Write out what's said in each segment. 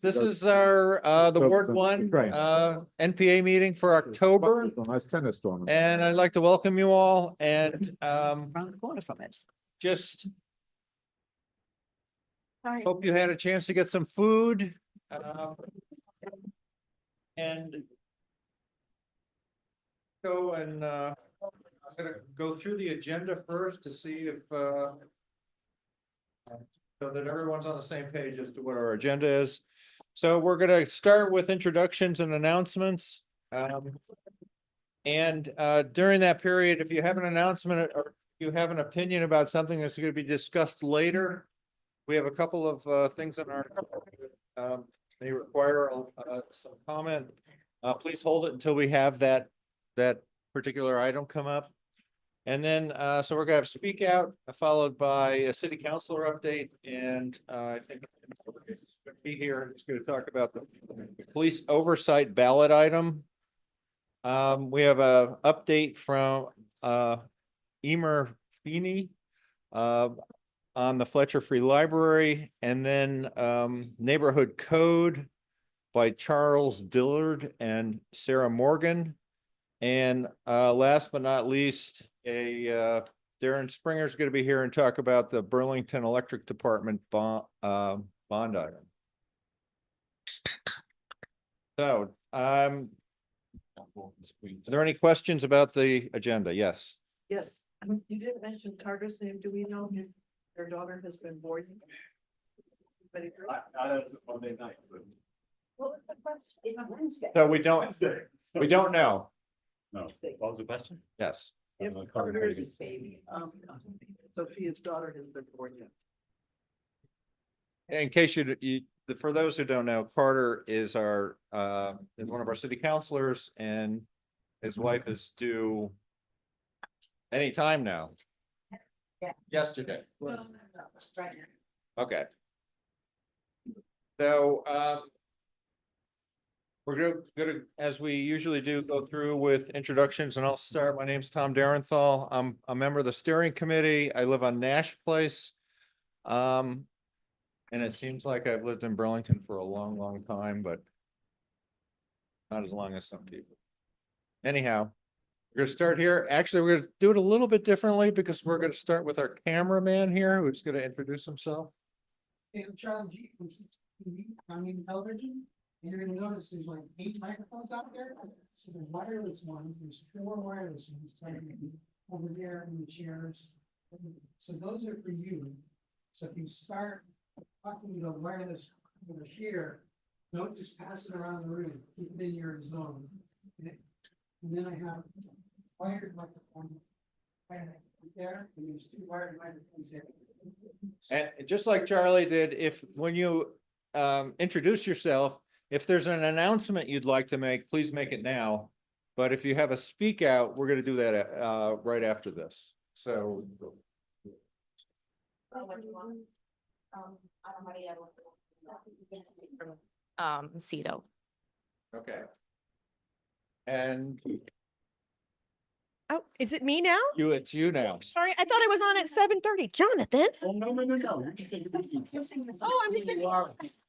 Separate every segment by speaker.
Speaker 1: This is our, the Ward One, NPA meeting for October,
Speaker 2: Nice tennis tournament.
Speaker 1: and I'd like to welcome you all and,
Speaker 3: Around the corner from it.
Speaker 1: just hope you had a chance to get some food. And go and, I'm gonna go through the agenda first to see if, so that everyone's on the same page as to what our agenda is. So we're gonna start with introductions and announcements. And during that period, if you have an announcement or you have an opinion about something that's gonna be discussed later, we have a couple of things in our, they require some comment. Please hold it until we have that particular item come up. And then, so we're gonna have Speak Out, followed by a city councilor update, and I think be here, it's gonna talk about the police oversight ballot item. We have a update from Emer Feeney on the Fletcher Free Library, and then Neighborhood Code by Charles Dillard and Sarah Morgan. And last but not least, Darren Springer's going to be here and talk about the Burlington Electric Department bond item. So, are there any questions about the agenda? Yes.
Speaker 3: Yes, you didn't mention Carter's name. Do we know if their daughter has been born?
Speaker 2: Monday night.
Speaker 3: What was the question?
Speaker 1: So we don't know.
Speaker 2: No, what was the question?
Speaker 1: Yes.
Speaker 3: If Carter's baby, Sophia's daughter has been born yet.
Speaker 1: In case for those who don't know, Carter is one of our city councilors, and his wife is due anytime now.
Speaker 3: Yeah.
Speaker 1: Yesterday.
Speaker 3: Right now.
Speaker 1: Okay. So, we're gonna, as we usually do, go through with introductions, and I'll start. My name's Tom Darenthal. I'm a member of the steering committee. I live on Nash Place. And it seems like I've lived in Burlington for a long, long time, but not as long as some people. Anyhow, we're gonna start here. Actually, we're gonna do it a little bit differently because we're gonna start with our cameraman here, who's gonna introduce himself.
Speaker 4: Hey, I'm Charlie G from TV, County Television, and you're gonna notice there's like 8 microphones out there. So there's wireless ones, there's 4 wireless ones, like over there in the chairs. So those are for you. So if you start talking to the wireless over here, don't just pass it around the room, keep it in your zone. And then I have wired microphone right there, and there's 2 wired microphones there.
Speaker 1: And just like Charlie did, when you introduce yourself, if there's an announcement you'd like to make, please make it now. But if you have a speak out, we're gonna do that right after this. So.
Speaker 5: Cito.
Speaker 1: Okay. And
Speaker 5: Oh, is it me now?
Speaker 1: it's you now.
Speaker 5: Sorry, I thought I was on at 7:30. Jonathan?
Speaker 2: Oh, no.
Speaker 5: Oh, I'm just thinking. I was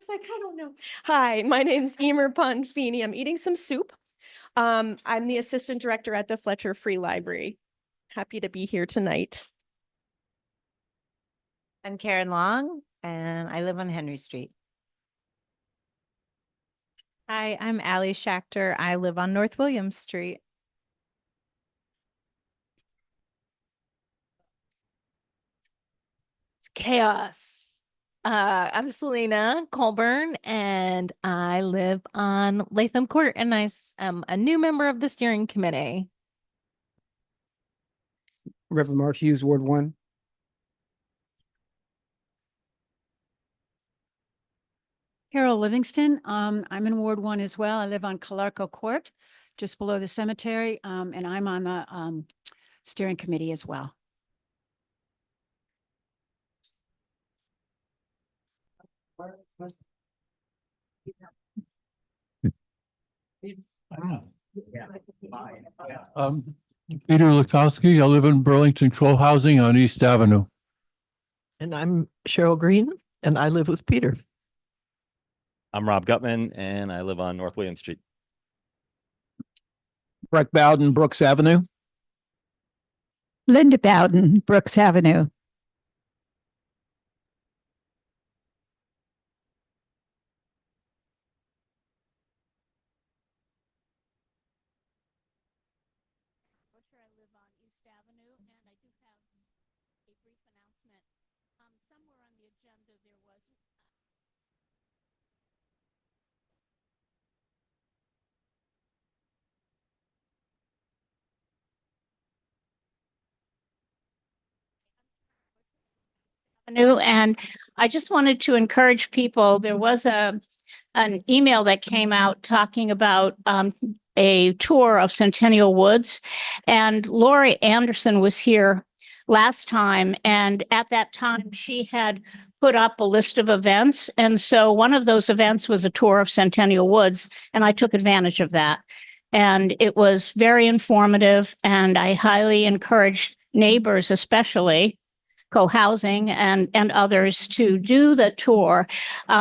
Speaker 5: like, I don't know. Hi, my name's Emer Feeney. I'm eating some soup. I'm the assistant director at the Fletcher Free Library. Happy to be here tonight.
Speaker 6: I'm Karen Long, and I live on Henry Street.
Speaker 7: Hi, I'm Allie Schachter. I live on North Williams Street. It's chaos. I'm Selena Colburn, and I live on Latham Court, and I am a new member of the steering committee.
Speaker 8: Reverend Mark Hughes, Ward 1.
Speaker 9: Carol Livingston. I'm in Ward 1 as well. I live on Calarco Court, just below the cemetery, and I'm on the steering committee as well.
Speaker 10: Peter Lukowski. I live in Burlington Co-housing on East Avenue.
Speaker 3: And I'm Cheryl Green, and I live with Peter.
Speaker 11: I'm Rob Gutman and I live on North William Street.
Speaker 10: Breck Bowden, Brooks Avenue.
Speaker 9: Linda Bowden, Brooks Avenue.
Speaker 12: I live on East Avenue, and I do have a brief announcement. Somewhere on the agenda, there was and I just wanted to encourage people. There was an email that came out talking about a tour of Centennial Woods, and Lori Anderson was here last time, and at that time she had put up a list of events, and so one of those events was a tour of Centennial Woods, and I took advantage of that, and it was very informative, and I highly encourage neighbors, especially co-housing and others, to do the tour.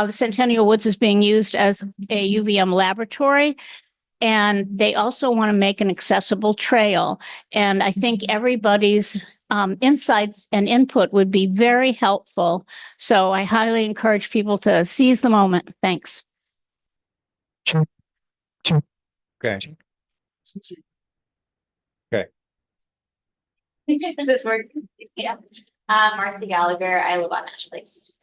Speaker 12: Centennial Woods is being used as a UVM laboratory, and they also want to make an accessible trail. And I think everybody's insights and input would be very helpful. So I highly encourage people to seize the moment. Thanks.
Speaker 1: Okay.
Speaker 12: Does this work? Yeah. Marcy Gallagher. I live on Ash Place.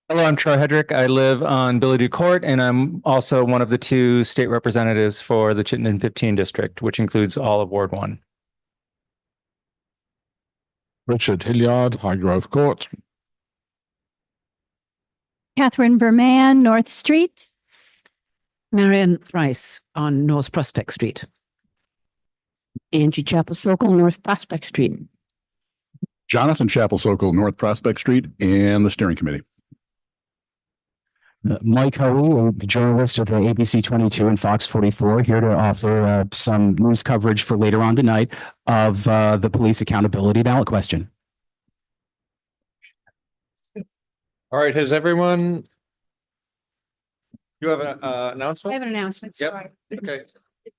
Speaker 13: Hello, I'm Troy Hedrick. I live on Billady Court, and I'm also one of the 2 state representatives for the Chittenden 15 district, which includes all of Ward 1.
Speaker 10: Richard Hilliard, Highgrove Court.
Speaker 9: Catherine Berman, North Street.
Speaker 3: Marion Price on North Prospect Street.
Speaker 6: Angie Chapel Sokol, North Prospect Street.
Speaker 2: Jonathan Chapel Sokol, North Prospect Street, and the steering committee.
Speaker 14: Mike Hoey, a journalist of the ABC 22 and Fox 44, here to offer some news coverage for later on tonight of the police accountability ballot question.
Speaker 1: All right, has everyone? You have an
Speaker 9: I
Speaker 1: announcement?
Speaker 9: have an announcement.
Speaker 1: Yep.
Speaker 9: Sorry.
Speaker 1: Okay,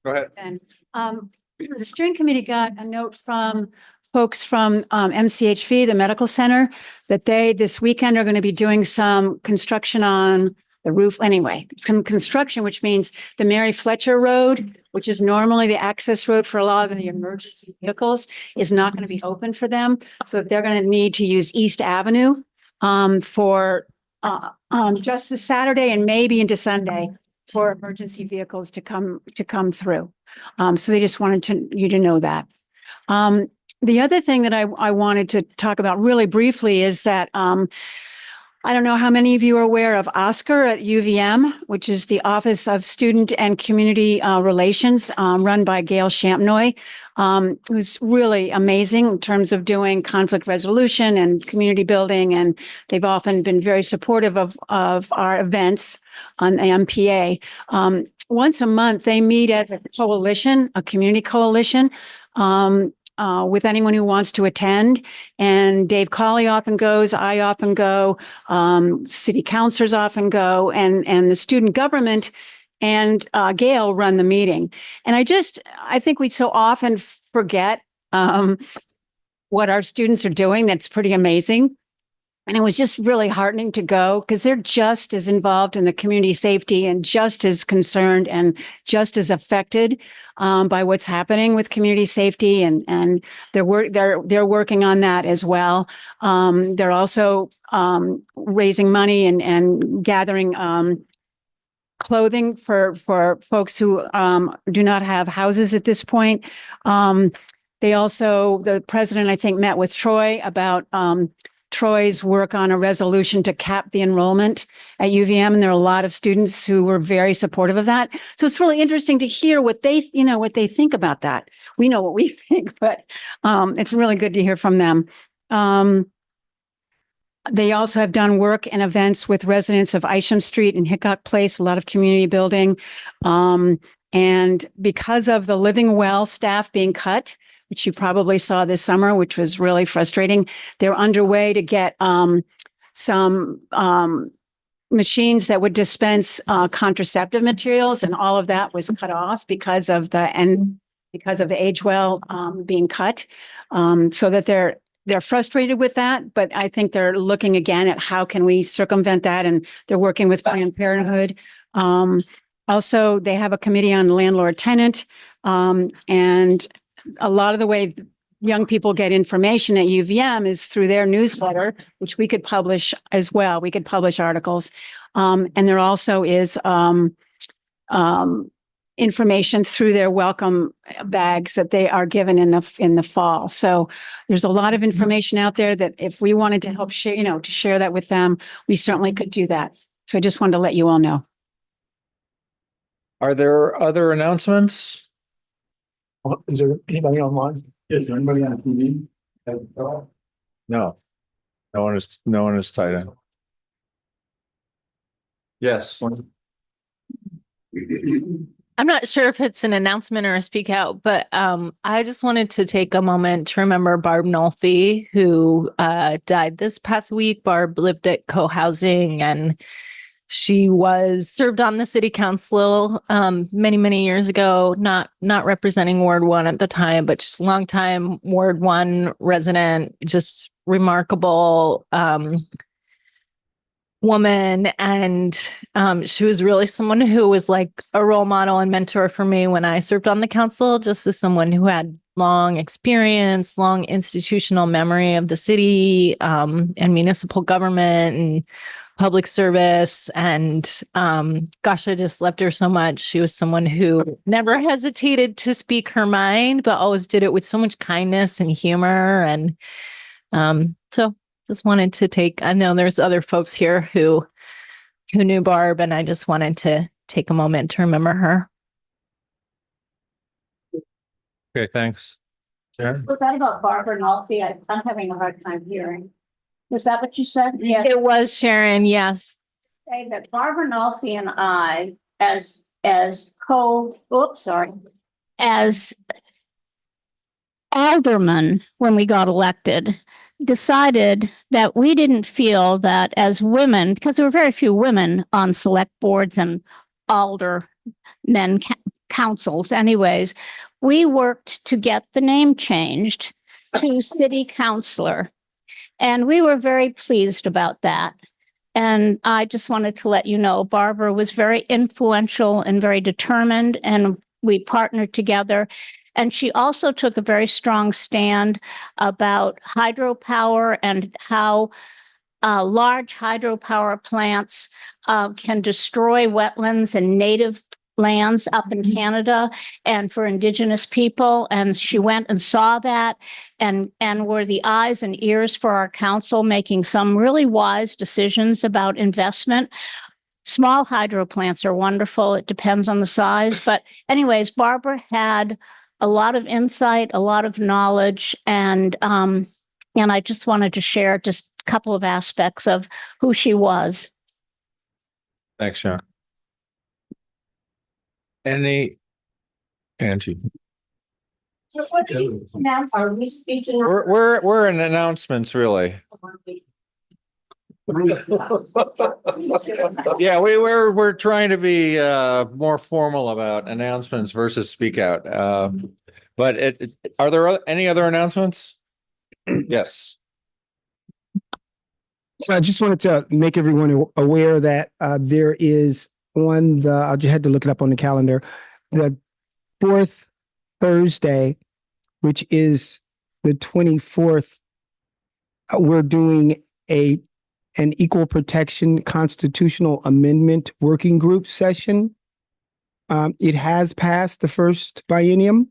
Speaker 1: go ahead.
Speaker 9: Ben. The steering committee got a note from folks from MCHV, the medical center, that they this weekend are going to be doing some construction on the roof. Anyway, some construction, which means the Mary Fletcher Road, which is normally the access road for a lot of the emergency vehicles, is not going to be open for them. So they're going to need to use East Avenue for just the Saturday and maybe into Sunday for emergency vehicles to come through. So they just wanted you to know that. The other thing that I wanted to talk about really briefly is that I don't know how many of you are aware of Oscar at UVM, which is the Office of Student and Community Relations, run by Gail Champnoy, who's really amazing in terms of doing conflict resolution and community building. And they've often been very supportive of our events on the NPA. Once a month, they meet as a coalition, a community coalition, with anyone who wants to attend. And Dave Colley often goes, I often go, city councilors often go, and the student government and Gail run the meeting. And I think we so often forget what our students are doing. That's pretty amazing. And it was just really heartening to go because they're just as involved in the community safety and just as concerned and just as affected by what's happening with community safety. And they're working on that as well. They're also raising money and gathering clothing for folks who do not have houses at this point. The president, I think, met with Troy about Troy's work on a resolution to cap the enrollment at UVM. And there are a lot of students who were very supportive of that. So it's really interesting to hear what they think about that. We know what we think, but it's really good to hear from them. They also have done work and events with residents of Isham Street and Hickok Place, a lot of community building. And because of the Living Well staff being cut, which you probably saw this summer, which was really frustrating, they're underway to get some machines that would dispense contraceptive materials, and all of that was cut off because of the age well being cut. So that they're frustrated with that, but I think they're looking again at how can we circumvent that, and they're working with Planned Parenthood. Also, they have a committee on landlord tenant, and a lot of the way young people get information at UVM is through their newsletter, which we could publish as well. We could publish articles. And there also is information through their welcome bags that they are given in the fall. So there's a lot of information out there that if we wanted to help share, to share that with them, we certainly could do that. So I just wanted to let you all know.
Speaker 1: Are there other announcements?
Speaker 8: Is there anybody online?
Speaker 2: Is there anybody on TV?
Speaker 1: No. No one is tied in. Yes.
Speaker 7: I'm not sure if it's an announcement or a speak out, but I just wanted to take a moment to remember Barb Nolfi, who died this past week. Barb lived at co-housing, and she was served on the city council many, many years ago, not representing Ward 1 at the time, but just a long time Ward 1 resident, just remarkable woman. And she was really someone who was like a role model and mentor for me when I served on the council, just as someone who had long experience, long institutional memory of the city and municipal government and public service. And gosh, I just loved her so much. She was someone who never hesitated to speak her mind, but always did it with so much kindness and humor. And so just wanted to I know there's other folks here who knew Barb, and I just wanted to take a moment to remember her.
Speaker 1: Okay, thanks. Sharon?
Speaker 12: Was that about Barbara Nolfi? I'm having a hard time hearing. Was that what you said? Yeah.
Speaker 7: It was Sharon, yes.
Speaker 12: Say that Barbara Nolfi and I, as aldermen, when we got elected, decided that we didn't feel that as women, because there were very few women on select boards and aldermen councils anyways, we worked to get the name changed to city councilor. And we were very pleased about that. And I just wanted to let you know, Barbara was very influential and very determined, and we partnered together. And she also took a very strong stand about hydropower and how large hydropower plants can destroy wetlands and native lands up in Canada and for Indigenous people. And she went and saw that and were the eyes and ears for our council, making some really wise decisions about investment. Small hydro plants are wonderful. It depends on the size. But anyways, Barbara had a lot of insight, a lot of knowledge, and I just wanted to share just a couple of aspects of who she was.
Speaker 1: Thanks, Sharon. Angie.
Speaker 3: So what do you announce? Are we speaking?
Speaker 1: We're in announcements, really. Yeah, we're trying to be more formal about announcements versus speak out. But are there any other announcements? Yes.
Speaker 8: So I just wanted to make everyone aware that there is I just had to look it up on the calendar, the fourth Thursday, which is the 24th, we're doing an equal protection constitutional amendment working group session. It has passed the first biennium.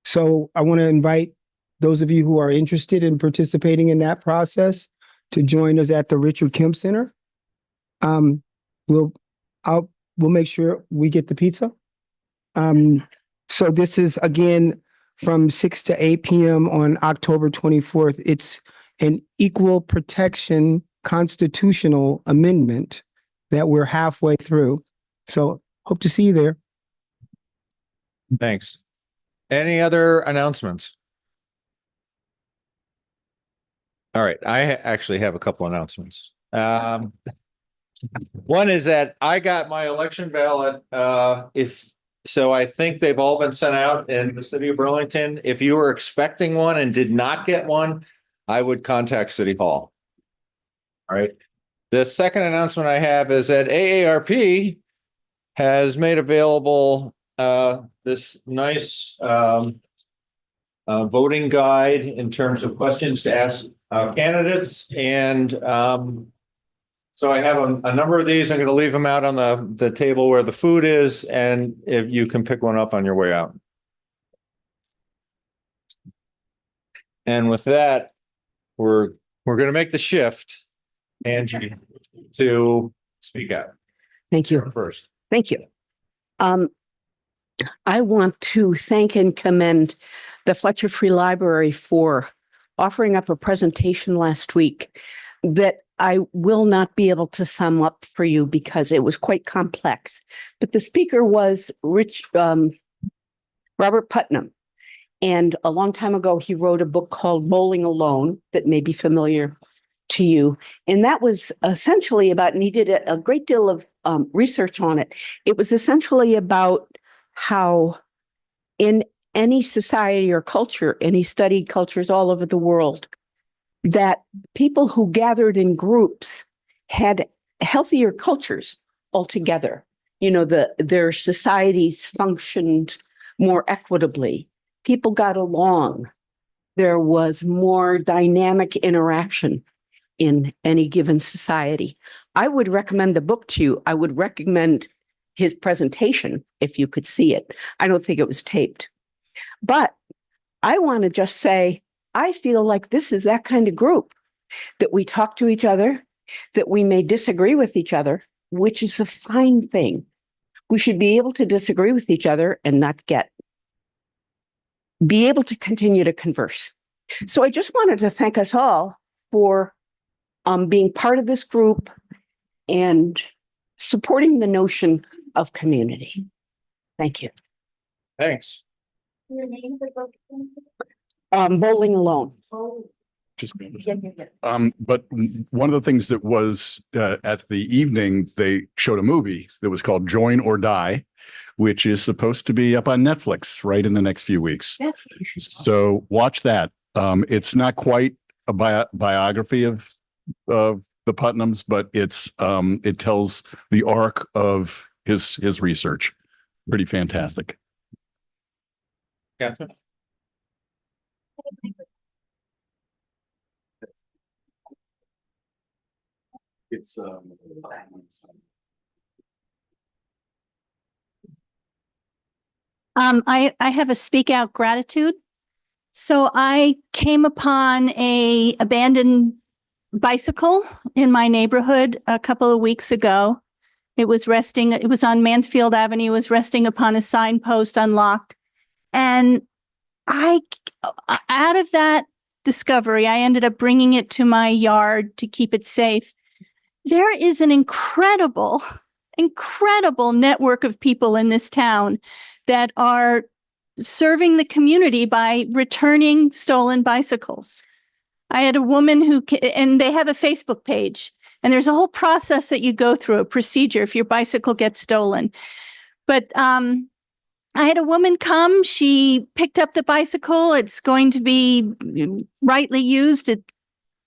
Speaker 8: So I want to invite those of you who are interested in participating in that process to join us at the Richard Kemp Center. We'll make sure we get the pizza. So this is again from 6 to 8 p.m. on October 24th. It's an equal protection constitutional amendment that we're halfway through. So hope to see you there.
Speaker 1: Thanks. Any other announcements? All right, I actually have a couple announcements. One is that I got my election ballot, so I think they've all been sent out in the city of Burlington. If you were expecting one and did not get one, I would contact City Hall. All right. The second announcement I have is that AARP has made available this nice voting guide in terms of questions to ask candidates. And so I have a number of these. I'm going to leave them out on the table where the food is, and if you can pick one up on your way out. And with that, we're going to make the shift, Angie, to speak out.
Speaker 15: Thank you.
Speaker 1: First.
Speaker 15: Thank you. I want to thank and commend the Fletcher Free Library for offering up a presentation last week that I will not be able to sum up for you because it was quite complex. But the speaker was Robert Putnam. And a long time ago, he wrote a book called Bowling Alone that may be familiar to you. And that was essentially about, and he did a great deal of research on it. It was essentially about how in any society or culture, and he studied cultures all over the world, that people who gathered in groups had healthier cultures altogether. You know, their societies functioned more equitably. People got along. There was more dynamic interaction in any given society. I would recommend the book to you. I would recommend his presentation if you could see it. I don't think it was taped. But I want to just say, I feel like this is that kind of group that we talk to each other, that we may disagree with each other, which is a fine thing. We should be able to disagree with each other and not be able to continue to converse. So I just wanted to thank us all for being part of this group and supporting the notion of community. Thank you.
Speaker 1: Thanks.
Speaker 12: Your name of the book?
Speaker 15: Bowling Alone.
Speaker 2: Just, but one of the things that was at the evening, they showed a movie that was called Join or Die, which is supposed to be up on Netflix right in the next few weeks.
Speaker 15: That's what you should watch.
Speaker 2: So watch that. It's not quite a biography of the Putnams, but it tells the arc of his research. Pretty fantastic.
Speaker 1: Catherine?
Speaker 2: It's
Speaker 9: I have a speak out gratitude. So I came upon a abandoned bicycle in my neighborhood a couple of weeks ago. It was on Mansfield Avenue, it was resting upon a signpost unlocked. And out of that discovery, I ended up bringing it to my yard to keep it safe. There is an incredible network of people in this town that are serving the community by returning stolen bicycles. I had a woman and they have a Facebook page, and there's a whole process that you go through, a procedure if your bicycle gets stolen. But I had a woman come, she picked up the bicycle. It's going to be rightly used.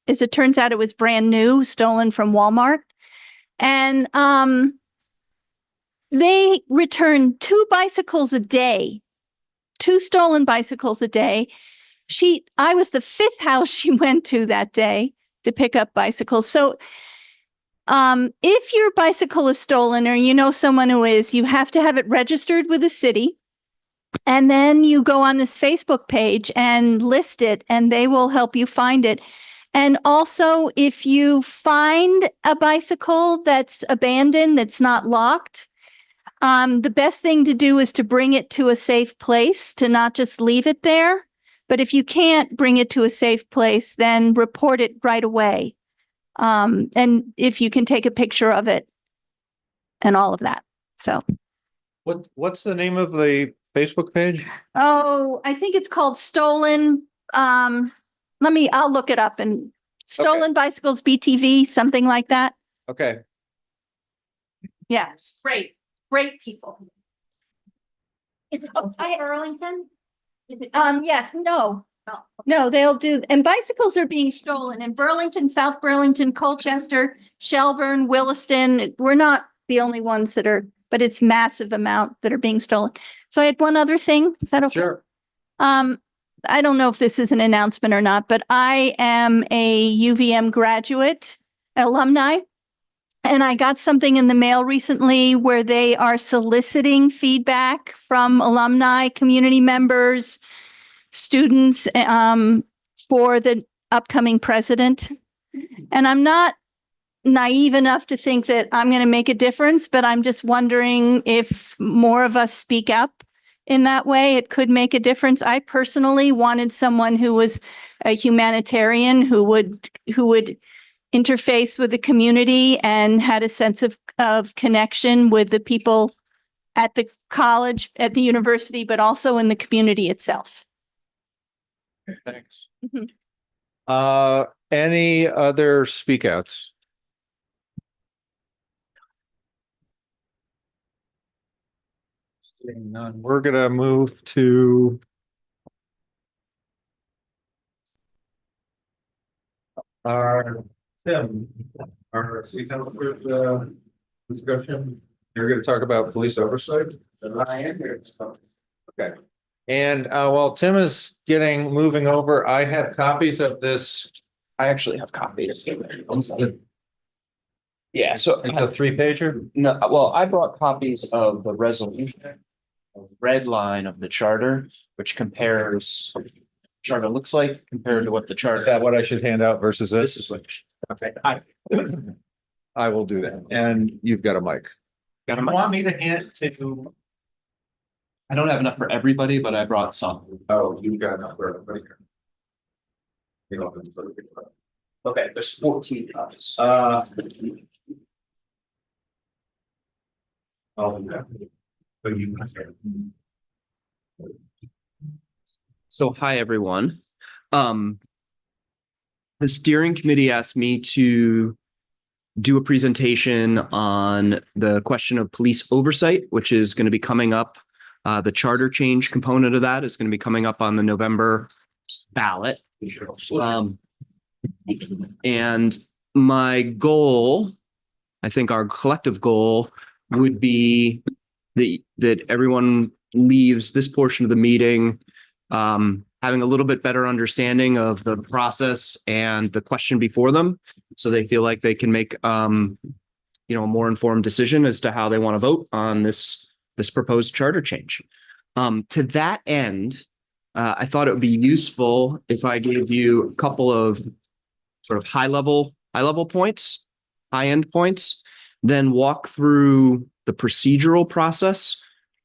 Speaker 9: As it turns out, it was brand new, stolen from Walmart. And they return 2 bicycles a day, 2 stolen bicycles a day. I was the 5th house she went to that day to pick up bicycles. So if your bicycle is stolen or you know someone who is, you have to have it registered with the city. And then you go on this Facebook page and list it, and they will help you find it. And also, if you find a bicycle that's abandoned, that's not locked, the best thing to do is to bring it to a safe place, to not just leave it there. But if you can't bring it to a safe place, then report it right away. And if you can take a picture of it and all of that. So
Speaker 1: What's the name of the Facebook page?
Speaker 9: Oh, I think it's called Stolen. I'll look it up, and Stolen Bicycles BTV, something like that.
Speaker 1: Okay.
Speaker 9: Yeah, it's great people.
Speaker 12: Is it Burlington?
Speaker 9: Yes, no, they'll do, and bicycles are being stolen in Burlington, South Burlington, Colchester, Shelburne, Williston. We're not the only ones that are, but it's massive amount that are being stolen. So I had one other thing. Is that okay?
Speaker 1: Sure.
Speaker 9: I don't know if this is an announcement or not, but I am a UVM graduate alumni. And I got something in the mail recently where they are soliciting feedback from alumni, community members, students, for the upcoming president. And I'm not naive enough to think that I'm going to make a difference, but I'm just wondering if more of us speak up in that way, it could make a difference. I personally wanted someone who was a humanitarian, who would interface with the community and had a sense of connection with the people at the college, at the university, but also in the community itself.
Speaker 1: Thanks.
Speaker 9: Mhm.
Speaker 1: Any other speakouts? Seeing none, we're gonna move to our Tim, our speakout for the discussion. You're gonna talk about police oversight? I am here. Okay. And while Tim is moving over, I have copies of this.
Speaker 14: I actually have copies. Yeah, so
Speaker 1: It's a 3-pager?
Speaker 14: no, well, I brought copies of the resolution, the red line of the charter, which compares charter looks like compared to what the charter.
Speaker 1: Is that what I should hand out versus
Speaker 14: This
Speaker 1: this?
Speaker 14: is what.
Speaker 1: Okay. I will do that. And you've got a mic.
Speaker 14: Got
Speaker 1: You want me to hand to?
Speaker 14: I don't have enough for everybody, but I brought some.
Speaker 1: Oh, you've got enough for everybody.
Speaker 14: Okay, there's 14 copies. So hi, everyone. The steering committee asked me to do a presentation on the question of police oversight, which is going to be coming up. The charter change component of that is going to be coming up on the November ballot. And my goal, I think our collective goal would be that everyone leaves this portion of the meeting having a little bit better understanding of the process and the question before them, so they feel like they can make a more informed decision as to how they want to vote on this proposed charter change. To that end, I thought it would be useful if I gave you a couple of sort of high level points, high end points, then walk through the procedural process,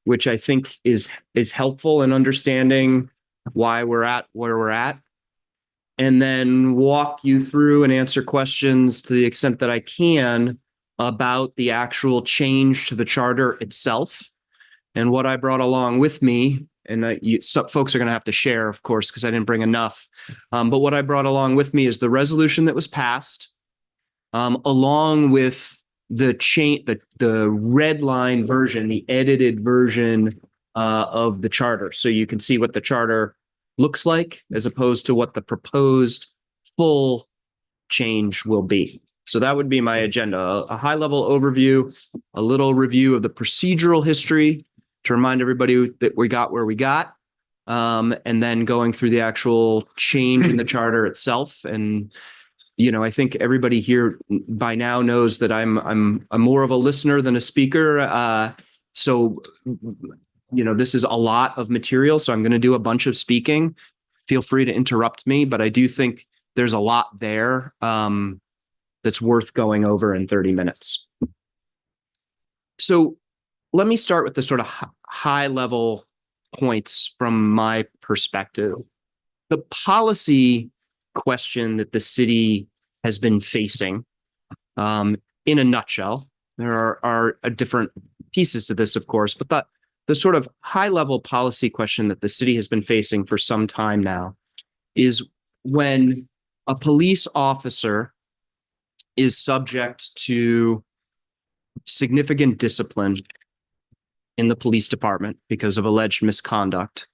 Speaker 14: which I think is helpful in understanding why we're at where we're at, and then walk you through and answer questions to the extent that I can about the actual change to the charter itself and what I brought along with me. And some folks are going to have to share, of course, because I didn't bring enough. But what I brought along with me is the resolution that was passed, along with the red line version, the edited version of the charter. So you can see what the charter looks like as opposed to what the proposed full change will be. So that would be my agenda, a high level overview, a little review of the procedural history to remind everybody that we got where we got, and then going through the actual change in the charter itself. And I think everybody here by now knows that I'm more of a listener than a speaker. So this is a lot of material, so I'm going to do a bunch of speaking. Feel free to interrupt me, but I do think there's a lot there that's worth going over in 30 minutes. So let me start with the sort of high level points from my perspective. The policy question that the city has been facing, in a nutshell, there are different pieces to this, of course, but the sort of high level policy question that the city has been facing for some time now is when a police officer is subject to significant discipline in the police department because of alleged misconduct,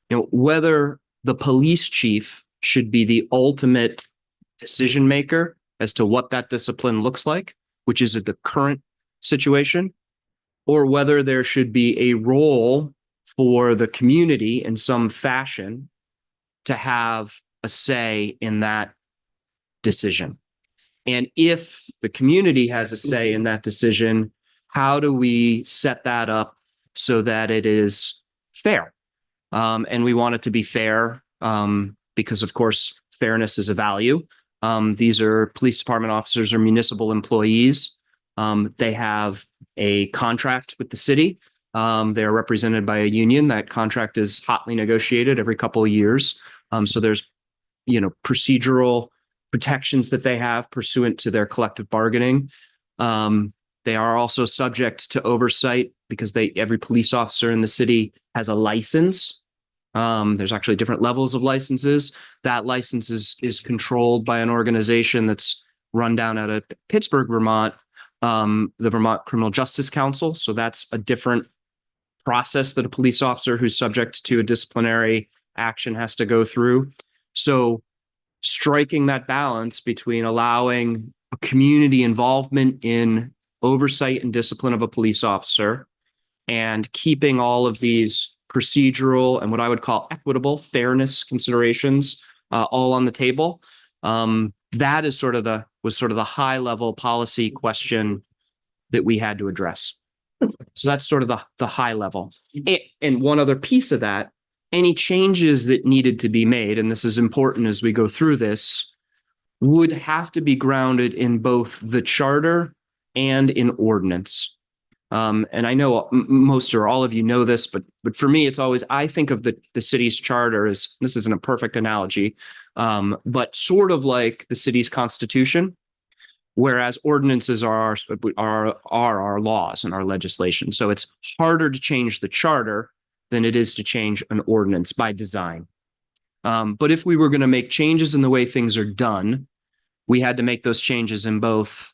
Speaker 14: whether the police chief should be the ultimate decision maker as to what that discipline looks like, which is the current situation, or whether there should be a role for the community in some fashion to have a say in that decision. And if the community has a say in that decision, how do we set that up so that it is fair? And we want it to be fair because, of course, fairness is a value. These are police department officers or municipal employees. They have a contract with the city. They're represented by a union. That contract is hotly negotiated every couple of years. So there's, procedural protections that they have pursuant to their collective bargaining. They are also subject to oversight because every police officer in the city has a license. There's actually different levels of licenses. That license is controlled by an organization that's run down out of Pittsburgh, Vermont, the Vermont Criminal Justice Council. So that's a different process that a police officer who's subject to a disciplinary action has to go through. So striking that balance between allowing a community involvement in oversight and discipline of a police officer and keeping all of these procedural and what I would call equitable fairness considerations all on the table. That is was sort of the high level policy question that we had to address. So that's sort of the high level. And one other piece of that, any changes that needed to be made, and this is important as we go through this, would have to be grounded in both the charter and in ordinance. And I know most or all of you know this, but for me, it's always, I think of the city's charter as, this isn't a perfect analogy, but sort of like the city's constitution, whereas ordinances are our laws and our legislation. So it's harder to change the charter than it is to change an ordinance by design. But if we were going to make changes in the way things are done, we had to make those changes in both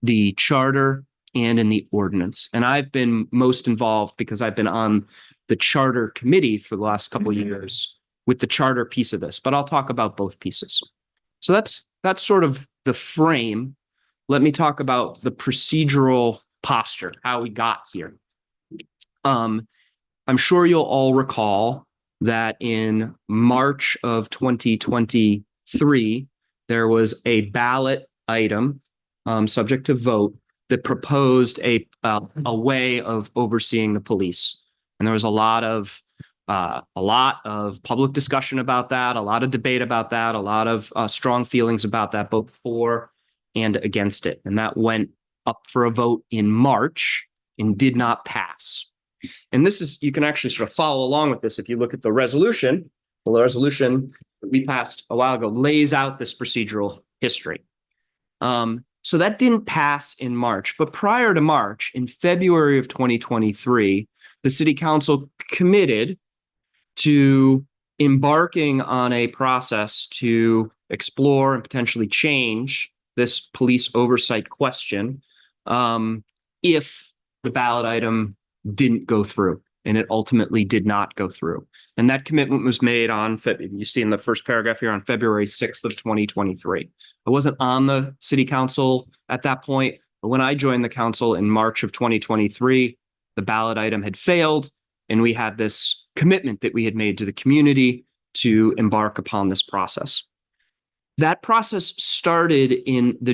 Speaker 14: the charter and in the ordinance. And I've been most involved because I've been on the charter committee for the last couple of years with the charter piece of this, but I'll talk about both pieces. So that's sort of the frame. Let me talk about the procedural posture, how we got here. I'm sure you'll all recall that in March of 2023, there was a ballot item subject to vote that proposed a way of overseeing the police. And there was a lot of public discussion about that, a lot of debate about that, a lot of strong feelings about that, both for and against it. And that went up for a vote in March and did not pass. And this is, you can actually sort of follow along with this if you look at the resolution. The resolution that we passed a while ago lays out this procedural history. So that didn't pass in March, but prior to March, in February of 2023, the city council committed to embarking on a process to explore and potentially change this police oversight question if the ballot item didn't go through, and it ultimately did not go through. And that commitment was made on, you see in the first paragraph here, on February 6th of 2023. I wasn't on the city council at that point, but when I joined the council in March of 2023, the ballot item had failed, and we had this commitment that we had made to the community to embark upon this process. That process started in a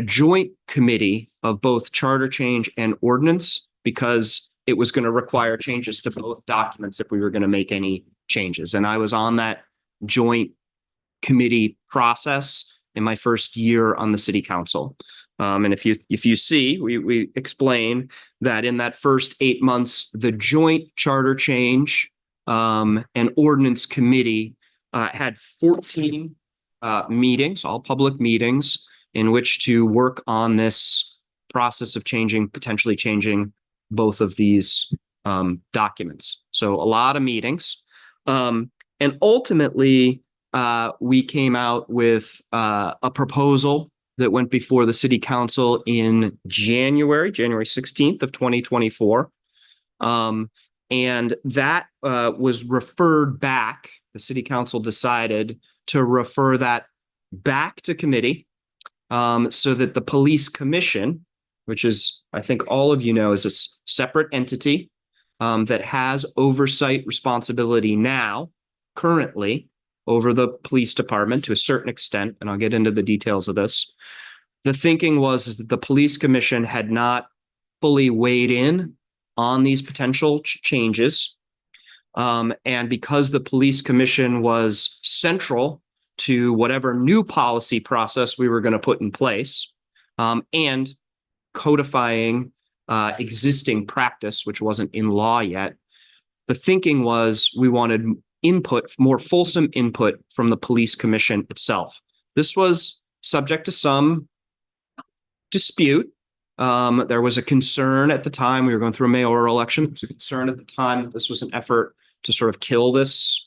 Speaker 14: joint committee of both charter change and ordinance, because it was going to require changes to both documents if we were going to make any changes. And I was on that joint committee process in my first year on the city council. And if you see, we explain that in that first 8 months, the joint charter change and ordinance committee had 14 meetings, all public meetings, in which to work on this process of potentially changing both of these documents. So a lot of meetings. And ultimately, we came out with a proposal that went before the city council in January 16th of 2024. And that was referred back. The city council decided to refer that back to committee so that the police commission, which is, I think all of you know, is a separate entity that has oversight responsibility now, currently, over the police department to a certain extent, and I'll get into the details of this. The thinking was that the police commission had not fully weighed in on these potential changes. And because the police commission was central to whatever new policy process we were going to put in place, and codifying existing practice, which wasn't in law yet, the thinking was we wanted input, more fulsome input from the police commission itself. This was subject to some dispute. There was a concern at the time, we were going through a mayoral election, there was a concern at the time that this was an effort to sort of kill this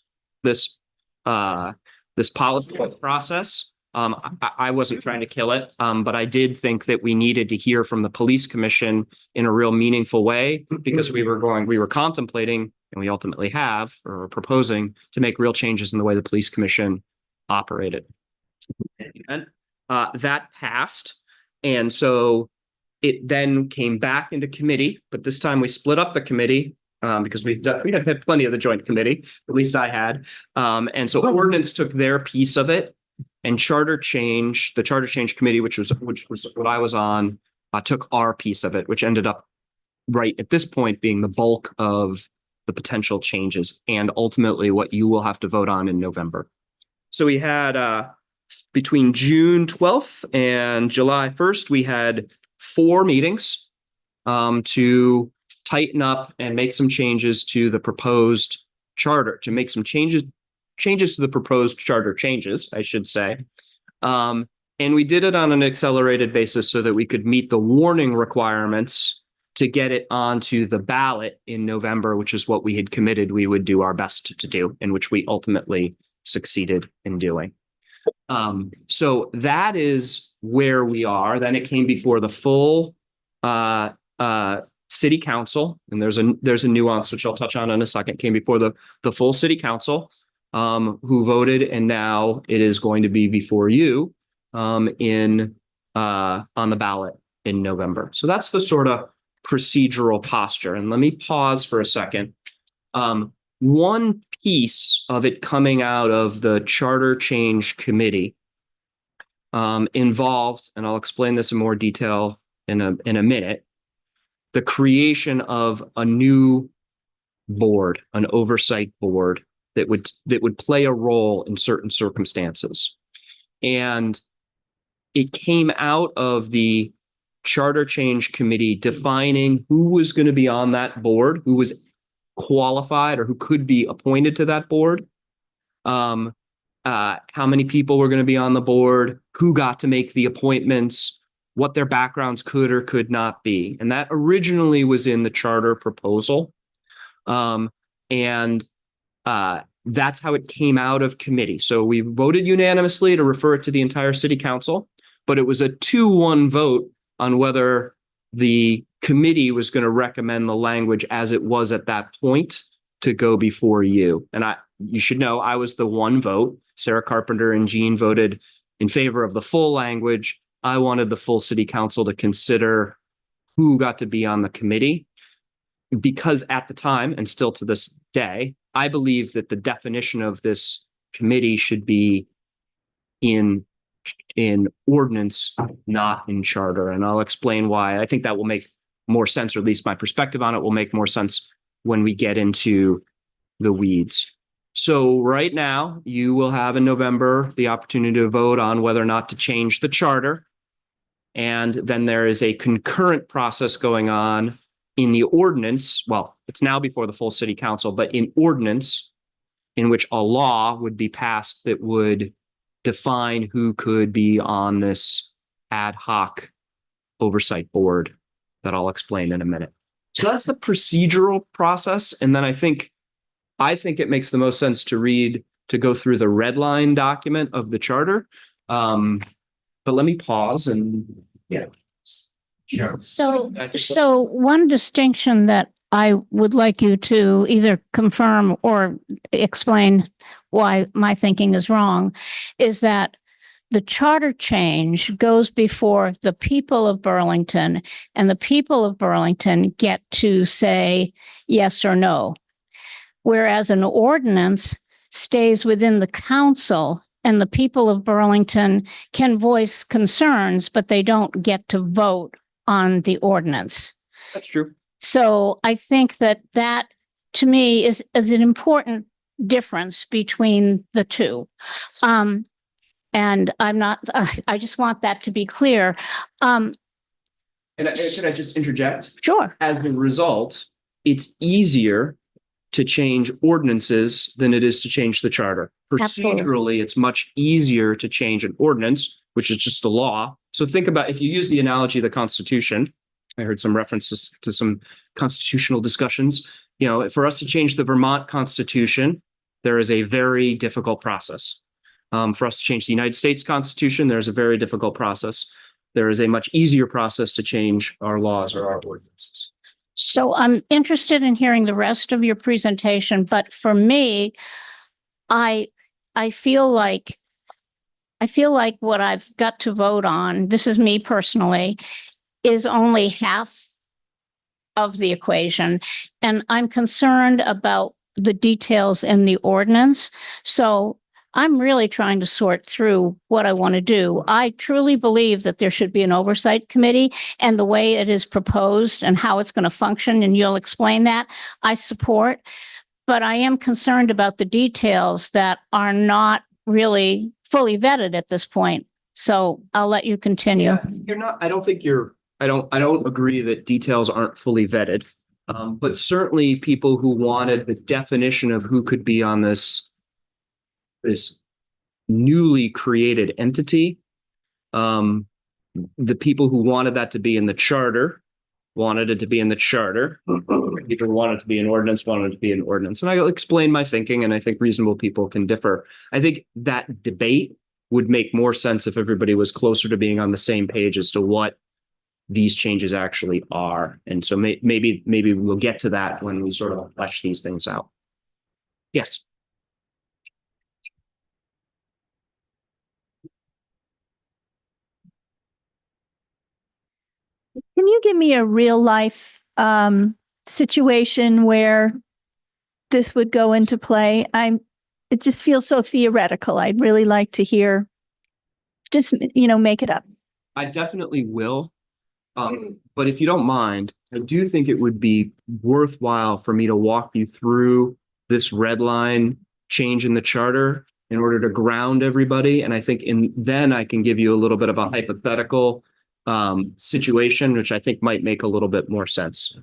Speaker 14: policy process. I wasn't trying to kill it, but I did think that we needed to hear from the police commission in a real meaningful way, because we were contemplating, and we ultimately have, or are proposing to make real changes in the way the police commission operated. And that passed. And so it then came back into committee, but this time we split up the committee because we had plenty of the joint committee, at least I had. And so ordinance took their piece of it, and the charter change committee, which was what I was on, took our piece of it, which ended up right at this point being the bulk of the potential changes and ultimately what you will have to vote on in November. So we had between June 12th and July 1st, we had 4 meetings to tighten up and make some changes to the proposed charter, to make some changes to the proposed charter changes, I should say. And we did it on an accelerated basis so that we could meet the warning requirements to get it onto the ballot in November, which is what we had committed we would do our best to do, and which we ultimately succeeded in doing. So that is where we are. Then it came before the full city council, and there's a nuance which I'll touch on in a second. Came before the full city council, who voted, and now it is going to be before you on the ballot in November. So that's the sort of procedural posture. And let me pause for a second. One piece of it coming out of the charter change committee involved, and I'll explain this in more detail in a minute, the creation of a new board, an oversight board that would play a role in certain circumstances. And it came out of the charter change committee defining who was going to be on that board, who was qualified or who could be appointed to that board, how many people were going to be on the board, who got to make the appointments, what their backgrounds could or could not be. And that originally was in the charter proposal. And that's how it came out of committee. So we voted unanimously to refer it to the entire city council, but it was a 2-1 vote on whether the committee was going to recommend the language as it was at that point to go before you. And you should know I was the 1 vote. Sarah Carpenter and Jean voted in favor of the full language. I wanted the full city council to consider who got to be on the committee, because at the time, and still to this day, I believe that the definition of this committee should be in ordinance, not in charter. And I'll explain why. I think that will make more sense, or at least my perspective on it will make more sense when we get into the weeds. So right now, you will have in November the opportunity to vote on whether or not to change the charter. And then there is a concurrent process going on in the ordinance. Well, it's now before the full city council, but in ordinance, in which a law would be passed that would define who could be on this ad hoc oversight board that I'll explain in a minute. So that's the procedural process. And then I think it makes the most sense to go through the red line document of the charter. but let me pause and, yeah. Sure.
Speaker 12: So one distinction that I would like you to either confirm or explain why my thinking is wrong is that the charter change goes before the people of Burlington, and the people of Burlington get to say yes or no. Whereas an ordinance stays within the council, and the people of Burlington can voice concerns, but they don't get to vote on the ordinance.
Speaker 14: That's true.
Speaker 12: So I think that to me is an important difference between the two. And I'm not, I just want that to be clear.
Speaker 14: And should I just interject?
Speaker 12: Sure.
Speaker 14: As a result, it's easier to change ordinances than it is to change the charter.
Speaker 12: Absolutely.
Speaker 14: Procedurally, it's much easier to change an ordinance, which is just a law. So think about, if you use the analogy of the Constitution, I heard some references to some constitutional discussions. You know, for us to change the Vermont Constitution, there is a very difficult process. For us to change the United States Constitution, there's a very difficult process. There is a much easier process to change our laws or our ordinances.
Speaker 12: So I'm interested in hearing the rest of your presentation, but for me, I feel like what I've got to vote on, this is me personally, is only half of the equation. And I'm concerned about the details in the ordinance. So I'm really trying to sort through what I want to do. I truly believe that there should be an oversight committee, and the way it is proposed and how it's going to function, and you'll explain that, I support. But I am concerned about the details that are not really fully vetted at this point. So I'll let you continue.
Speaker 14: Yeah, you're not, I don't agree that details aren't fully vetted. But certainly people who wanted the definition of who could be on this newly created entity, the people who wanted that to be in the charter wanted it to be in the charter. People who wanted it to be an ordinance wanted it to be an ordinance. And I'll explain my thinking, and I think reasonable people can differ. I think that debate would make more sense if everybody was closer to being on the same page as to what these changes actually are. And so maybe we'll get to that when we sort of flesh these things out. Yes.
Speaker 16: Can you give me a real life situation where this would go into play? It just feels so theoretical. I'd really like to hear, just, make it up.
Speaker 14: I definitely will. But if you don't mind, I do think it would be worthwhile for me to walk you through this red line change in the charter in order to ground everybody. And I think then I can give you a little bit of a hypothetical situation, which I think might make a little bit more sense.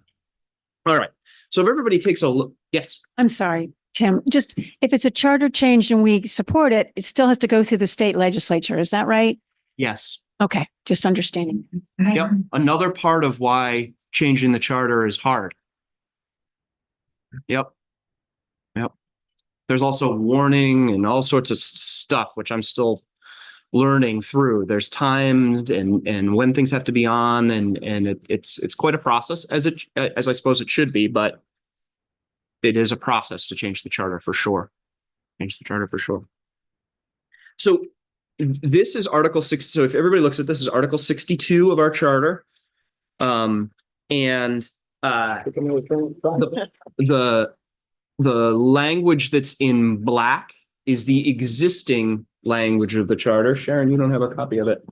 Speaker 14: All right. So if everybody takes a look, yes.
Speaker 9: I'm sorry, Tim, just if it's a charter change and we support it, it still has to go through the state legislature. Is that right?
Speaker 14: Yes.
Speaker 9: Okay. Just understanding.
Speaker 14: Yep. Another part of why changing the charter is hard. Yep. There's also warning and all sorts of stuff, which I'm still learning through. There's time and when things have to be on, and it's quite a process, as I suppose it should be, but it is a process to change the charter for sure. So this is Article 6. So if everybody looks at this, is Article 62 of our charter. The language that's in black is the existing language of the charter. Sharon, you don't have a copy of it.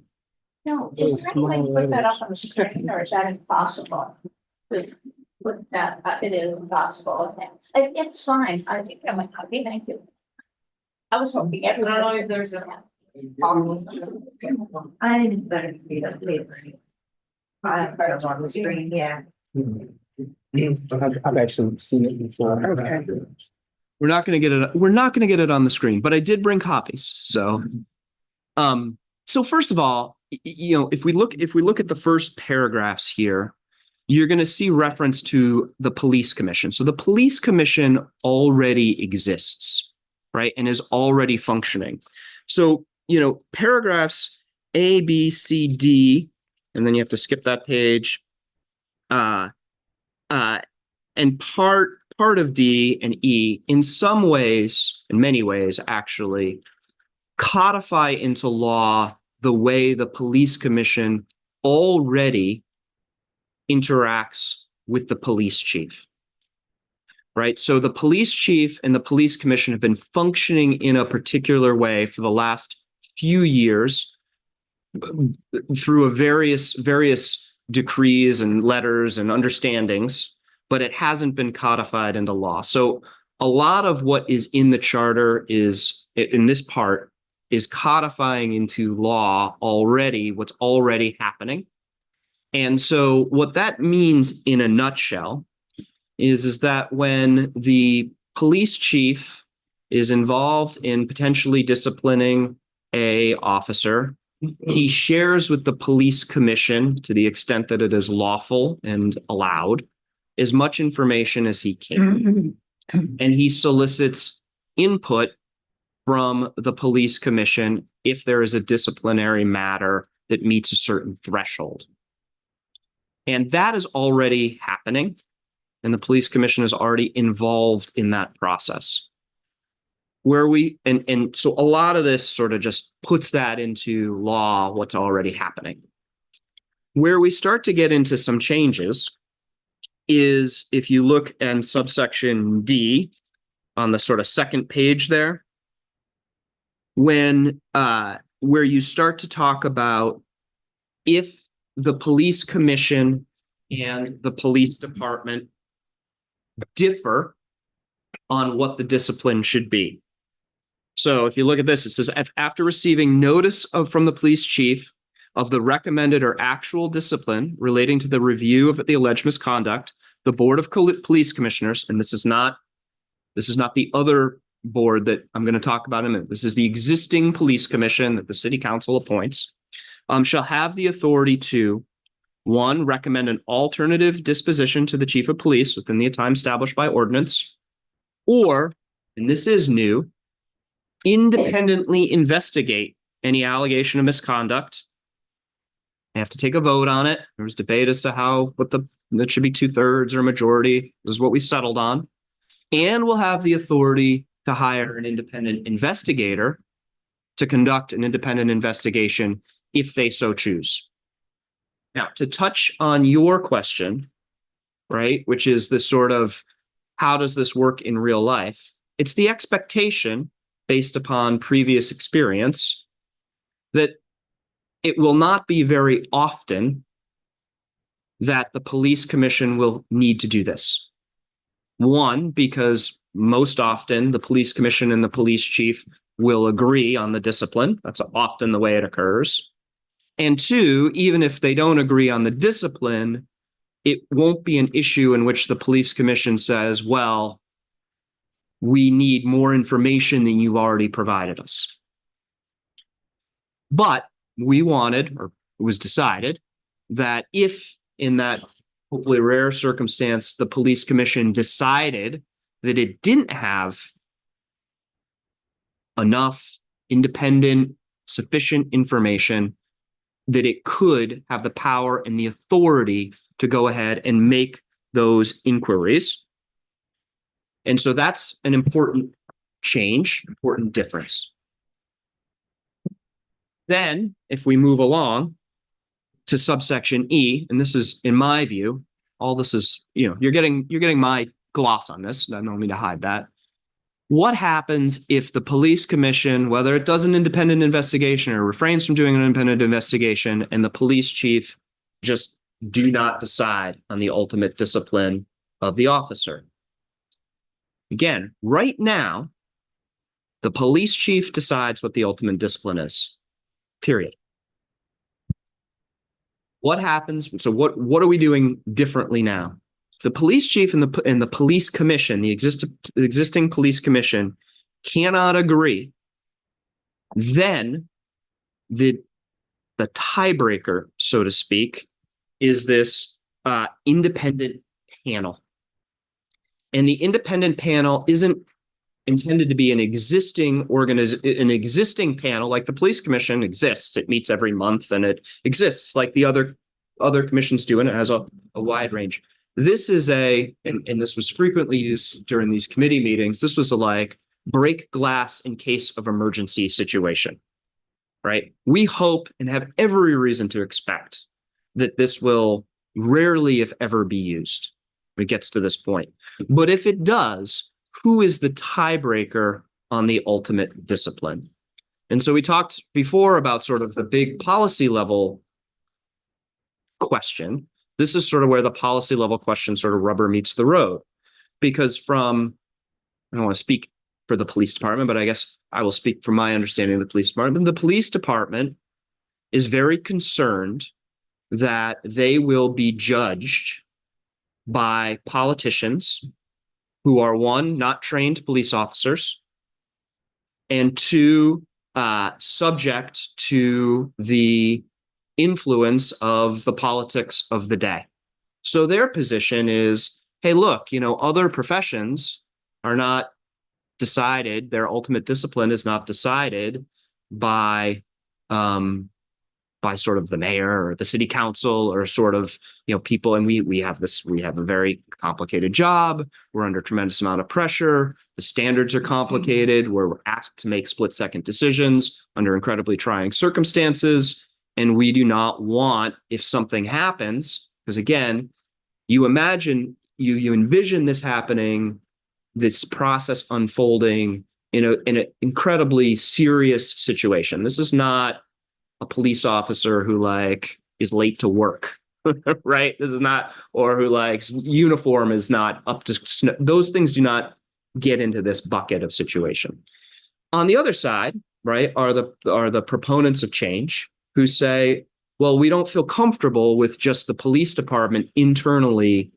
Speaker 12: No, is there any way to put that up on the screen, or is that impossible? To put that, it is impossible. Okay. It's fine. I think I'm a copy. Thank you. I was hoping everyone. I don't know if there's a.
Speaker 3: I didn't better be the please. I heard on the screen, yeah.
Speaker 8: I've actually seen it before.
Speaker 3: Okay.
Speaker 14: We're not going to get it on the screen, but I did bring copies. So, so first of all, if we look at the first paragraphs here, you're going to see reference to the police commission. So the police commission already exists, right? And is already functioning. So, paragraphs A, B, C, D, and then you have to skip that page. And part of D and E, in some ways, in many ways, actually, codify into law the way the police commission already interacts with the police chief. Right? So the police chief and the police commission have been functioning in a particular way for the last few years through a various decrees and letters and understandings, but it hasn't been codified into law. So a lot of what is in the charter is, in this part, is codifying into law already what's already happening. And so what that means in a nutshell is that when the police chief is involved in potentially disciplining a officer, he shares with the police commission, to the extent that it is lawful and allowed, as much information as he can. And he solicits input from the police commission if there is a disciplinary matter that meets a certain threshold. And that is already happening, and the police commission is already involved in that process. And so a lot of this sort of just puts that into law, what's already happening. Where we start to get into some changes is if you look in subsection D on the sort of second page there, where you start to talk about if the police commission and the police department differ on what the discipline should be. So if you look at this, it says, after receiving notice from the police chief of the recommended or actual discipline relating to the review of the alleged misconduct, the Board of Police Commissioners, and this is not the other board that I'm going to talk about in a minute. This is the existing police commission that the city council appoints, shall have the authority to, 1, recommend an alternative disposition to the chief of police within the time established by ordinance, or, and this is new, independently investigate any allegation of misconduct. They have to take a vote on it. There was debate as to that should be 2/3 or majority. This is what we settled on. And we'll have the authority to hire an independent investigator to conduct an independent investigation if they so choose. Now, to touch on your question, right, which is this sort of, how does this work in real life? It's the expectation, based upon previous experience, that it will not be very often that the police commission will need to do this. 1, because most often the police commission and the police chief will agree on the discipline. That's often the way it occurs. And 2, even if they don't agree on the discipline, it won't be an issue in which the police commission says, well, we need more information than you've already provided us. But we wanted, or it was decided, that if in that hopefully rare circumstance, the police commission decided that it didn't have enough independent, sufficient information, that it could have the power and the authority to go ahead and make those inquiries. And so that's an important change, important difference. Then, if we move along to subsection E, and this is, in my view, all this is, you're getting my gloss on this. I don't mean to hide that. What happens if the police commission, whether it does an independent investigation or refrains from doing an independent investigation, and the police chief just do not decide on the ultimate discipline of the officer? Again, right now, the police chief decides what the ultimate discipline is, period. What happens? So what are we doing differently now? The police chief and the police commission, the existing police commission, cannot agree. Then the tiebreaker, so to speak, is this independent panel. And the independent panel isn't intended to be an existing an existing panel, like the police commission exists. It meets every month and it exists like the other commissions do, and it has a wide range. This is and this was frequently used during these committee meetings. This was a like break glass in case of emergency situation, right? We hope and have every reason to expect that this will rarely, if ever, be used when it gets to this point. But if it does, who is the tiebreaker on the ultimate discipline? And so we talked before about sort of the big policy level question. This is sort of where the policy level question sort of rubber meets the road, because I don't want to speak for the police department, but I guess I will speak from my understanding of the police department. The police department is very concerned that they will be judged by politicians who are, one, not trained police officers, and two, subject to the influence of the politics of the day. So their position is, hey, look, other professions are not decided, their ultimate discipline is not decided by sort of the mayor or the city council or sort of, people. And we have a very complicated job. We're under a tremendous amount of pressure. The standards are complicated, where we're asked to make split-second decisions under incredibly trying circumstances. And we do not want, if something happens, because again, you envision this happening, this process unfolding in an incredibly serious situation. This is not a police officer who is late to work, right? This is not, or who uniform is not up to snuff. Those things do not get into this bucket of situation. On the other side, right, are the proponents of change who say, well, we don't feel comfortable with just the police department internally,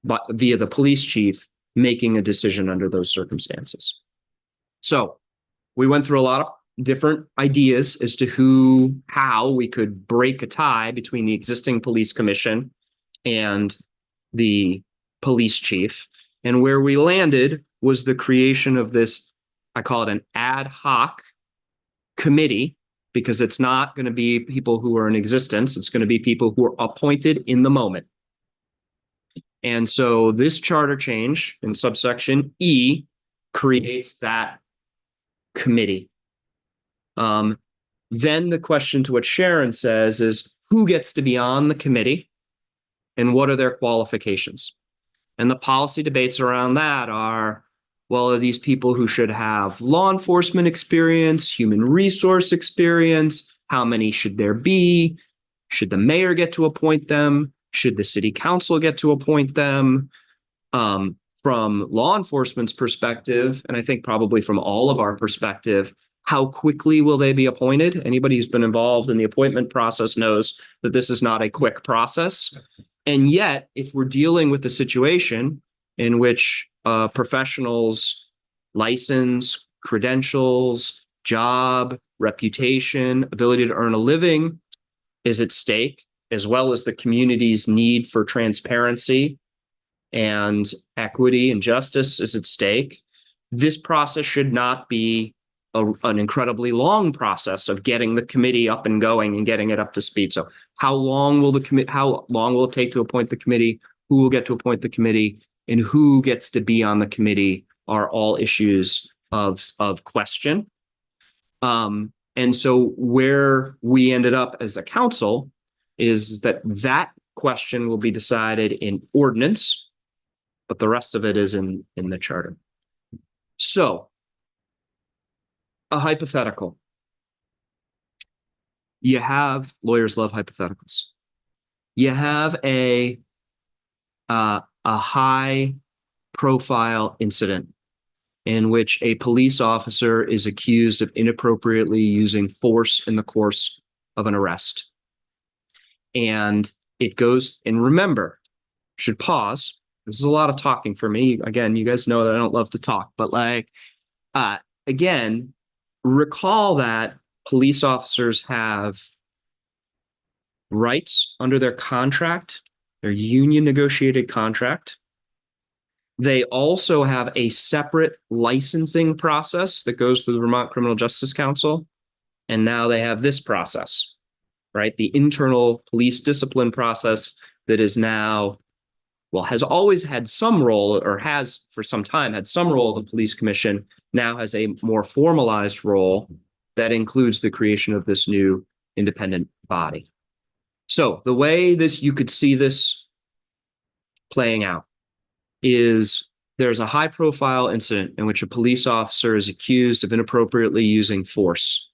Speaker 14: but via the police chief making a decision under those circumstances. So we went through a lot of different ideas as to how we could break a tie between the existing police commission and the police chief. And where we landed was the creation of this, I call it an ad hoc committee, because it's not going to be people who are in existence. It's going to be people who are appointed in the moment. And so this charter change in subsection E creates that committee. Then the question to what Sharon says is, who gets to be on the committee and what are their qualifications? And the policy debates around that are, well, are these people who should have law enforcement experience, human resource experience? How many should there be? Should the mayor get to appoint them? Should the city council get to appoint them? From law enforcement's perspective, and I think probably from all of our perspective, how quickly will they be appointed? Anybody who's been involved in the appointment process knows that this is not a quick process. And yet, if we're dealing with a situation in which professionals' license, credentials, job, reputation, ability to earn a living is at stake, as well as the community's need for transparency and equity and justice is at stake, this process should not be an incredibly long process of getting the committee up and going and getting it up to speed. So how long will it take to appoint the committee? Who will get to appoint the committee? And who gets to be on the committee are all issues of question. And so where we ended up as a council is that question will be decided in ordinance, but the rest of it is in the charter. So a hypothetical. You have, lawyers love hypotheticals. You have a high profile incident in which a police officer is accused of inappropriately using force in the course of an arrest. And it goes, and remember, should pause. This is a lot of talking for me. Again, you guys know that I don't love to talk, but again, recall that police officers have rights under their contract, their union negotiated contract, They also have a separate licensing process that goes through the Vermont Criminal Justice Council. And now they have this process, right? The internal police discipline process that is now, well, has always had some role, or has for some time had some role in the police commission, now has a more formalized role that includes the creation of this new independent body. So the way you could see this playing out is there's a high profile incident in which a police officer is accused of inappropriately using force.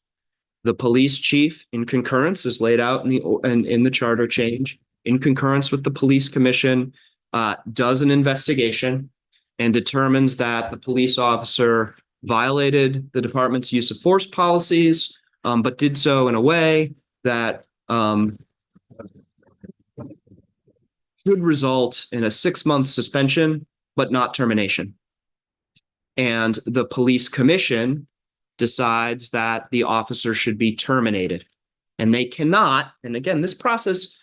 Speaker 14: The police chief, in concurrence, is laid out in the charter change, in concurrence with the police commission, does an investigation and determines that the police officer violated the department's use of force policies, but did so in a way that should result in a 6-month suspension, but not termination. And the police commission decides that the officer should be terminated. And they cannot, and again, this process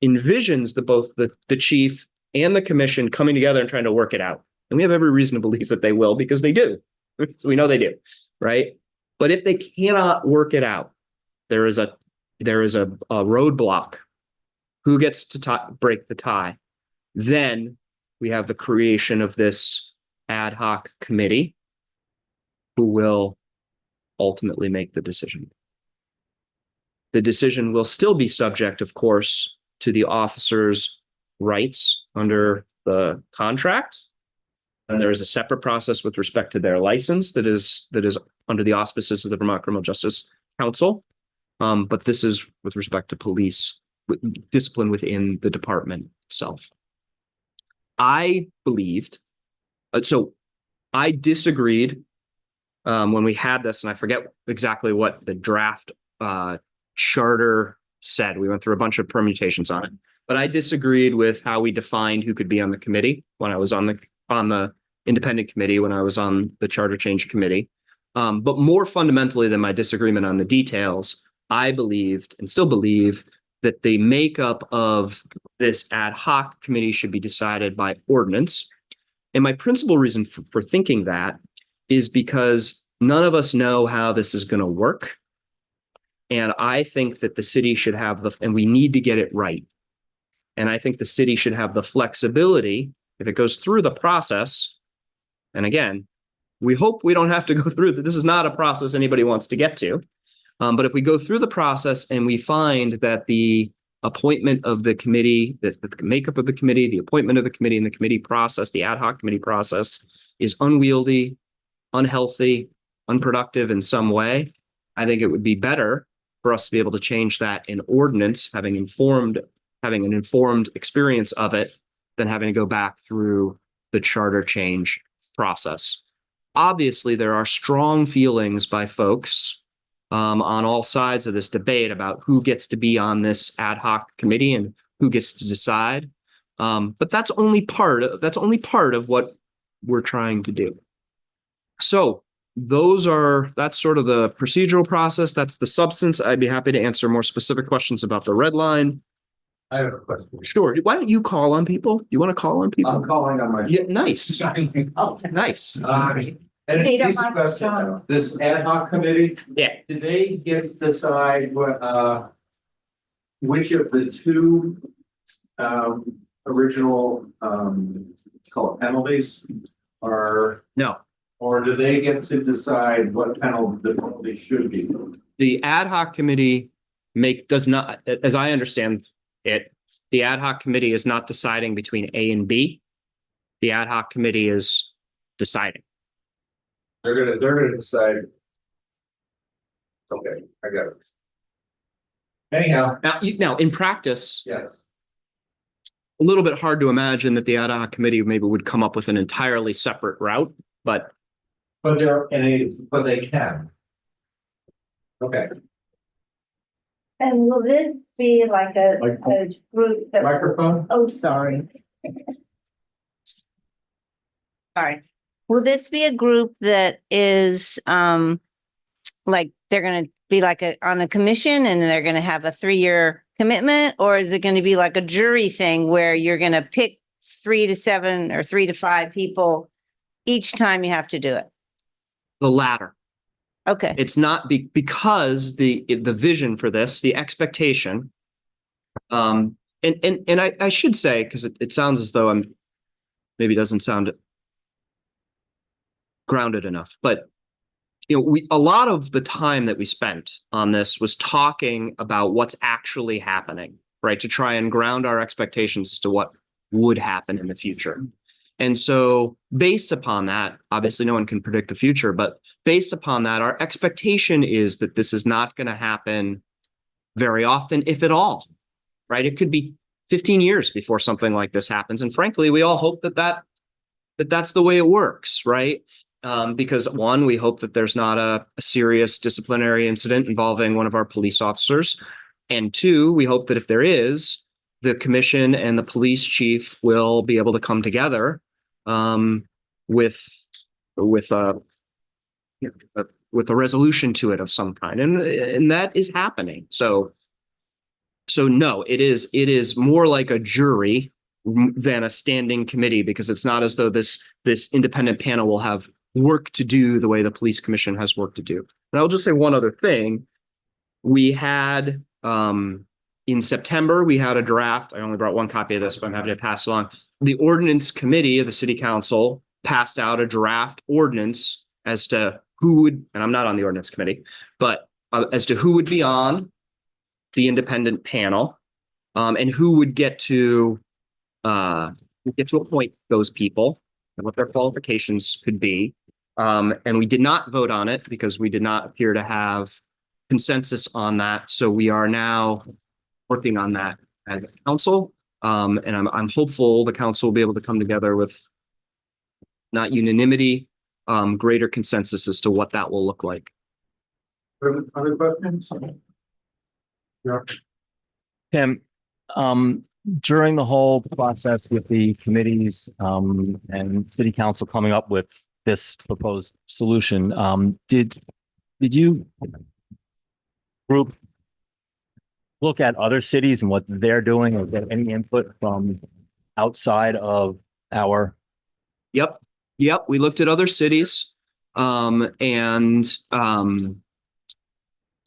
Speaker 14: envisions both the chief and the commission coming together and trying to work it out. And we have every reason to believe that they will, because they do. So we know they do, right? But if they cannot work it out, there is a roadblock. Who gets to break the tie? Then we have the creation of this ad hoc committee who will ultimately make the decision. The decision will still be subject, of course, to the officer's rights under the contract. And there is a separate process with respect to their license that is under the auspices of the Vermont Criminal Justice Council. But this is with respect to police discipline within the department itself. I believed, so I disagreed when we had this, and I forget exactly what the draft charter said. We went through a bunch of permutations on it, but I disagreed with how we defined who could be on the committee when I was on the independent committee, when I was on the charter change committee. But more fundamentally than my disagreement on the details, I believed and still believe that the makeup of this ad hoc committee should be decided by ordinance. And my principal reason for thinking that is because none of us know how this is going to work. And I think that the city should have and we need to get it right. And I think the city should have the flexibility, if it goes through the process. And again, we hope we don't have to go through that. This is not a process anybody wants to get to. But if we go through the process and we find that the appointment of the committee, the makeup of the committee, the appointment of the committee, and the committee process, the ad hoc committee process is unwieldy, unhealthy, unproductive in some way, I think it would be better for us to be able to change that in ordinance, having an informed experience of it, than having to go back through the charter change process. Obviously, there are strong feelings by folks on all sides of this debate about who gets to be on this ad hoc committee and who gets to decide. But that's only part of what we're trying to do. So that's sort of the procedural process. That's the substance. I'd be happy to answer more specific questions about the red line.
Speaker 1: I have a question.
Speaker 14: Sure. Why don't you call on people? You want to call on people?
Speaker 1: I'm calling on my.
Speaker 14: Yeah, nice.
Speaker 1: Oh,
Speaker 14: Nice.
Speaker 1: And it's a easy question now. This ad hoc committee.
Speaker 14: Yeah.
Speaker 1: Did they get to decide what, which of the two, original, let's call it penalties are?
Speaker 14: No.
Speaker 1: Or do they get to decide what penalty should be?
Speaker 14: The ad hoc committee does not, as I understand it, the ad hoc committee is not deciding between A and B. The ad hoc committee is deciding.
Speaker 1: They're gonna decide. Okay, I got it. Anyhow.
Speaker 14: Now in practice,
Speaker 1: yes,
Speaker 14: a little bit hard to imagine that the ad hoc committee maybe would come up with an entirely separate route, but
Speaker 1: they can. Okay.
Speaker 17: And will this be like a group that?
Speaker 1: Microphone?
Speaker 17: Oh, sorry.
Speaker 6: Sorry. Will this be a group that is like they're going to be like on a commission and they're going to have a 3-year commitment, or is it going to be like a jury thing where you're going to pick 3 to 7 or 3 to 5 people each time you have to do it?
Speaker 14: The latter.
Speaker 6: Okay.
Speaker 14: It's not because the vision for this, the expectation, and I should say, because it sounds as though maybe doesn't sound grounded enough, but a lot of the time that we spent on this was talking about what's actually happening, right? To try and ground our expectations as to what would happen in the future. And so based upon that, obviously no one can predict the future, but based upon that, our expectation is that this is not going to happen very often, if at all, right? It could be 15 years before something like this happens. And frankly, we all hope that's the way it works, right? Because one, we hope that there's not a serious disciplinary incident involving one of our police officers. And two, we hope that if there is, the commission and the police chief will be able to come together with a resolution to it of some kind. And that is happening. So no, it is more like a jury than a standing committee, because it's not as though this independent panel will have work to do the way the police commission has work to do. And I'll just say one other thing. We had, in September, we had a draft. I only brought one copy of this, but I'm happy to pass along. The ordinance committee of the city council passed out a draft ordinance as to who would, and I'm not on the ordinance committee, but as to who would be on the independent panel, and who would get to appoint those people and what their qualifications could be. And we did not vote on it because we did not appear to have consensus on that. So we are now working on that as a council. And I'm hopeful the council will be able to come together with not unanimity, greater consensus as to what that will look like.
Speaker 4: Other questions? Yeah.
Speaker 11: Tim, during the whole process with the committees and city council coming up with this proposed solution, did you group look at other cities and what they're doing, or get any input from outside of our?
Speaker 14: Yep. We looked at other cities.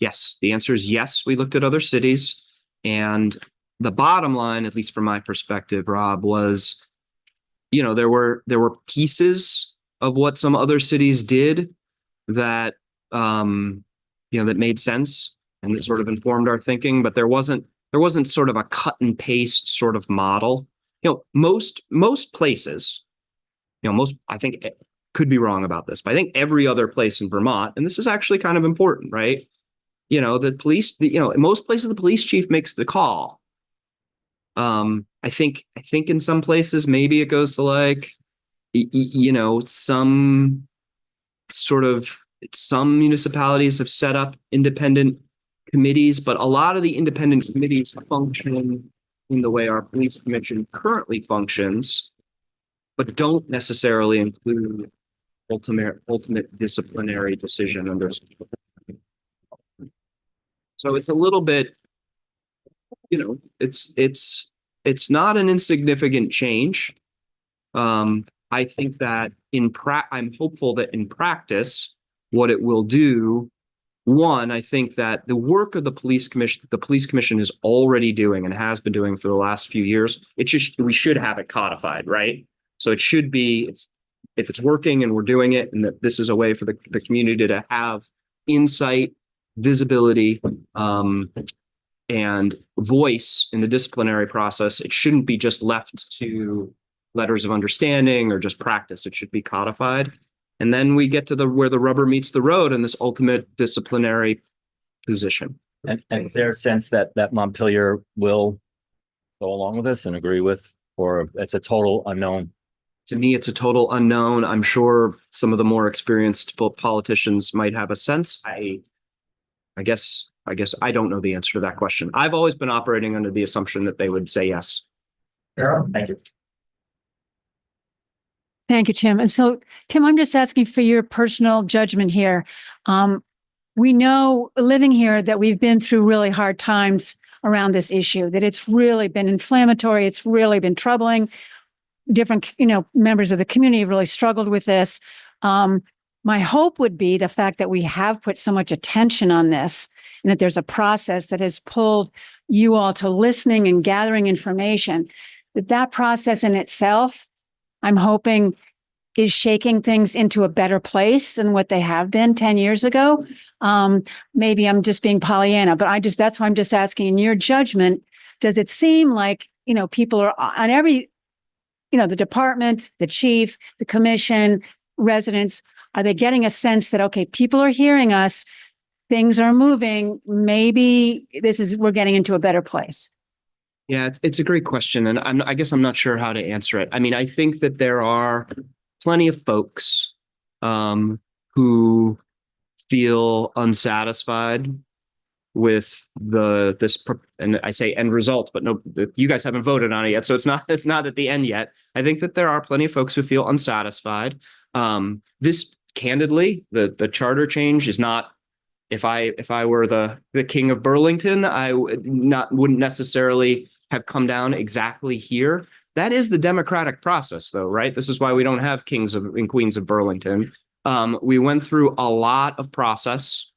Speaker 14: Yes, the answer is yes. We looked at other cities, and the bottom line, at least from my perspective, Rob, was, there were pieces of what some other cities did that, that made sense and that sort of informed our thinking, but there wasn't sort of a cut and paste sort of model. Most places, I think it could be wrong about this, but I think every other place in Vermont, and this is actually kind of important, right? The police, most places the police chief makes the call. I think in some places, maybe it goes to some municipalities have set up independent committees, but a lot of the independent committees function in the way our police commission currently functions, but don't necessarily include ultimate disciplinary decision under. So it's a little bit, it's not an insignificant change. I think that I'm hopeful that in practice, what it will do, one, I think that the work of the police commission is already doing and has been doing for the last few years. We should have it codified, right? So it should be, if it's working and we're doing it, and that this is a way for the community to have insight, visibility, and voice in the disciplinary process, it shouldn't be just left to letters of understanding or just practice. It should be codified. And then we get to where the rubber meets the road in this ultimate disciplinary position.
Speaker 11: And is there a sense that Montpelier will go along with this and agree with, or it's a total unknown?
Speaker 14: To me, it's a total unknown. I'm sure some of the more experienced politicians might have a sense. I guess I don't know the answer to that question. I've always been operating under the assumption that they would say yes.
Speaker 11: Thank you.
Speaker 9: Thank you, Tim. And so, Tim, I'm just asking for your personal judgment here. We know, living here, that we've been through really hard times around this issue, that it's really been inflammatory. It's really been troubling. different, members of the community have really struggled with this. My hope would be the fact that we have put so much attention on this and that there's a process that has pulled you all to listening and gathering information, that process in itself, I'm hoping is shaking things into a better place than what they have been 10 years ago. Maybe I'm just being Pollyanna, but that's why I'm just asking, in your judgment, does it seem like, people are on every, the department, the chief, the commission, residents, are they getting a sense that, okay, people are hearing us, things are moving, maybe we're getting into a better place?
Speaker 14: Yeah, it's a great question. And I guess I'm not sure how to answer it. I mean, I think that there are plenty of folks who feel unsatisfied with and I say end result, but no, you guys haven't voted on it yet. So it's not at the end yet. I think that there are plenty of folks who feel unsatisfied. This candidly, the charter change is not, if I were the king of Burlington, I wouldn't necessarily have come down exactly here. That is the democratic process, though, right? This is why we don't have kings and queens of Burlington. We went through a lot of process.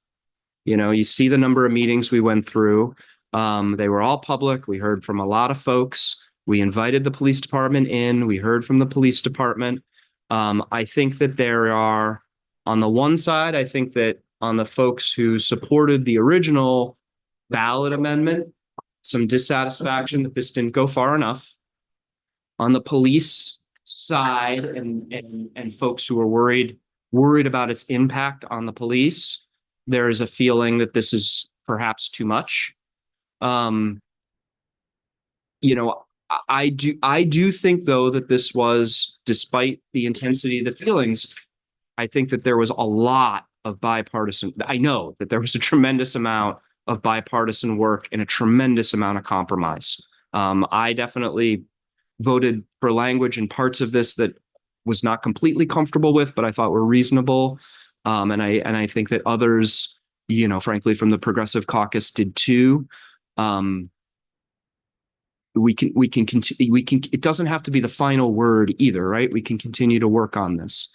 Speaker 14: You see the number of meetings we went through. They were all public. We heard from a lot of folks. We invited the police department in. We heard from the police department. I think that there are, on the one side, I think that on the folks who supported the original ballot amendment, some dissatisfaction that this didn't go far enough. On the police side and folks who are worried about its impact on the police, there is a feeling that this is perhaps too much. I do think, though, that this was, despite the intensity of the feelings, I think that there was a lot of bipartisan. I know that there was a tremendous amount of bipartisan work and a tremendous amount of compromise. I definitely voted for language in parts of this that was not completely comfortable with, but I thought were reasonable. And I think that others, frankly, from the Progressive Caucus did too. We can continue. It doesn't have to be the final word either, right? We can continue to work on this.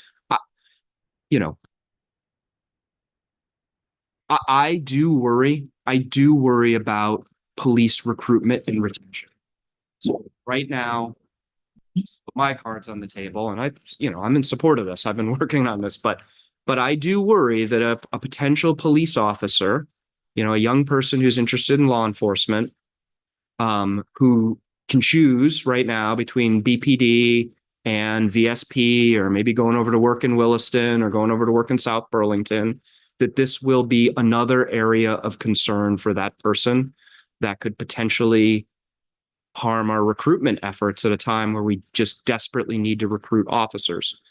Speaker 14: I do worry. I do worry about police recruitment and retention. So right now, just put my cards on the table, and I'm in support of this. I've been working on this, but I do worry that a potential police officer, a young person who's interested in law enforcement, who can choose right now between BPD and VSP, or maybe going over to work in Williston or going over to work in South Burlington, that this will be another area of concern for that person that could potentially harm our recruitment efforts at a time where we just desperately need to recruit officers.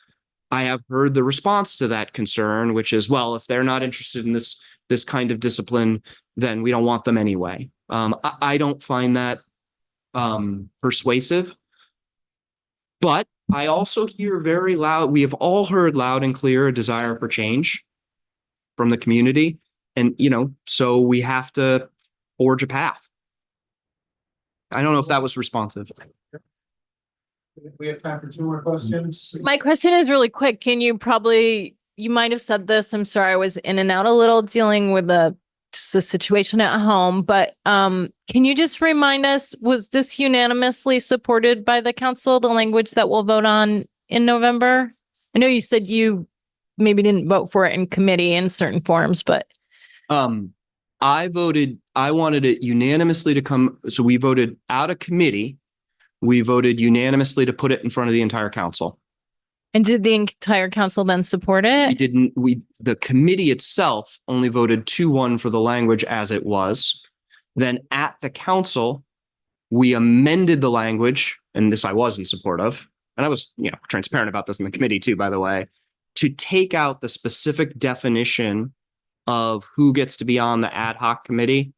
Speaker 14: I have heard the response to that concern, which is, well, if they're not interested in this kind of discipline, then we don't want them anyway. I don't find that persuasive, but I also hear very loud. We have all heard loud and clear a desire for change from the community. And, so we have to forge a path. I don't know if that was responsive.
Speaker 4: We have time for 2 more questions.
Speaker 7: My question is really quick. You might have said this. I'm sorry. I was in and out a little dealing with the situation at home, but can you just remind us, was this unanimously supported by the council, the language that we'll vote on in November? I know you said you maybe didn't vote for it in committee in certain forms, but.
Speaker 14: I wanted it unanimously to come. So we voted out of committee. We voted unanimously to put it in front of the entire council.
Speaker 7: And did the entire council then support it?
Speaker 14: The committee itself only voted 2-1 for the language as it was. Then at the council, we amended the language, and this I was in support of. And I was, transparent about this in the committee too, by the way, to take out the specific definition of who gets to be on the ad hoc committee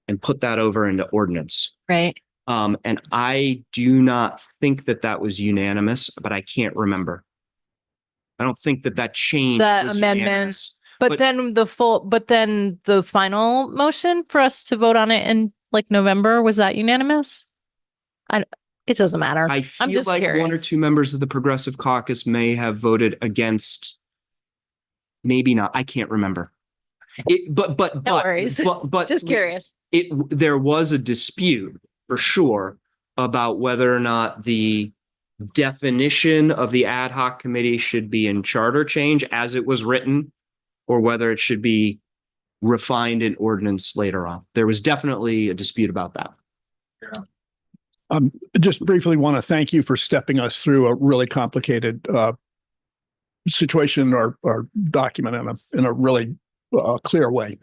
Speaker 14: and put that over into ordinance.
Speaker 7: Right.
Speaker 14: And I do not think that was unanimous, but I can't remember. I don't think that change.
Speaker 7: The
Speaker 14: was
Speaker 7: amendment.
Speaker 14: unanimous.
Speaker 7: But then the final motion for us to vote on it in November, was that unanimous? It doesn't matter.
Speaker 14: I
Speaker 7: I'm
Speaker 14: feel
Speaker 7: just
Speaker 14: like one or
Speaker 7: curious.
Speaker 14: two members of the Progressive Caucus may have voted against. Maybe not. I can't remember.
Speaker 7: No worries.
Speaker 14: but
Speaker 7: Just curious.
Speaker 14: there was a dispute for sure about whether or not the definition of the ad hoc committee should be in charter change as it was written, or whether it should be refined in ordinance later on. There was definitely a dispute about that.
Speaker 2: Just briefly want to thank you for stepping us through a really complicated situation or document in a really clear way.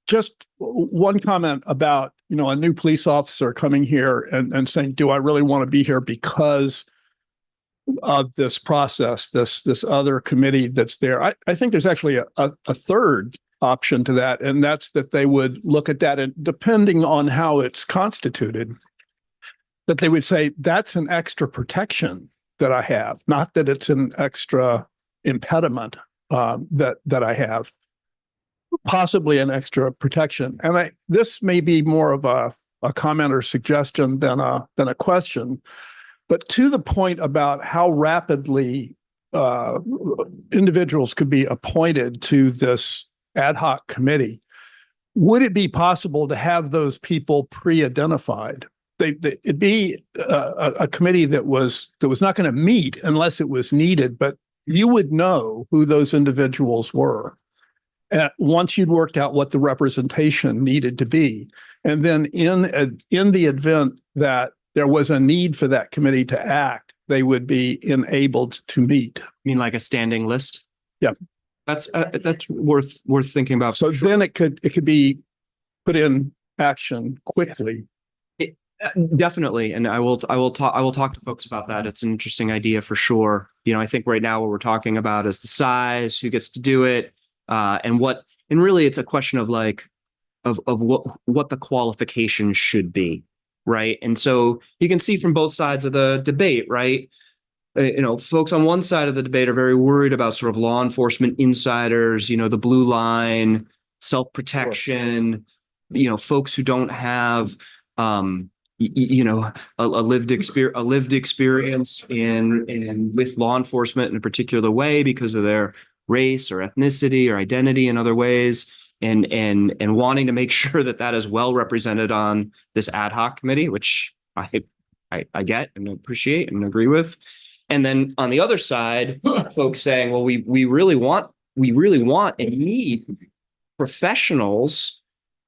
Speaker 2: Just one comment about, a new police officer coming here and saying, do I really want to be here because of this process, this other committee that's there? I think there's actually a third option to that, and that's that they would look at that, and depending on how it's constituted, that they would say, that's an extra protection that I have, not that it's an extra impediment that I have, possibly an extra protection. And this may be more of a comment or suggestion than a question, but to the point about how rapidly individuals could be appointed to this ad hoc committee, would it be possible to have those people pre-identified? It'd be a committee that was not going to meet unless it was needed, but you would know who those individuals were once you'd worked out what the representation needed to be. And then in the event that there was a need for that committee to act, they would be enabled to meet.
Speaker 14: You mean like a standing list?
Speaker 2: Yeah.
Speaker 14: That's worth thinking about.
Speaker 2: So then it could be put in action quickly.
Speaker 14: Definitely. And I will talk to folks about that. It's an interesting idea for sure. I think right now what we're talking about is the size, who gets to do it, and really it's a question of what the qualifications should be. Right. And so you can see from both sides of the debate, right? Folks on one side of the debate are very worried about sort of law enforcement insiders, the blue line, self-protection, folks who don't have, a lived experience in with law enforcement in a particular way because of their race or ethnicity or identity in other ways, and wanting to make sure that is well represented on this ad hoc committee, which I get and appreciate and agree with. And then on the other side, folks saying, well, we really want and need professionals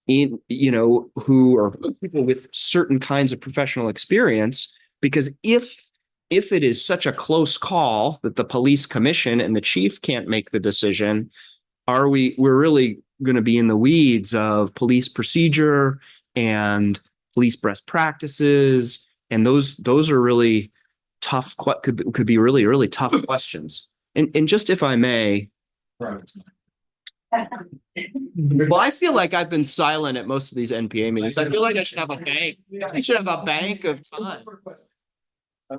Speaker 14: who are people with certain kinds of professional experience, because if it is such a close call that the police commission and the chief can't make the decision, we're really going to be in the weeds of police procedure and police best practices. And those are really tough, could be really, really tough questions. And just if I may, well, I feel like I've been silent at most of these NPA meetings. I feel like I should have a bank. I should have a bank of time.
Speaker 8: I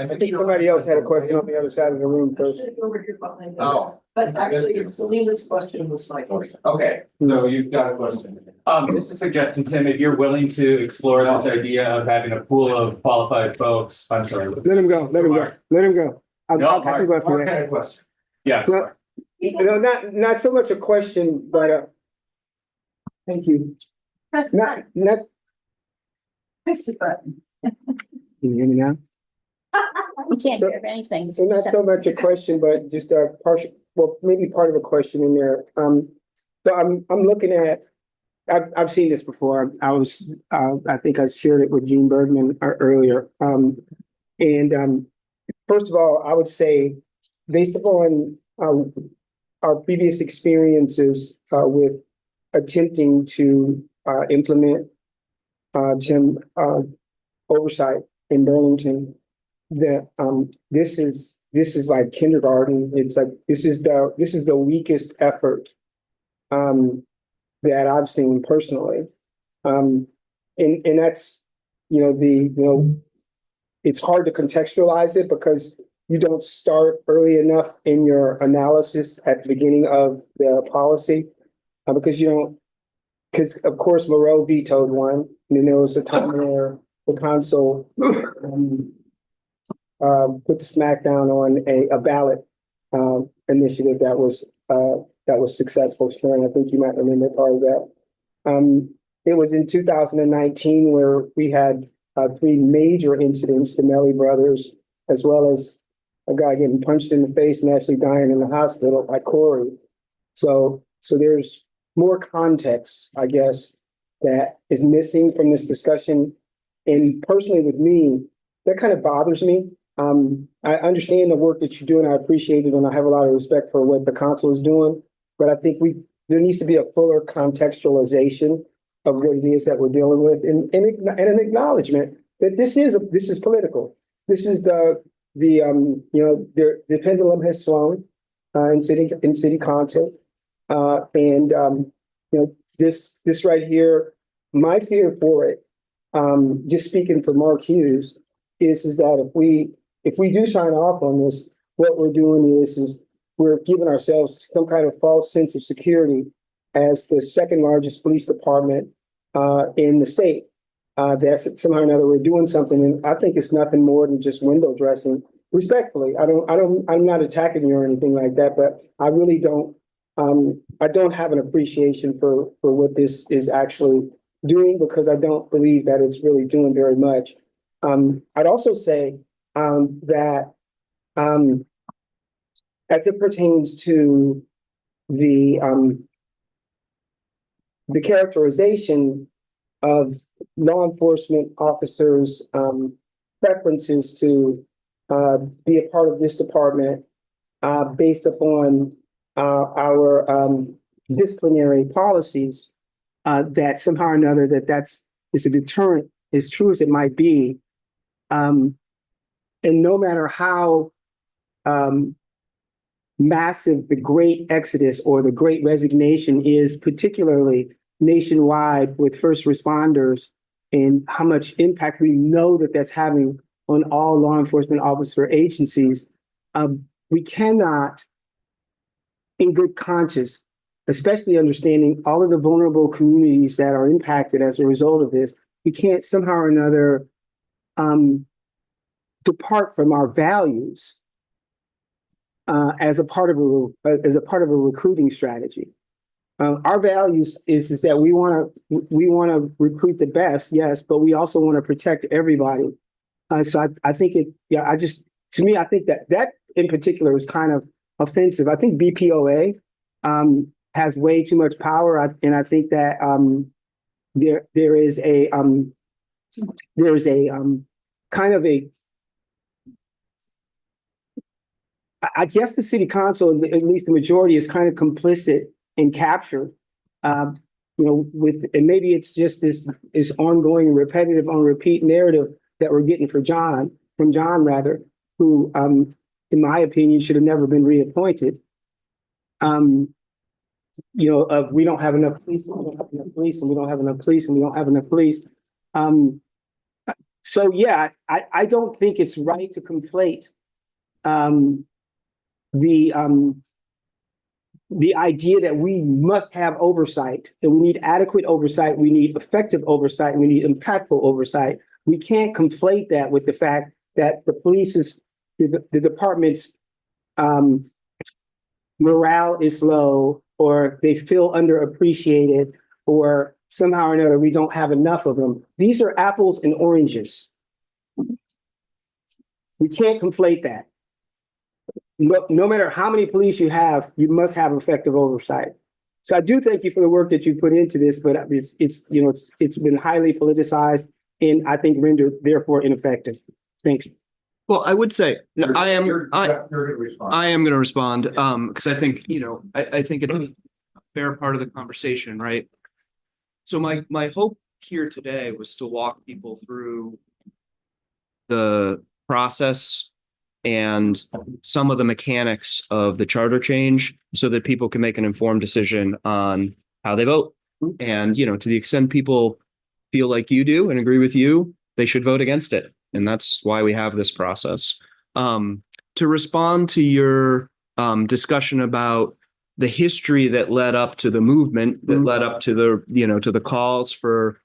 Speaker 8: think somebody else had a question on the other side of the room first.
Speaker 3: Over here behind them.
Speaker 18: Oh.
Speaker 3: But actually, Selena's question was my question.
Speaker 18: Okay, so you've got a question. Just a suggestion, Tim, if you're willing to explore this idea of having a pool of qualified folks, I'm sorry.
Speaker 8: Let him go. I'll go after that.
Speaker 18: Question. Yeah.
Speaker 8: So, not so much a question, but thank you. Not.
Speaker 3: Press the button.
Speaker 8: Can you hear me now?
Speaker 12: We can't hear anything.
Speaker 8: So not so much a question, but just a partial, well, maybe part of a question in there. So I'm looking at, I've seen this before. I think I shared it with Gene Bergman earlier. First of all, I would say, based upon our previous experiences with attempting to implement Jim oversight in Burlington, that this is like kindergarten. It's like this is the weakest effort that I've seen personally, and that's it's hard to contextualize it because you don't start early enough in your analysis at the beginning of the policy, because you because of course Moreau vetoed one, and then there was a time where the council put the smackdown on a ballot initiative that was successful. Sharon, I think you might remember part of that. It was in 2019 where we had three major incidents: the Melly brothers, as well as a guy getting punched in the face and actually dying in the hospital by Corey. So there's more context, I guess, that is missing from this discussion. And personally, with me, that kind of bothers me. I understand the work that you're doing. I appreciate it, and I have a lot of respect for what the council is doing. But I think there needs to be a fuller contextualization of what it is that we're dealing with, and an acknowledgement that this is political. This is the pendulum has swung in city council, and this right here, my fear for it, just speaking for Mark Hughes, is that if we do sign off on this, what we're doing is we're giving ourselves some kind of false sense of security as the second largest police department in the state. That's somehow or another we're doing something, and I think it's nothing more than just window dressing. Respectfully, I'm not attacking you or anything like that, but I really don't. I don't have an appreciation for what this is actually doing, because I don't believe that it's really doing very much. I'd also say that as it pertains to the characterization of law enforcement officers' preferences to be a part of this department based upon our disciplinary policies, that somehow or another that's a deterrent, as true as it might be. And no matter how massive the great exodus or the great resignation is, particularly nationwide with first responders, and how much impact we know that that's having on all law enforcement officer agencies, we cannot, in good conscience, especially understanding all of the vulnerable communities that are impacted as a result of this, we can't somehow or another depart from our values as a part of a recruiting strategy. Our values is that we want to recruit the best, yes, but we also want to protect everybody. So I think to me, I think that in particular is kind of offensive. I think BPOA has way too much power, and I think that there is a kind of a, I guess the city council, at least the majority, is kind of complicit and captured, and maybe it's just this ongoing repetitive on repeat narrative that we're getting from John, who, in my opinion, should have never been reappointed. We don't have enough police, and we don't have enough police, and we don't have enough police, and we don't have enough police. So yeah, I don't think it's right to conflate the idea that we must have oversight, that we need adequate oversight, we need effective oversight, we need impactful oversight. We can't conflate that with the fact that the the department's morale is low, or they feel underappreciated, or somehow or another we don't have enough of them. These are apples and oranges. We can't conflate that. No matter how many police you have, you must have effective oversight. So I do thank you for the work that you put into this, but it's been highly politicized and I think rendered therefore ineffective. Thanks.
Speaker 14: Well, I would say I am going to respond because I think I think it's a fair part of the conversation, right? So my hope here today was to walk people through the process and some of the mechanics of the charter change so that people can make an informed decision on how they vote. And, to the extent people feel like you do and agree with you, they should vote against it. And that's why we have this process. To respond to your discussion about the history that led up to the movement, that led up to to the calls for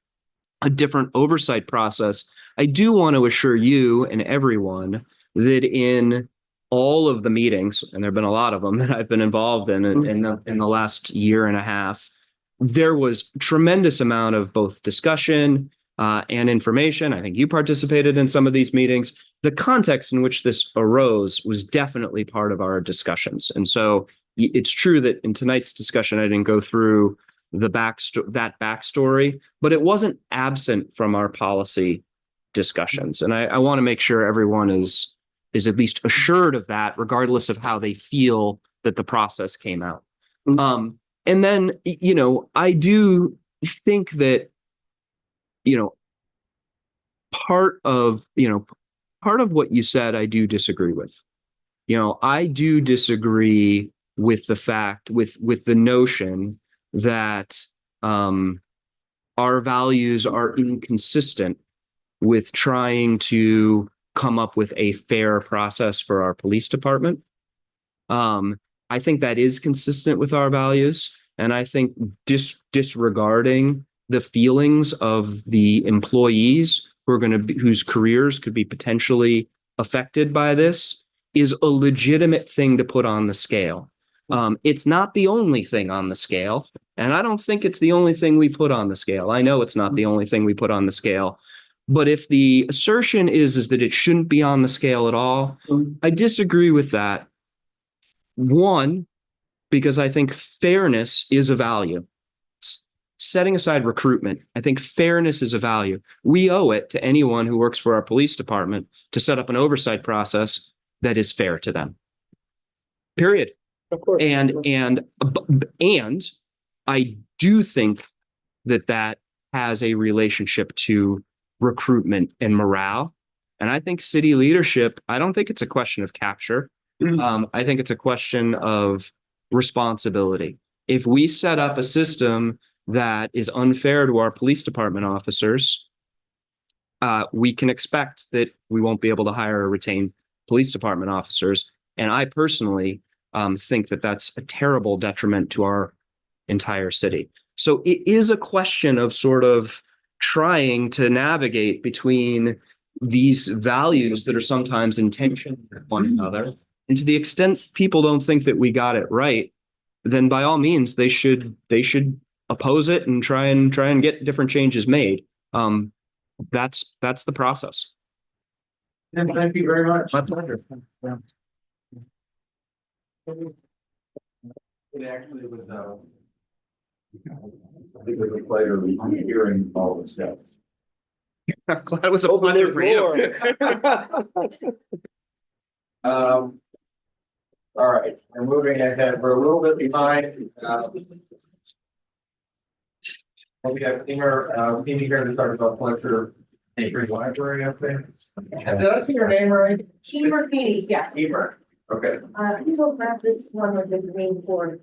Speaker 14: a different oversight process, I do want to assure you and everyone that in all of the meetings, and there have been a lot of them that I've been involved in the last year and a half, there was tremendous amount of both discussion and information. I think you participated in some of these meetings. The context in which this arose was definitely part of our discussions. And so it's true that in tonight's discussion, I didn't go through that backstory, but it wasn't absent from our policy discussions. And I want to make sure everyone is at least assured of that, regardless of how they feel that the process came out. And then, I do think that, part of what you said, I do disagree with. I do disagree with the fact, with the notion that our values are inconsistent with trying to come up with a fair process for our police department. I think that is consistent with our values. And I think disregarding the feelings of the employees who are whose careers could be potentially affected by this is a legitimate thing to put on the scale. It's not the only thing on the scale, and I don't think it's the only thing we put on the scale. I know it's not the only thing we put on the scale, but if the assertion is that it shouldn't be on the scale at all, I disagree with that. One, because I think fairness is a value. Setting aside recruitment, I think fairness is a value. We owe it to anyone who works for our police department to set up an oversight process that is fair to them. Period.
Speaker 8: Of course.
Speaker 14: And I do think that has a relationship to recruitment and morale. And I think city leadership, I don't think it's a question of capture. I think it's a question of responsibility. If we set up a system that is unfair to our police department officers, we can expect that we won't be able to hire or retain police department officers. And I personally think that that's a terrible detriment to our entire city. So it is a question of sort of trying to navigate between these values that are sometimes in tension with one another. And to the extent people don't think that we got it right, then by all means, they should oppose it and try and get different changes made. That's the process.
Speaker 1: And thank you very much.
Speaker 14: My pleasure.
Speaker 1: It actually was, I think it was a pleasure hearing all this stuff.
Speaker 14: I'm glad it was a pleasure for you.
Speaker 1: All right, we're moving ahead. We're a little bit behind. We have Emer here to talk about Fletcher Library, I think. Did I see your name right?
Speaker 3: Emer Feeney, yes.
Speaker 1: Emer. Okay.
Speaker 3: You will grab this one with the green cord.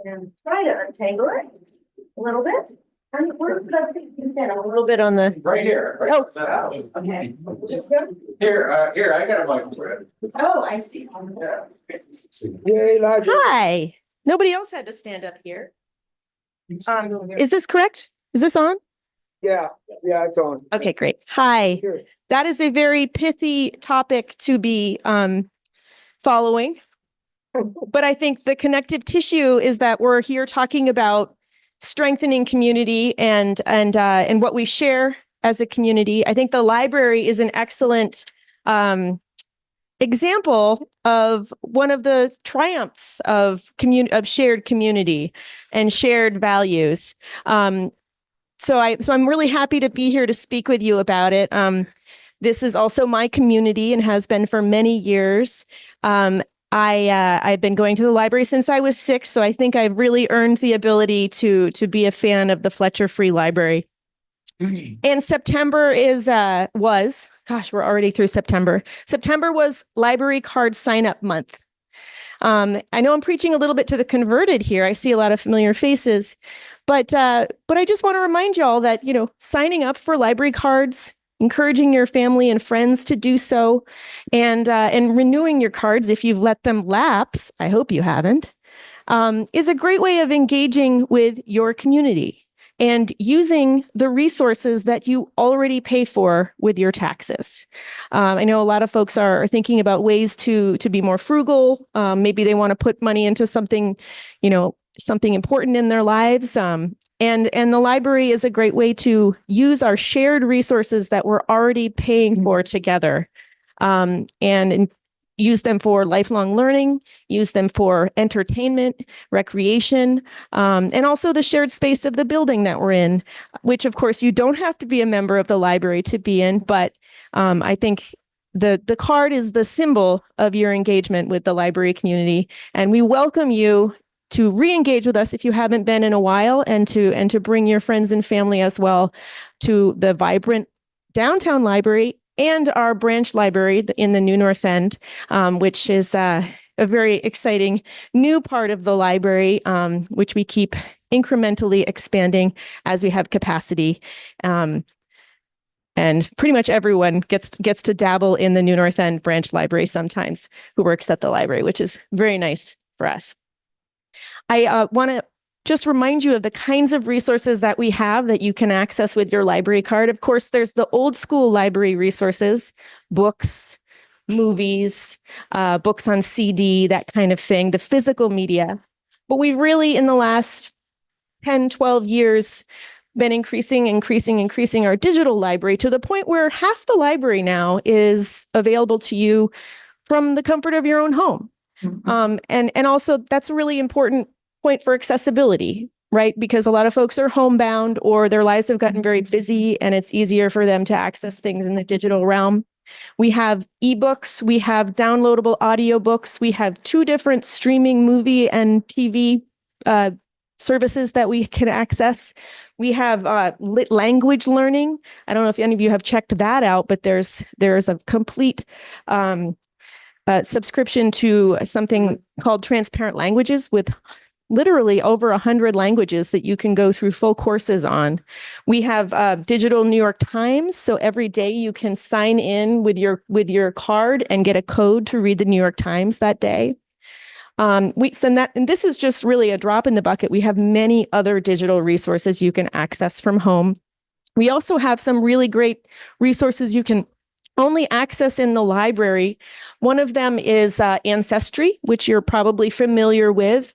Speaker 3: And try to untangle it a little bit. And where's the, you said a little bit on the.
Speaker 1: Right here. Right.
Speaker 3: Oh, okay. Just go.
Speaker 1: Here, I got a mic for it.
Speaker 3: Oh, I see.
Speaker 8: Yay, Elijah.
Speaker 5: Hi. Nobody else had to stand up here. Is this correct? Is this on?
Speaker 8: Yeah, it's on.
Speaker 5: Okay, great. Hi.
Speaker 8: Sure.
Speaker 5: That is a very pithy topic to be following. But I think the connective tissue is that we're here talking about strengthening community and what we share as a community. I think the library is an excellent example of one of the triumphs of shared community and shared values. So I'm really happy to be here to speak with you about it. This is also my community and has been for many years. I've been going to the library since I was 6, so I think I've really earned the ability to be a fan of the Fletcher Free Library. And September gosh, we're already through September. September was library card sign-up month. I know I'm preaching a little bit to the converted here. I see a lot of familiar faces, but I just want to remind y'all that, signing up for library cards encouraging your family and friends to do so, and renewing your cards if you've let them lapse. I hope you haven't. Is a great way of engaging with your community and using the resources that you already pay for with your taxes. I know a lot of folks are thinking about ways to be more frugal. Maybe they want to put money into something, something important in their lives. And the library is a great way to use our shared resources that we're already paying for together, and use them for lifelong learning, use them for entertainment, recreation, and also the shared space of the building that we're in, which of course you don't have to be a member of the library to be in, but I think the card is the symbol of your engagement with the library community, and we welcome you to re-engage with us if you haven't been in a while, and to bring your friends and family as well to the vibrant downtown library and our branch library in the New North End, which is a very exciting new part of the library, which we keep incrementally expanding as we have capacity. And pretty much everyone gets to dabble in the New North End branch library sometimes who works at the library, which is very nice for us. I want to just remind you of the kinds of resources that we have that you can access with your library card. Of course, there's the old school library resources, books, movies, books on CD, that kind of thing, the physical media. But we really, in the last 10, 12 years, been increasing our digital library to the point where half the library now is available to you from the comfort of your own home. And also that's a really important point for accessibility, right? Because a lot of folks are homebound or their lives have gotten very busy and it's easier for them to access things in the digital realm. We have ebooks, we have downloadable audiobooks, we have 2 different streaming movie and TV services that we can access. We have lit language learning. I don't know if any of you have checked that out, but there's a complete subscription to something called Transparent Languages with literally over 100 languages that you can go through full courses on. We have digital New York Times. So every day you can sign in with your card and get a code to read the New York Times that day. We send that, and this is just really a drop in the bucket. We have many other digital resources you can access from home. We also have some really great resources you can only access in the library. One of them is Ancestry, which you're probably familiar with.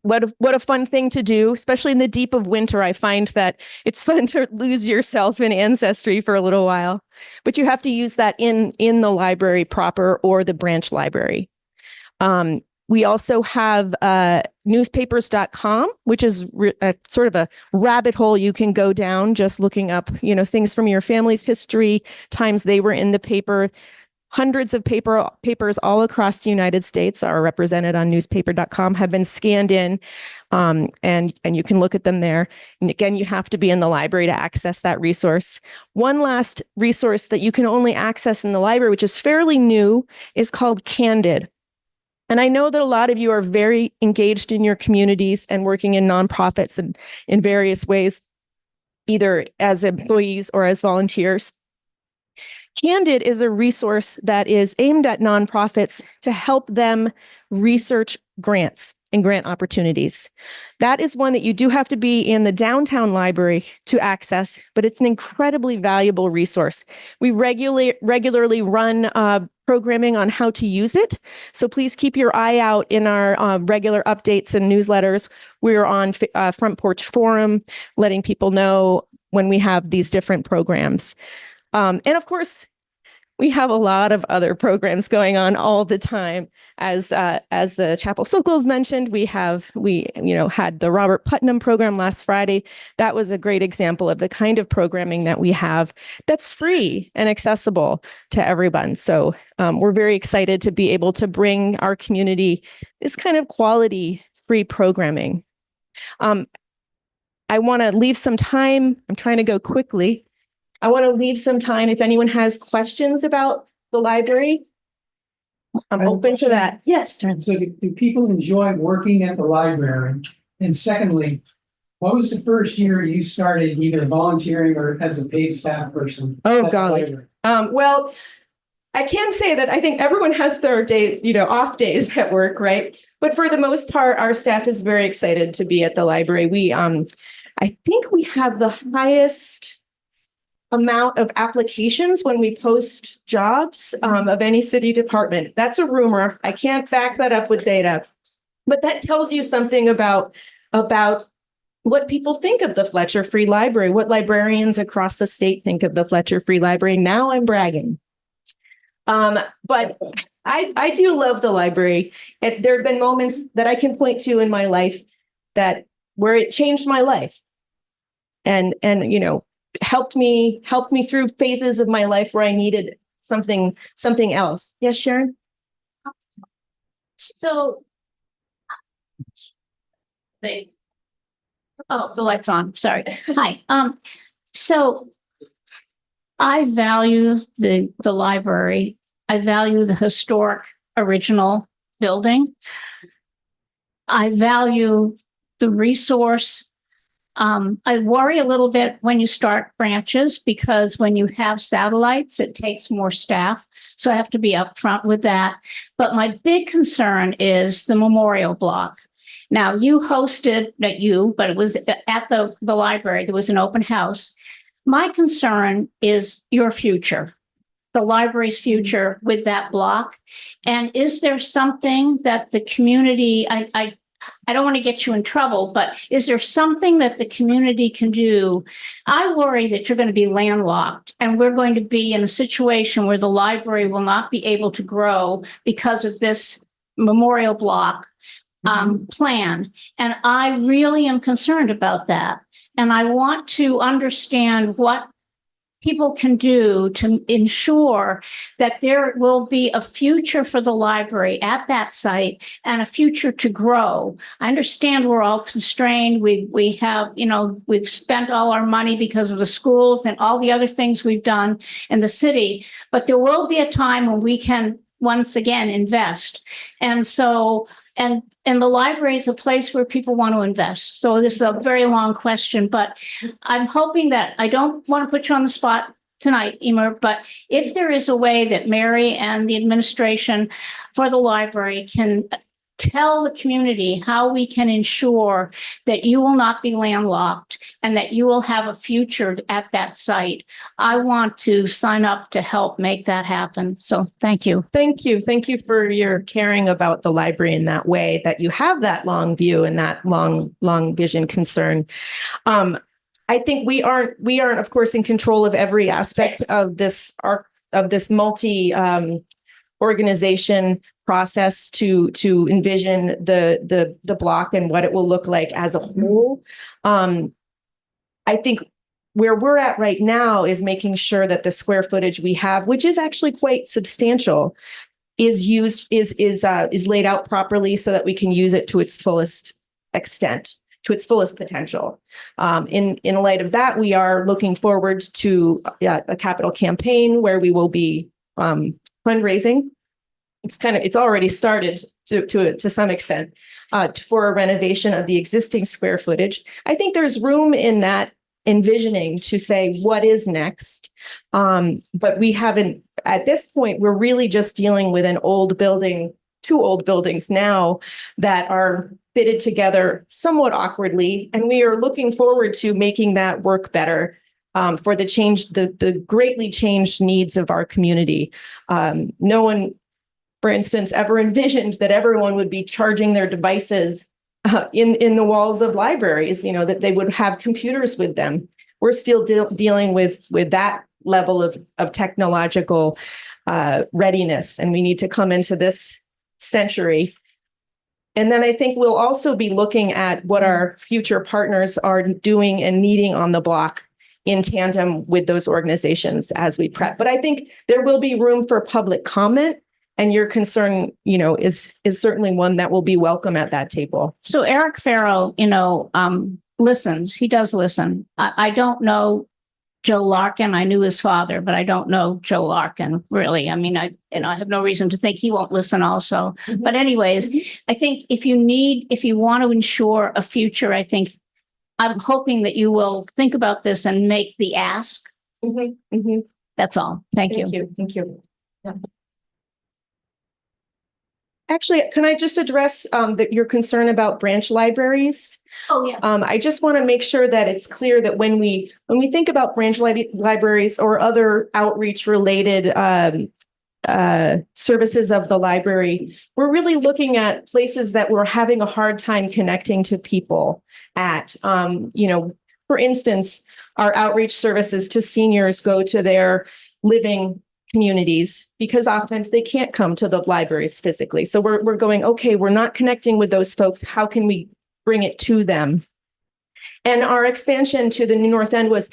Speaker 5: What a fun thing to do, especially in the deep of winter. I find that it's fun to lose yourself in Ancestry for a little while, but you have to use that in the library proper or the branch library. We also have newspapers.com, which is a sort of a rabbit hole you can go down just looking up, things from your family's history, times they were in the paper. Hundreds of papers all across the United States are represented on newspaper.com, have been scanned in, and you can look at them there. And again, you have to be in the library to access that resource. One last resource that you can only access in the library, which is fairly new, is called Candid. And I know that a lot of you are very engaged in your communities and working in nonprofits and in various ways, either as employees or as volunteers. Candid is a resource that is aimed at nonprofits to help them research grants and grant opportunities. That is one that you do have to be in the downtown library to access, but it's an incredibly valuable resource. We regularly run programming on how to use it. So please keep your eye out in our regular updates and newsletters. We're on Front Porch Forum, letting people know when we have these different programs. And of course, we have a lot of other programs going on all the time. As the Chapel Circles mentioned, we had the Robert Putnam program last Friday. That was a great example of the kind of programming that we have that's free and accessible to everyone. So we're very excited to be able to bring our community this kind of quality free programming. I want to leave some time. I'm trying to go quickly. I want to leave some time if anyone has questions about the library. I'm open to that. Yes.
Speaker 4: So do people enjoy working at the library? And secondly, What was the first year you started either volunteering or as a paid staff person?
Speaker 5: Oh,
Speaker 4: at the
Speaker 5: golly.
Speaker 4: library?
Speaker 5: Well, I can say that I think everyone has their day, off days at work, right? But for the most part, our staff is very excited to be at the library. I think we have the highest amount of applications when we post jobs of any city department. That's a rumor. I can't back that up with data, but that tells you something about what people think of the Fletcher Free Library, what librarians across the state think of the Fletcher Free Library. Now I'm bragging. But I do love the library. There have been moments that I can point to in my life where it changed my life and helped me through phases of my life where I needed something else. Yes, Sharon?
Speaker 12: So the light's on. Sorry. Hi. So I value the library. I value the historic original building. I value the resource. I worry a little bit when you start branches because when you have satellites, it takes more staff. So I have to be upfront with that. But my big concern is the memorial block. Now, you hosted, but it was at the library. There was an open house. My concern is your future, the library's future with that block. And is there something that the community, I don't want to get you in trouble, but is there something that the community can do? I worry that you're going to be landlocked and we're going to be in a situation where the library will not be able to grow because of this memorial block plan. And I really am concerned about that. And I want to understand what people can do to ensure that there will be a future for the library at that site and a future to grow. I understand we're all constrained. We have, we've spent all our money because of the schools and all the other things we've done in the city, but there will be a time when we can once again invest. And so, and the library is a place where people want to invest. So this is a very long question, but I'm hoping that I don't want to put you on the spot tonight, Emer, but if there is a way that Mary and the administration for the library can tell the community how we can ensure that you will not be landlocked and that you will have a future at that site, I want to sign up to help make that happen. So thank you.
Speaker 5: Thank you. Thank you for your caring about the library in that way, that you have that long view and that long vision concern. I think we aren't, of course, in control of every aspect of this multi organization process to envision the block and what it will look like as a whole. I think where we're at right now is making sure that the square footage we have, which is actually quite substantial, is laid out properly so that we can use it to its fullest extent, to its fullest potential. In light of that, we are looking forward to a capital campaign where we will be fundraising. It's already started to some extent for a renovation of the existing square footage. I think there's room in that envisioning to say what is next. But we haven't, at this point, we're really just dealing with an old building, two old buildings now that are fitted together somewhat awkwardly. And we are looking forward to making that work better for the greatly changed needs of our community. No one, for instance, ever envisioned that everyone would be charging their devices in the walls of libraries, that they would have computers with them. We're still dealing with that level of technological readiness, and we need to come into this century. And then I think we'll also be looking at what our future partners are doing and needing on the block in tandem with those organizations as we prep. But I think there will be room for public comment. And your concern, is certainly one that will be welcome at that table.
Speaker 12: So Eric Farrell, listens. He does listen. I don't know Joe Larkin. I knew his father, but I don't know Joe Larkin really. I mean, I have no reason to think he won't listen also. But anyways, I think if you want to ensure a future, I think I'm hoping that you will think about this and make the ask. That's all. Thank you.
Speaker 5: Thank you. Yeah. Actually, can I just address your concern about branch libraries?
Speaker 12: Oh, yeah.
Speaker 5: I just want to make sure that it's clear that when we think about branch libraries or other outreach related services of the library, we're really looking at places that we're having a hard time connecting to people at. For instance, our outreach services to seniors go to their living communities because oftentimes they can't come to the libraries physically. So we're going, okay, we're not connecting with those folks. How can we bring it to them? And our expansion to the New North End was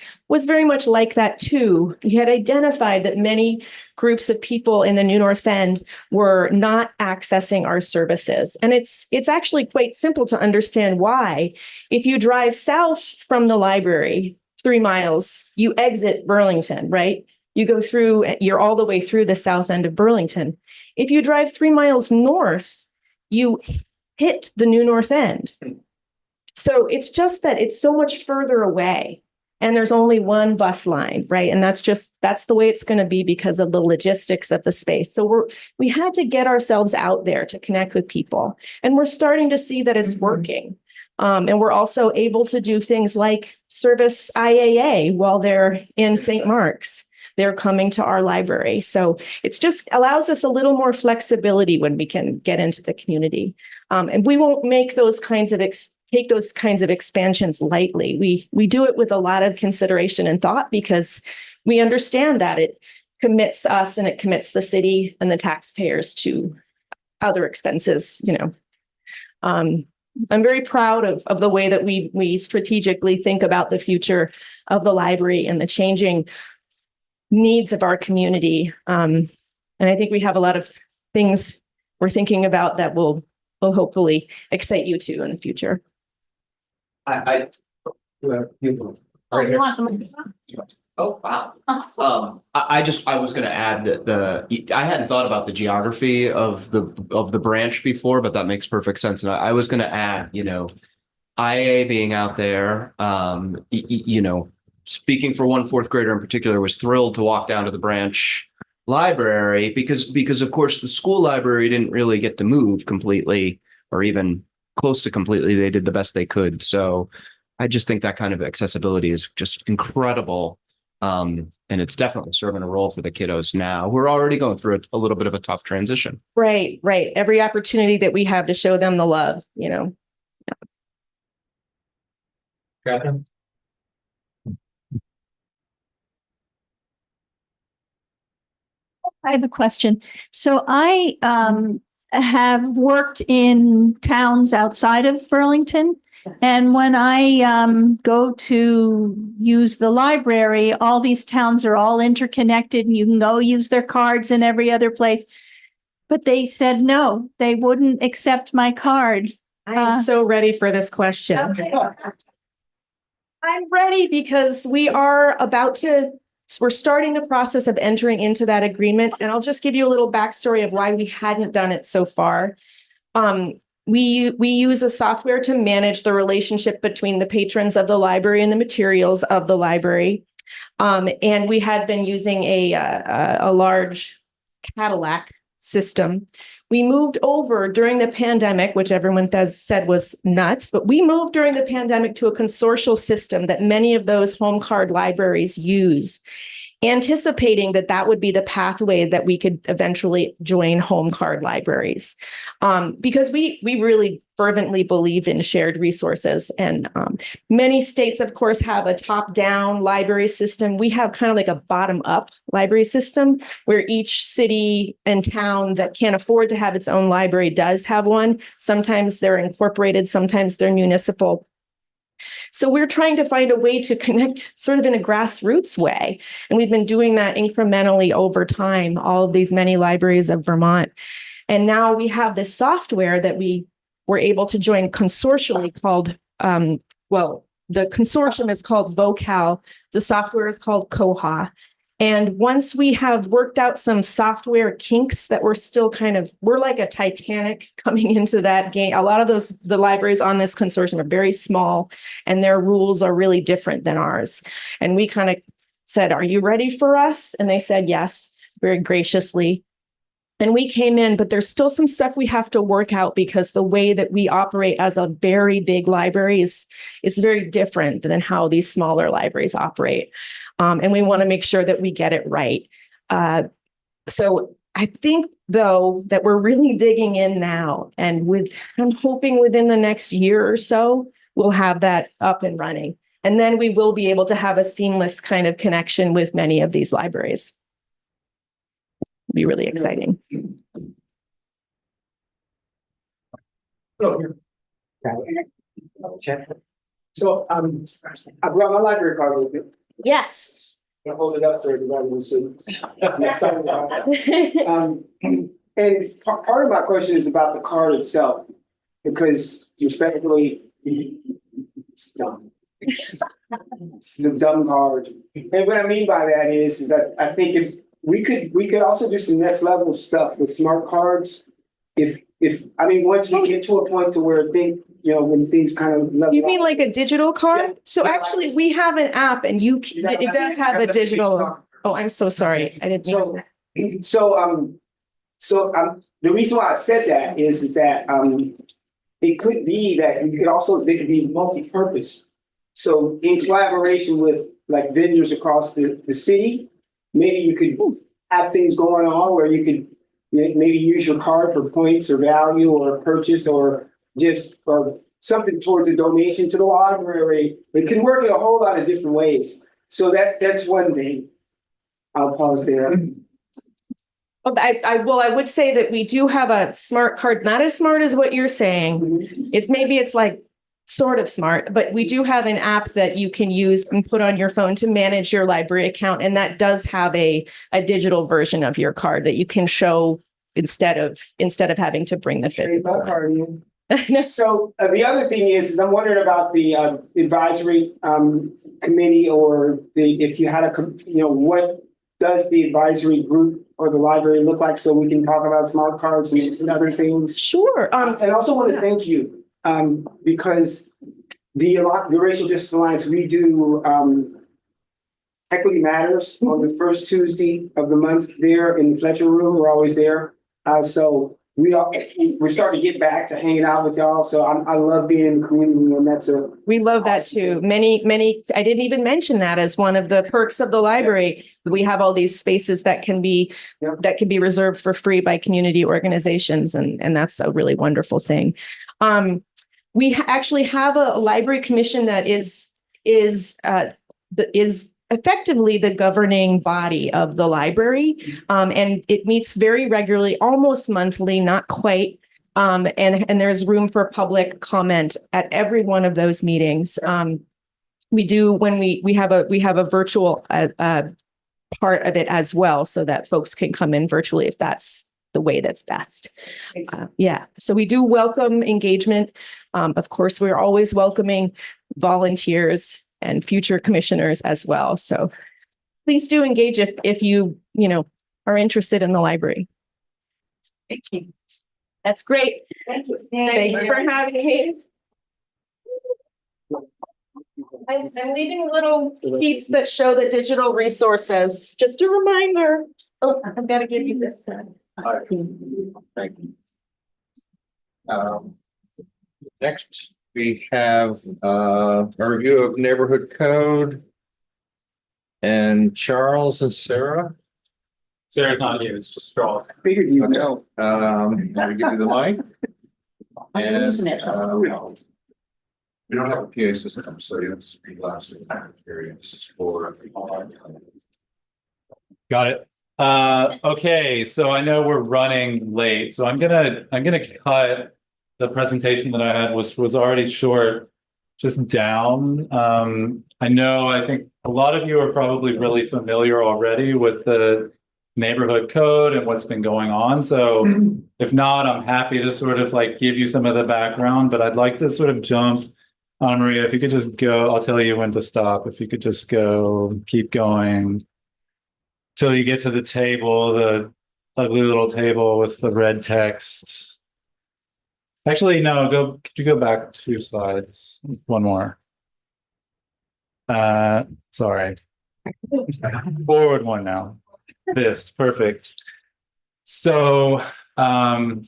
Speaker 5: very much like that too. We had identified that many groups of people in the New North End were not accessing our services. And it's actually quite simple to understand why. If you drive south from the library 3 miles, you exit Burlington, right? You go through, you're all the way through the south end of Burlington. If you drive 3 miles north, you hit the New North End. So it's just that it's so much further away and there's only one bus line, right? And that's the way it's going to be because of the logistics of the space. So we had to get ourselves out there to connect with people, and we're starting to see that it's working. And we're also able to do things like service IAA while they're in St. Mark's. They're coming to our library. So it's just allows us a little more flexibility when we can get into the community. And we won't make those kinds of take those kinds of expansions lightly. We do it with a lot of consideration and thought because we understand that it commits us and it commits the city and the taxpayers to other expenses, I'm very proud of the way that we strategically think about the future of the library and the changing needs of our community. And I think we have a lot of things we're thinking about that will hopefully excite you too in the future.
Speaker 14: I
Speaker 12: Oh, you want them?
Speaker 14: Oh, wow. I was gonna add that I hadn't thought about the geography of the branch before, but that makes perfect sense. And I was gonna add, IA being out there, speaking for one fourth grader in particular, was thrilled to walk down to the branch library because of course the school library didn't really get to move completely or even close to completely. They did the best they could. So I just think that kind of accessibility is just incredible. And it's definitely serving a role for the kiddos now. We're already going through a little bit of a tough transition.
Speaker 5: Right. Every opportunity that we have to show them the love,
Speaker 18: Catherine?
Speaker 16: I have a question. So I have worked in towns outside of Burlington. And when I go to use the library, all these towns are all interconnected and you can go use their cards in every other place. But they said, no, they wouldn't accept my card.
Speaker 5: I'm so ready for this question.
Speaker 16: Okay.
Speaker 5: I'm ready because we're starting the process of entering into that agreement. And I'll just give you a little backstory of why we hadn't done it so far. We use a software to manage the relationship between the patrons of the library and the materials of the library. And we had been using a large Cadillac system. We moved over during the pandemic, which everyone said was nuts, but we moved during the pandemic to a consortial system that many of those home card libraries use, anticipating that would be the pathway that we could eventually join home card libraries. Because we really fervently believe in shared resources. And many states, of course, have a top-down library system. We have kind of like a bottom-up library system where each city and town that can't afford to have its own library does have one. Sometimes they're incorporated, sometimes they're municipal. So we're trying to find a way to connect sort of in a grassroots way. And we've been doing that incrementally over time, all of these many libraries of Vermont. And now we have this software that we were able to join consortially called, the consortium is called Vocal. The software is called Koha. And once we have worked out some software kinks that we're still we're like a Titanic coming into that game. A lot of the libraries on this consortium are very small and their rules are really different than ours. And we kind of said, are you ready for us? And they said, yes, very graciously. And we came in, but there's still some stuff we have to work out because the way that we operate as a very big library is very different than how these smaller libraries operate. And we want to make sure that we get it right. So I think, though, that we're really digging in now. And I'm hoping within the next year or so, we'll have that up and running. And then we will be able to have a seamless kind of connection with many of these libraries. Be really exciting.
Speaker 8: So, I brought my library card with me.
Speaker 5: Yes.
Speaker 8: I'll hold it up for everybody to see. I'm excited about that. And part of my question is about the card itself, because respectfully, it's dumb. It's a dumb card. And what I mean by that is that I think if we could also do some next level stuff with smart cards. Once we get to a point to where when things kind of level.
Speaker 5: You mean like a digital card? Yeah. So actually, we have an app, and it does have a digital. Oh, I'm so sorry. I didn't mean to.
Speaker 8: So the reason why I said that is that it could be that they could be multi-purpose. So in collaboration with like vendors across the city, maybe you could have things going on where you could maybe use your card for points or value or purchase or something towards a donation to the library. It can work in a whole lot of different ways. So that's one thing. I'll pause there.
Speaker 5: I would say that we do have a smart card, not as smart as what you're saying. It's like sort of smart, but we do have an app that you can use and put on your phone to manage your library account. And that does have a digital version of your card that you can show instead of having to bring the physical card.
Speaker 8: So the other thing is I'm wondering about the advisory committee if you had what does the advisory group or the library look like so we can talk about smart cards and other things?
Speaker 5: Sure.
Speaker 8: And I also want to thank you. Because the Racial Justice Alliance, we do Equity Matters on the first Tuesday of the month there in the Fletcher room. We're always there. So we're starting to get back to hanging out with y'all. So I love being in the community, and
Speaker 5: we love that too. Many. I didn't even mention that as one of the perks of the library. We have all these spaces that can be reserved for free by community organizations, and that's a really wonderful thing. We actually have a library commission that is effectively the governing body of the library. And it meets very regularly, almost monthly, not quite. And there's room for public comment at every one of those meetings. We do when we have a virtual part of it as well, so that folks can come in virtually if that's the way that's best. So we do welcome engagement. Of course, we're always welcoming volunteers and future commissioners as well. So please do engage if you are interested in the library.
Speaker 3: Thank you.
Speaker 5: That's great.
Speaker 3: Thank you.
Speaker 5: Thanks for having me. I'm leaving little sheets that show the digital resources. Just a reminder. Oh, I've got to give you this one.
Speaker 1: Thank you. Next, we have a review of neighborhood code. And Charles and Sarah.
Speaker 18: Sarah's not here, it's just Charles.
Speaker 8: Figured you
Speaker 1: know. Let me give you the mic. And we don't have a PA system, so you have to speak last experience for.
Speaker 18: Got it. Okay, so I know we're running late, so I'm gonna cut the presentation that I had, which was already short, just down. I think a lot of you are probably really familiar already with the neighborhood code and what's been going on. So if not, I'm happy to sort of like give you some of the background, but I'd like to sort of jump on Maria. If you could just go, I'll tell you when to stop. If you could just go, keep going. till you get to the table, the ugly little table with the red text. Actually, no, could you go back 2 slides? One more. Sorry. Forward one now. This, perfect. So, of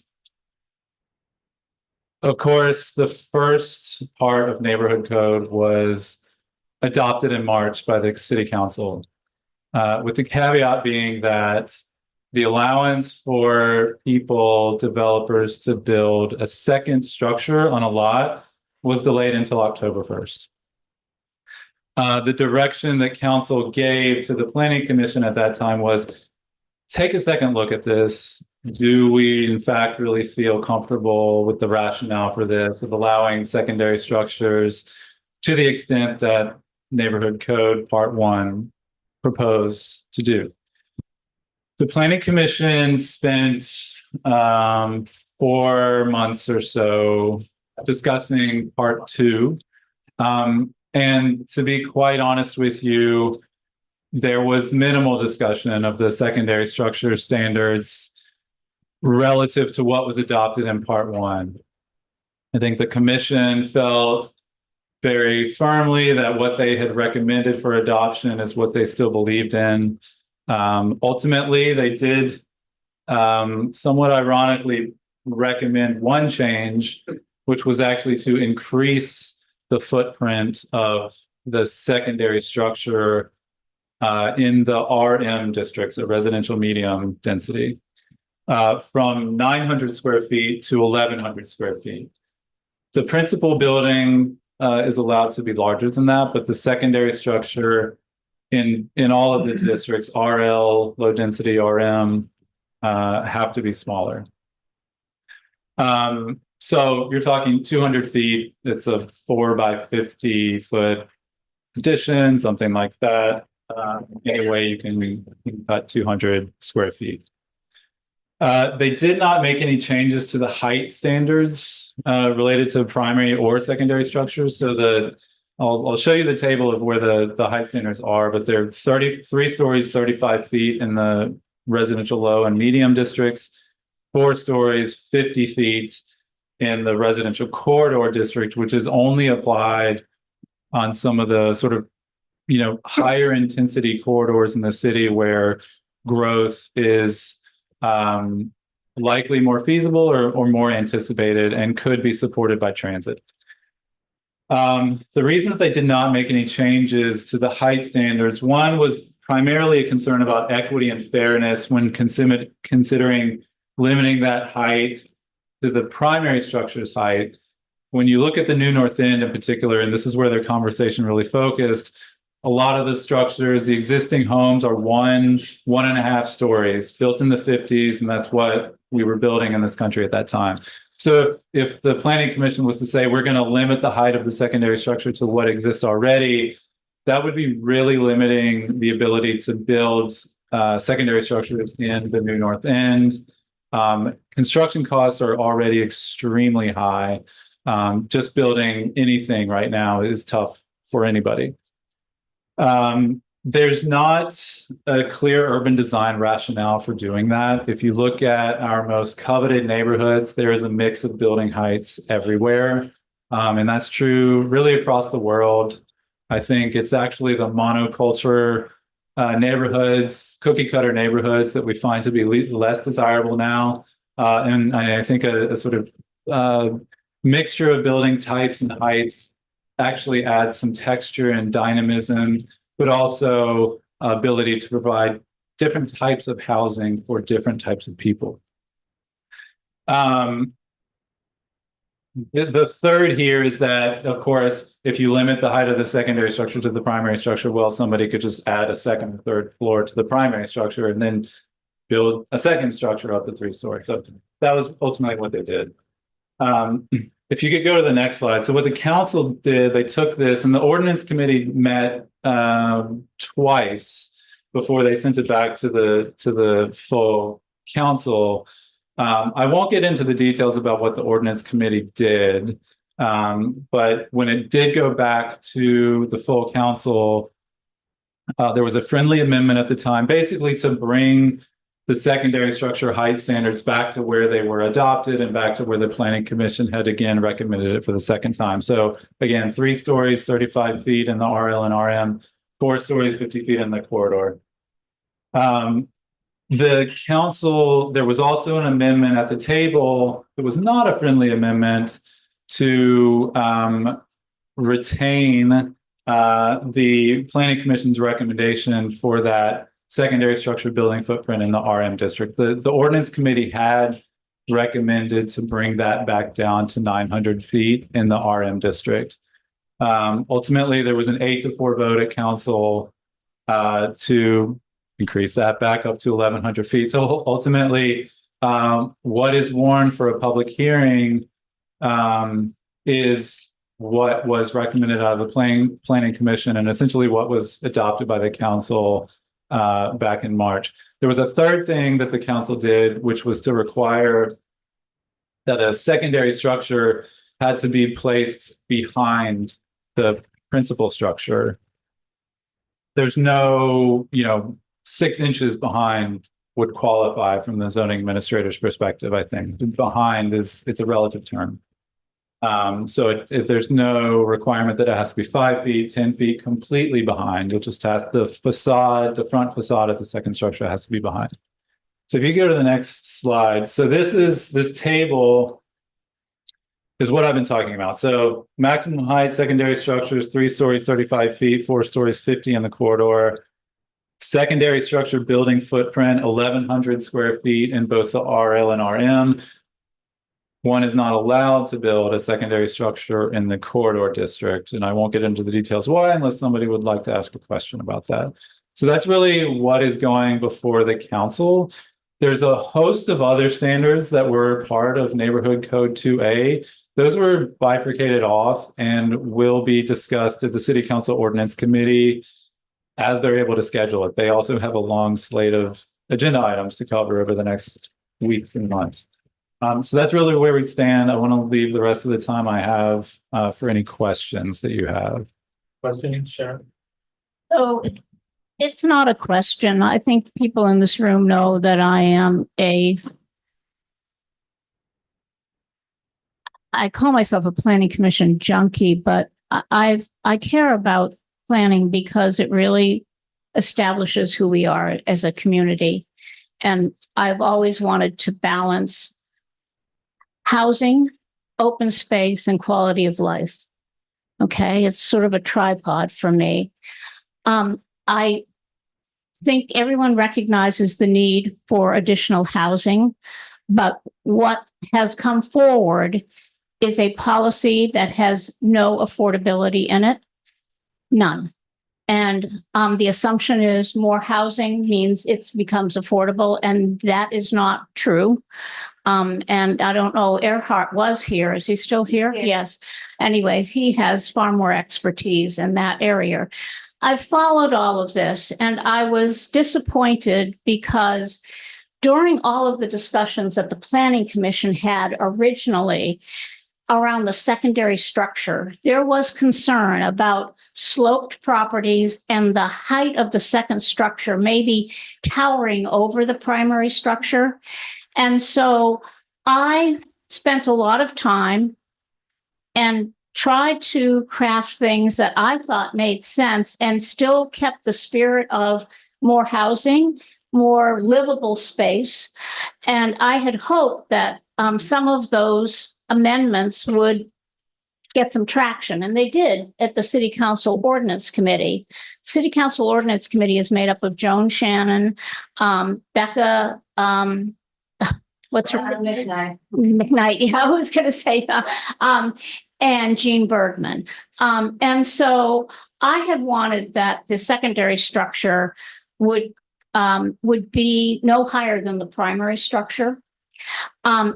Speaker 18: course, the first part of neighborhood code was adopted in March by the city council, with the caveat being that the allowance for people, developers to build a second structure on a lot was delayed until October 1st. The direction that council gave to the planning commission at that time was take a second look at this. Do we in fact really feel comfortable with the rationale for this, of allowing secondary structures to the extent that neighborhood code part 1 proposed to do? The planning commission spent 4 months or so discussing part 2. And to be quite honest with you, there was minimal discussion of the secondary structure standards relative to what was adopted in part 1. I think the commission felt very firmly that what they had recommended for adoption is what they still believed in. Ultimately, they did somewhat ironically recommend one change, which was actually to increase the footprint of the secondary structure in the RM districts, a residential medium density, from 900 square feet to 1,100 square feet. The principal building is allowed to be larger than that, but the secondary structure in all of the districts, RL, low density RM, have to be smaller. So you're talking 200 feet. It's a 4 by 50 foot addition, something like that. Anyway, you can cut 200 square feet. They did not make any changes to the height standards related to primary or secondary structures. So I'll show you the table of where the height standards are, but they're 3 stories, 35 feet in the residential low and medium districts, 4 stories, 50 feet in the residential corridor district, which is only applied on some of the sort of, higher intensity corridors in the city where growth is likely more feasible or more anticipated and could be supported by transit. The reasons they did not make any changes to the height standards, one was primarily a concern about equity and fairness when considering limiting that height to the primary structure's height. When you look at the New North End in particular, and this is where their conversation really focused, a lot of the structures, the existing homes are 1.5 stories, built in the 50s, and that's what we were building in this country at that time. So if the Planning Commission was to say, we're going to limit the height of the secondary structure to what exists already, that would be really limiting the ability to build secondary structures in the New North End. Construction costs are already extremely high. Just building anything right now is tough for anybody. There's not a clear urban design rationale for doing that. If you look at our most coveted neighborhoods, there is a mix of building heights everywhere. And that's true really across the world. I think it's actually the monoculture neighborhoods, cookie cutter neighborhoods that we find to be less desirable now. And I think a sort of mixture of building types and heights actually adds some texture and dynamism, but also ability to provide different types of housing for different types of people. The third here is that, of course, if you limit the height of the secondary structure to the primary structure, well, somebody could just add a second or third floor to the primary structure and then build a second structure up to 3 stories. So that was ultimately what they did. If you could go to the next slide. So what the council did, they took this, and the ordinance committee met twice before they sent it back to the full council. I won't get into the details about what the ordinance committee did, but when it did go back to the full council, There was a friendly amendment at the time, basically to bring the secondary structure height standards back to where they were adopted and back to where the Planning Commission had again recommended it for the second time. So again, 3 stories, 35 feet in the RL and RM, 4 stories, 50 feet in the corridor. The council, there was also an amendment at the table. It was not a friendly amendment to retain the Planning Commission's recommendation for that secondary structure building footprint in the RM district. The ordinance committee had recommended to bring that back down to 900 feet in the RM district. Ultimately, there was an 8-4 vote at council to increase that back up to 1,100 feet. So ultimately, what is warned for a public hearing is what was recommended out of the Planning Commission and essentially what was adopted by the council back in March. There was a third thing that the council did, which was to require that a secondary structure had to be placed behind the principal structure. There's no, 6 inches behind would qualify from the zoning administrator's perspective, I think. Behind it's a relative term. So there's no requirement that it has to be 5 feet, 10 feet completely behind. It just has the facade, the front facade of the second structure has to be behind. So if you go to the next slide, so this table is what I've been talking about. So maximum height, secondary structures, 3 stories, 35 feet, 4 stories, 50 in the corridor. Secondary structure building footprint, 1,100 square feet in both the RL and RM. One is not allowed to build a secondary structure in the corridor district. And I won't get into the details why, unless somebody would like to ask a question about that. So that's really what is going before the council. There's a host of other standards that were part of Neighborhood Code 2A. Those were bifurcated off and will be discussed at the City Council Ordinance Committee as they're able to schedule it. They also have a long slate of agenda items to cover over the next weeks and months. So that's really where we stand. I want to leave the rest of the time I have for any questions that you have.
Speaker 1: Questions, Sharon?
Speaker 12: So it's not a question. I think people in this room know that I call myself a planning commission junkie, but I care about planning because it really establishes who we are as a community. And I've always wanted to balance housing, open space, and quality of life. Okay, it's sort of a tripod for me. I think everyone recognizes the need for additional housing, but what has come forward is a policy that has no affordability in it, none. And the assumption is more housing means it becomes affordable, and that is not true. And I don't know, Earhart was here. Is he still here? Yes. Anyways, he has far more expertise in that area. I followed all of this and I was disappointed because during all of the discussions that the Planning Commission had originally around the secondary structure, there was concern about sloped properties and the height of the second structure maybe towering over the primary structure. And so I spent a lot of time and tried to craft things that I thought made sense and still kept the spirit of more housing, more livable space. And I had hoped that some of those amendments would get some traction, and they did at the City Council Ordinance Committee. City Council Ordinance Committee is made up of Joan Shannon, Becca, what's her name? McKnight. Yeah, I was going to say, and Jean Bergman. And so I had wanted that the secondary structure would be no higher than the primary structure.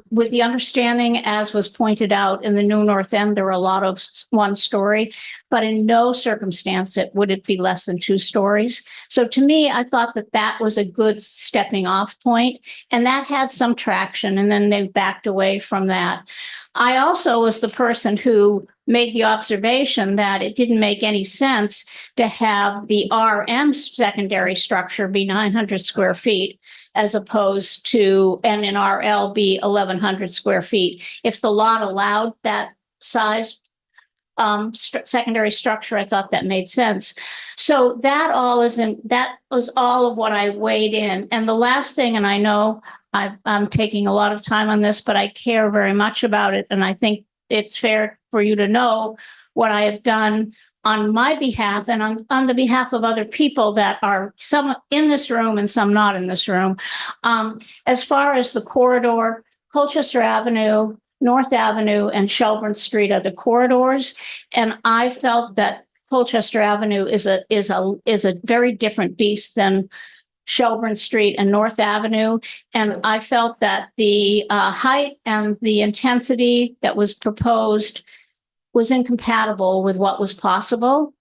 Speaker 12: With the understanding, as was pointed out in the New North End, there are a lot of one story, but in no circumstance would it be less than 2 stories. So to me, I thought that that was a good stepping off point, and that had some traction, and then they backed away from that. I also was the person who made the observation that it didn't make any sense to have the RM secondary structure be 900 square feet as opposed to, and in RL be 1,100 square feet. If the lot allowed that size secondary structure, I thought that made sense. So that was all of what I weighed in. And the last thing, and I know I'm taking a lot of time on this, but I care very much about it. And I think it's fair for you to know what I have done on my behalf and on the behalf of other people that are some in this room and some not in this room. As far as the corridor, Colchester Avenue, North Avenue, and Shelburne Street are the corridors. And I felt that Colchester Avenue is a very different beast than Shelburne Street and North Avenue. And I felt that the height and the intensity that was proposed was incompatible with what was possible.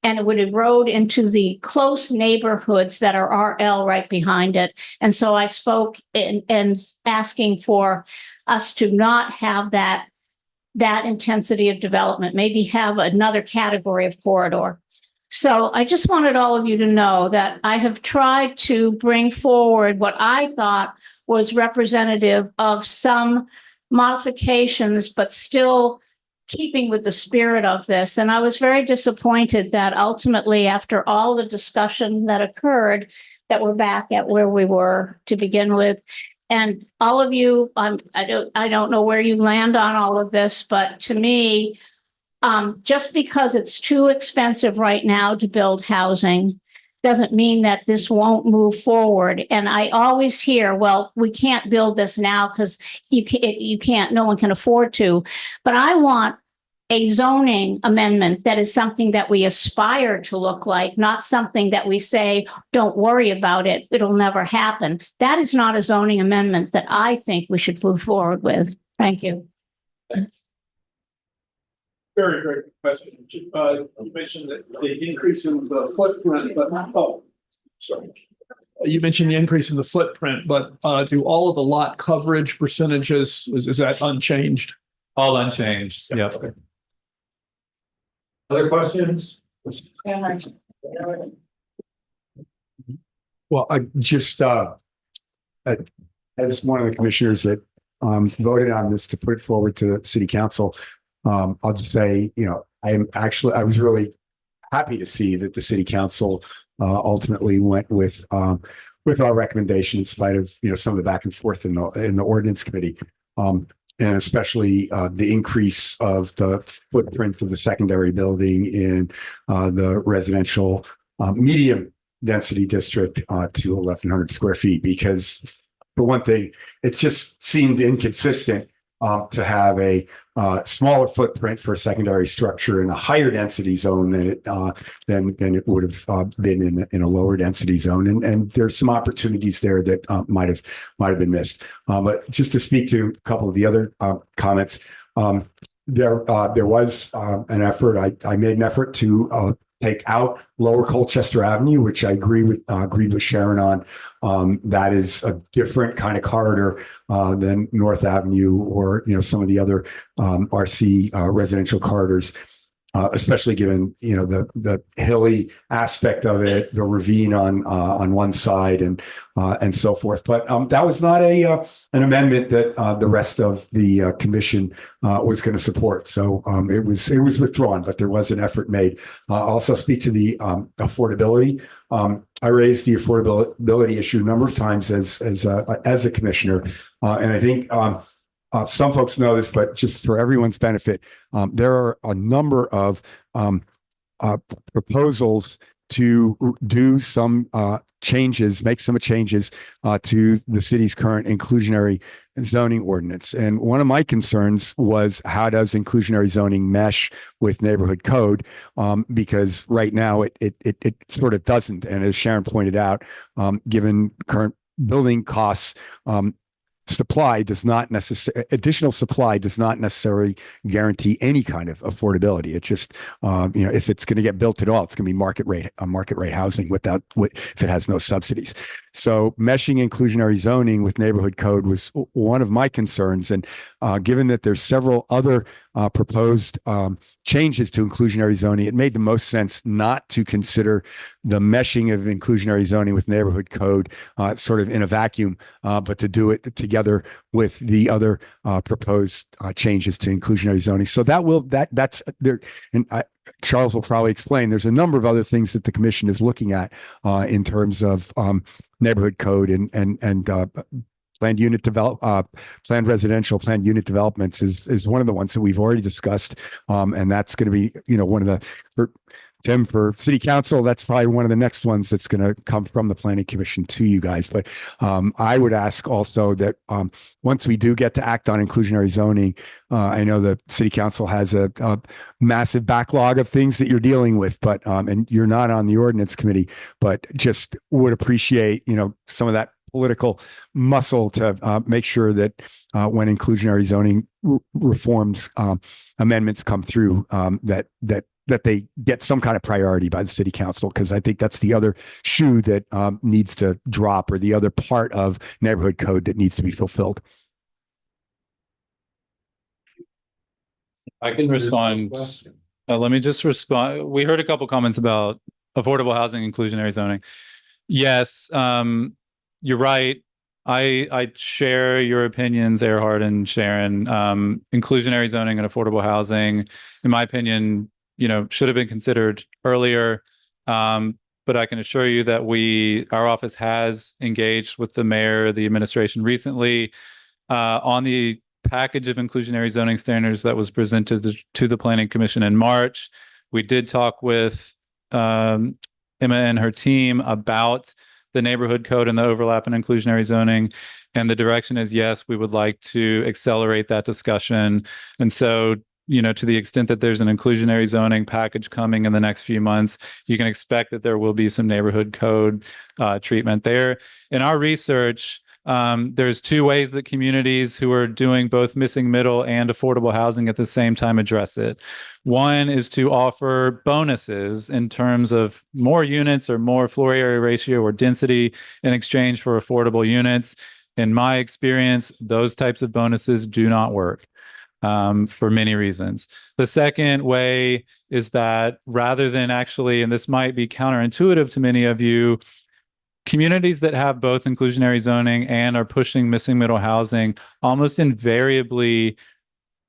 Speaker 12: And it would erode into the close neighborhoods that are RL right behind it. And so I spoke in asking for us to not have that intensity of development, maybe have another category of corridor. So I just wanted all of you to know that I have tried to bring forward what I thought was representative of some modifications, but still keeping with the spirit of this. And I was very disappointed that ultimately, after all the discussion that occurred, that we're back at where we were to begin with. And all of you, I don't know where you land on all of this, but to me, just because it's too expensive right now to build housing doesn't mean that this won't move forward. And I always hear, well, we can't build this now because you can't, no one can afford to. But I want a zoning amendment that is something that we aspire to look like, not something that we say, don't worry about it, it'll never happen. That is not a zoning amendment that I think we should move forward with. Thank you.
Speaker 19: Thanks. Very great question. You mentioned that the increase in the footprint, but sorry. You mentioned the increase in the footprint, but do all of the lot coverage percentages, is that unchanged?
Speaker 18: All unchanged. Yep.
Speaker 19: Okay. Other questions?
Speaker 20: Well, I just, as one of the commissioners that voted on this to put it forward to the city council, I'll just say, I was really happy to see that the city council ultimately went with our recommendation in spite of, some of the back and forth in the ordinance committee. And especially the increase of the footprint of the secondary building in the residential medium density district to 1,100 square feet. Because for one thing, it just seemed inconsistent to have a smaller footprint for a secondary structure in a higher density zone than it would have been in a lower density zone. And there's some opportunities there that might have been missed. But just to speak to a couple of the other comments, there was an effort. I made an effort to take out Lower Colchester Avenue, which I agreed with Sharon on. That is a different kind of corridor than North Avenue or some of the other RC residential corridors, especially given the hilly aspect of it, the ravine on one side and so forth. But that was not an amendment that the rest of the commission was going to support. So it was withdrawn, but there was an effort made. Also speak to the affordability. I raised the affordability issue a number of times as a commissioner, and I think some folks know this, but just for everyone's benefit, there are a number of proposals to do some changes, make some changes to the city's current inclusionary zoning ordinance. And one of my concerns was, how does inclusionary zoning mesh with neighborhood code? Because right now it sort of doesn't. And as Sharon pointed out, given current building costs, supply does not necessarily, additional supply does not necessarily guarantee any kind of affordability. It just, if it's going to get built at all, it's going to be market rate housing if it has no subsidies. So meshing inclusionary zoning with neighborhood code was one of my concerns. And given that there's several other proposed changes to inclusionary zoning, it made the most sense not to consider the meshing of inclusionary zoning with neighborhood code sort of in a vacuum, but to do it together with the other proposed changes to inclusionary zoning. So that's there. And Charles will probably explain. There's a number of other things that the commission is looking at in terms of neighborhood code and planned residential planned unit developments is one of the ones that we've already discussed. And that's going to be, one of for city council, that's probably one of the next ones that's going to come from the planning commission to you guys. But I would ask also that once we do get to act on inclusionary zoning, I know the city council has a massive backlog of things that you're dealing with, but and you're not on the ordinance committee, but just would appreciate, some of that political muscle to make sure that when inclusionary zoning reforms amendments come through, that they get some kind of priority by the city council, because I think that's the other shoe that needs to drop, or the other part of neighborhood code that needs to be fulfilled.
Speaker 18: I can respond. Let me just respond. We heard a couple comments about affordable housing, inclusionary zoning. Yes, you're right. I share your opinions, Erhard and Sharon. Inclusionary zoning and affordable housing, in my opinion, should have been considered earlier. But I can assure you that our office has engaged with the mayor, the administration recently on the package of inclusionary zoning standards that was presented to the Planning Commission in March. We did talk with Emma and her team about the neighborhood code and the overlap in inclusionary zoning. And the direction is, yes, we would like to accelerate that discussion. And so, to the extent that there's an inclusionary zoning package coming in the next few months, you can expect that there will be some neighborhood code treatment there. In our research, there's two ways that communities who are doing both missing middle and affordable housing at the same time address it. One is to offer bonuses in terms of more units or more floor area ratio or density in exchange for affordable units. In my experience, those types of bonuses do not work for many reasons. The second way is that rather than actually, and this might be counterintuitive to many of you, communities that have both inclusionary zoning and are pushing missing middle housing almost invariably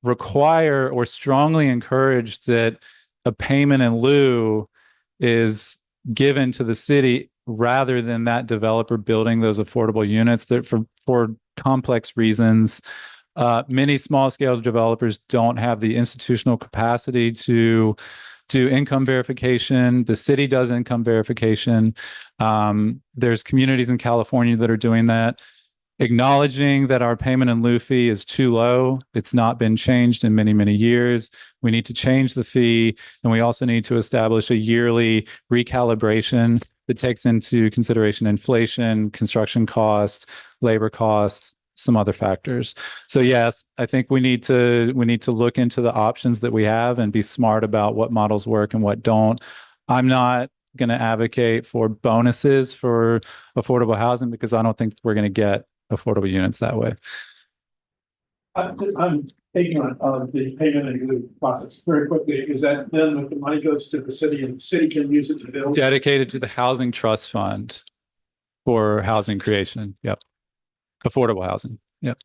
Speaker 18: require or strongly encourage that a payment in lieu is given to the city rather than that developer building those affordable units. That for complex reasons, many small scale developers don't have the institutional capacity to do income verification. The city does income verification. There's communities in California that are doing that. Acknowledging that our payment in lieu fee is too low. It's not been changed in many, many years. We need to change the fee. And we also need to establish a yearly recalibration that takes into consideration inflation, construction cost, labor cost, some other factors. So yes, I think we need to look into the options that we have and be smart about what models work and what don't. I'm not going to advocate for bonuses for affordable housing because I don't think we're going to get affordable units that way.
Speaker 19: I'm taking on the payment and lieu process very quickly. Is that then the money goes to the city and the city can use it to build?
Speaker 18: Dedicated to the Housing Trust Fund for housing creation. Yep. Affordable housing. Yep.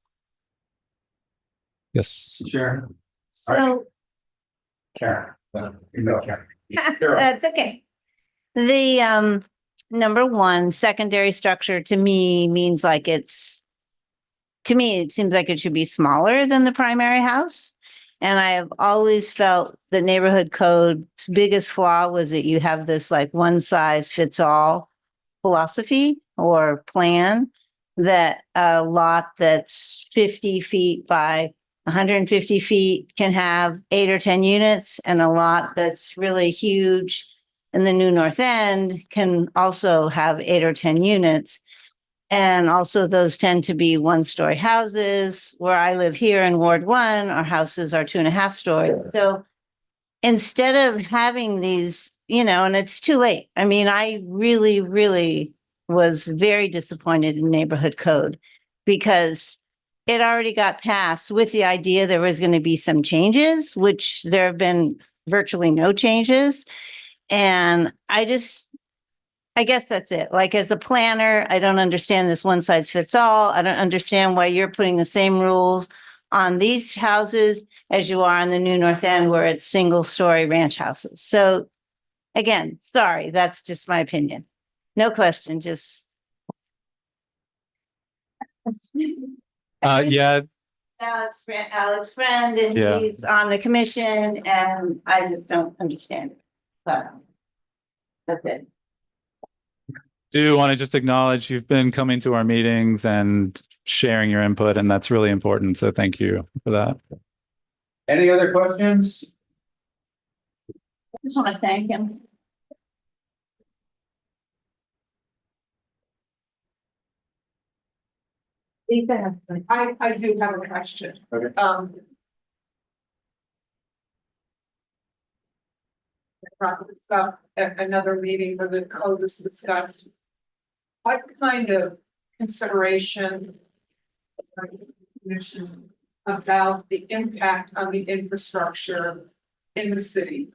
Speaker 18: Yes.
Speaker 19: Sure.
Speaker 6: So
Speaker 20: Karen.
Speaker 6: that's okay. The number one, secondary structure to me means like it seems like it should be smaller than the primary house. And I have always felt the neighborhood code's biggest flaw was that you have this like one size fits all philosophy or plan, that a lot that's 50 feet by 150 feet can have 8 or 10 units, and a lot that's really huge in the New North End can also have 8 or 10 units. And also those tend to be one-story houses. Where I live here in Ward 1, our houses are 2.5 stories. So instead of having these, and it's too late. I mean, I really, really was very disappointed in neighborhood code because it already got passed with the idea there was going to be some changes, which there have been virtually no changes. And I guess that's it. Like, as a planner, I don't understand this one size fits all. I don't understand why you're putting the same rules on these houses as you are on the new North End, where it's single-story ranch houses. So again, sorry, that's just my opinion. No question, just.
Speaker 18: Yeah,
Speaker 6: Alex Friend, and
Speaker 18: Yeah.
Speaker 6: he's on the commission, and I just don't understand it. But that's it.
Speaker 18: do want to just acknowledge you've been coming to our meetings and sharing your input, and that's really important. So thank you for that.
Speaker 1: Any other questions?
Speaker 12: I just want to thank him.
Speaker 6: Lisa has.
Speaker 4: I do have a question.
Speaker 1: Okay.
Speaker 4: Brought this up at another meeting where the code was discussed. What kind of consideration commission about the impact on the infrastructure in the city?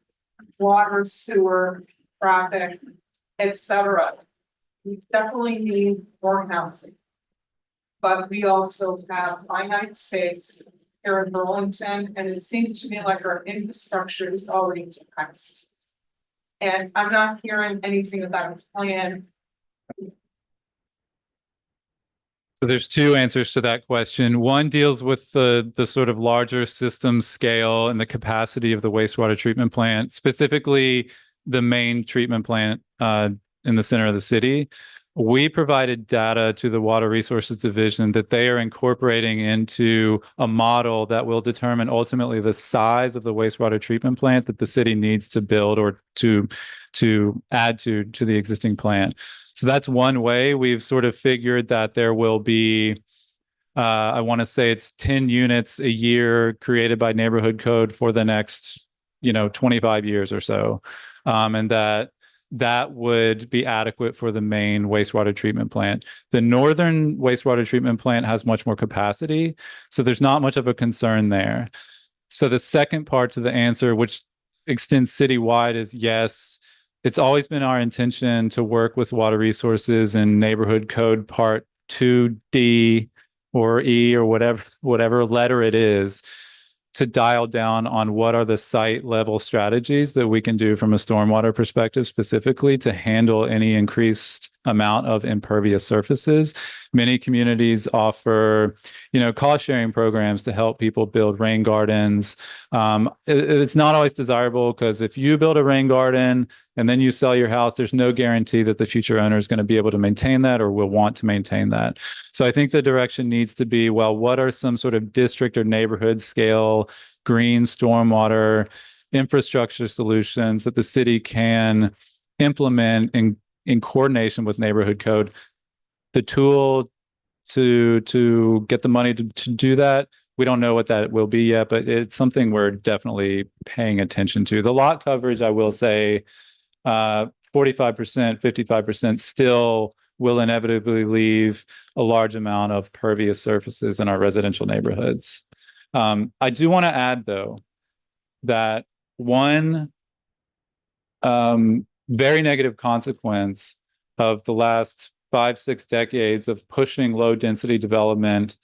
Speaker 4: Water, sewer, traffic, etc. We definitely need more housing. But we also have finite space here in Burlington, and it seems to me like our infrastructure is already depressed. And I'm not hearing anything about a plan.
Speaker 18: So there's two answers to that question. One deals with the sort of larger system scale and the capacity of the wastewater treatment plant, specifically the main treatment plant in the center of the city. We provided data to the Water Resources Division that they are incorporating into a model that will determine ultimately the size of the wastewater treatment plant that the city needs to build or to add to the existing plant. So that's one way. We've sort of figured that there will be, I want to say it's 10 units a year created by neighborhood code for the next, 25 years or so. And that would be adequate for the main wastewater treatment plant. The northern wastewater treatment plant has much more capacity, so there's not much of a concern there. So the second part to the answer, which extends citywide, is yes, it's always been our intention to work with Water Resources and Neighborhood Code Part 2D or E or whatever letter it is, to dial down on what are the site level strategies that we can do from a stormwater perspective, specifically to handle any increased amount of impervious surfaces. Many communities offer, cost sharing programs to help people build rain gardens. It's not always desirable because if you build a rain garden and then you sell your house, there's no guarantee that the future owner is going to be able to maintain that or will want to maintain that. So I think the direction needs to be, well, what are some sort of district or neighborhood scale green stormwater infrastructure solutions that the city can implement in coordination with neighborhood code? The tool to get the money to do that, we don't know what that will be yet, but it's something we're definitely paying attention to. The lot coverage, I will say, 45%, 55% still will inevitably leave a large amount of pervious surfaces in our residential neighborhoods. I do want to add, though, that one very negative consequence of the last 5-6 decades of pushing low density development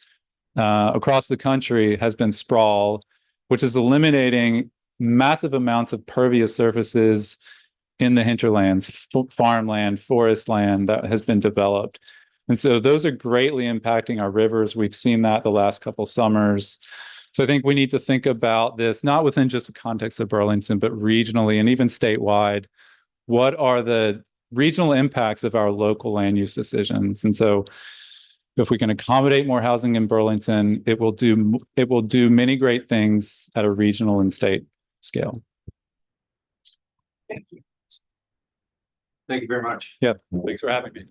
Speaker 18: across the country has been sprawl, which is eliminating massive amounts of pervious surfaces in the hinterlands, farmland, forest land that has been developed. And so those are greatly impacting our rivers. We've seen that the last couple summers. So I think we need to think about this, not within just the context of Burlington, but regionally and even statewide. What are the regional impacts of our local land use decisions? And so if we can accommodate more housing in Burlington, it will do many great things at a regional and state scale.
Speaker 1: Thank you. Thank you very much.
Speaker 18: Yeah, thanks for having me.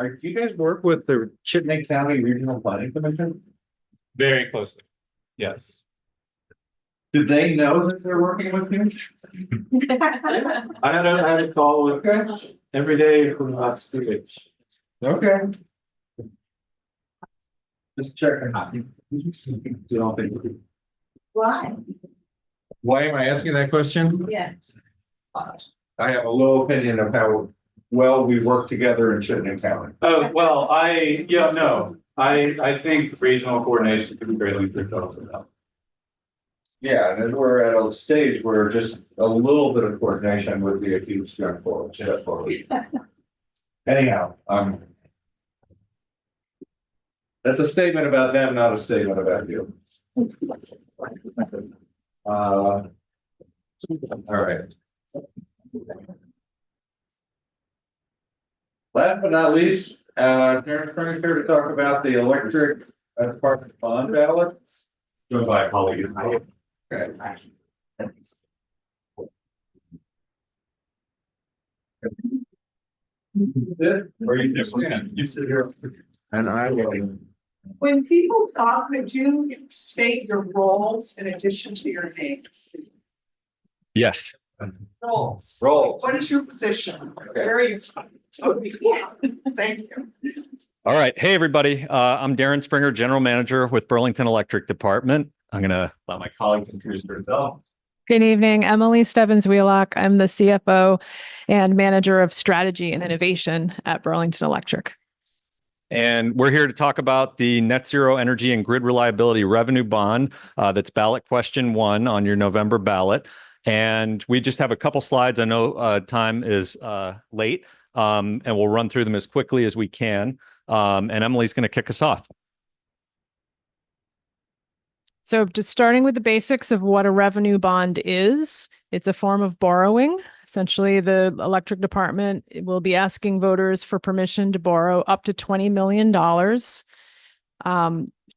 Speaker 1: Do you guys work with the Chittenden County Regional Planning Commission?
Speaker 18: Very closely. Yes.
Speaker 1: Do they know that they're working with you?
Speaker 18: I had a call with every day for the last 2 weeks.
Speaker 1: Okay. Just checking.
Speaker 3: Why?
Speaker 1: Why am I asking that question?
Speaker 3: Yeah.
Speaker 1: I have a low opinion of how well we work together in Chittenden County.
Speaker 18: Oh, well, I think regional coordination could be greatly improved also.
Speaker 1: Yeah, and then we're at a stage where just a little bit of coordination would be a huge step forward. Anyhow, that's a statement about them, not a statement about you. All right. Last but not least, Darren Springer's here to talk about the electric department bond ballots.
Speaker 18: Joined by a colleague.
Speaker 1: Okay.
Speaker 18: Or you sit here.
Speaker 1: And I will.
Speaker 4: When people talk, would you state your roles in addition to your names?
Speaker 11: Yes.
Speaker 4: Roles.
Speaker 1: Roles.
Speaker 4: What is your position? Where are you from? Yeah, thank you.
Speaker 11: All right. Hey, everybody. I'm Darren Springer, General Manager with Burlington Electric Department. I'm going to let my colleagues introduce themselves.
Speaker 21: Good evening. Emily Stebbins-Wheelock. I'm the CFO and Manager of Strategy and Innovation at Burlington Electric.
Speaker 11: And we're here to talk about the Net Zero Energy and Grid Reliability Revenue Bond. That's ballot question 1 on your November ballot. And we just have a couple slides. I know time is late, and we'll run through them as quickly as we can. And Emily's going to kick us off.
Speaker 21: So just starting with the basics of what a revenue bond is, it's a form of borrowing. Essentially, the electric department will be asking voters for permission to borrow up to $20 million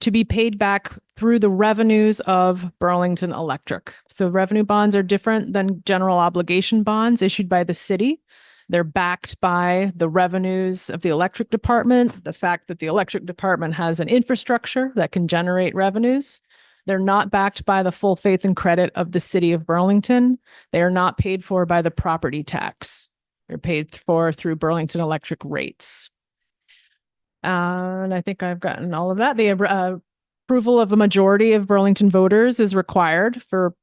Speaker 21: to be paid back through the revenues of Burlington Electric. So revenue bonds are different than general obligation bonds issued by the city. They're backed by the revenues of the electric department, the fact that the electric department has an infrastructure that can generate revenues. They're not backed by the full faith and credit of the city of Burlington. They are not paid for by the property tax. They're paid for through Burlington Electric rates. And I think I've gotten all of that. The approval of a majority of Burlington voters is required for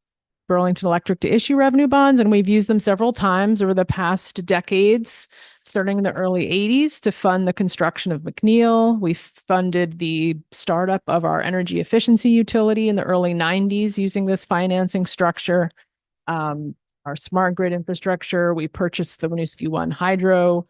Speaker 21: Burlington Electric to issue revenue bonds, and we've used them several times over the past decades, starting in the early 80s to fund the construction of McNeil. We funded the startup of our energy efficiency utility in the early 90s using this financing structure. Our smart grid infrastructure, we purchased the Winooski 1 hydro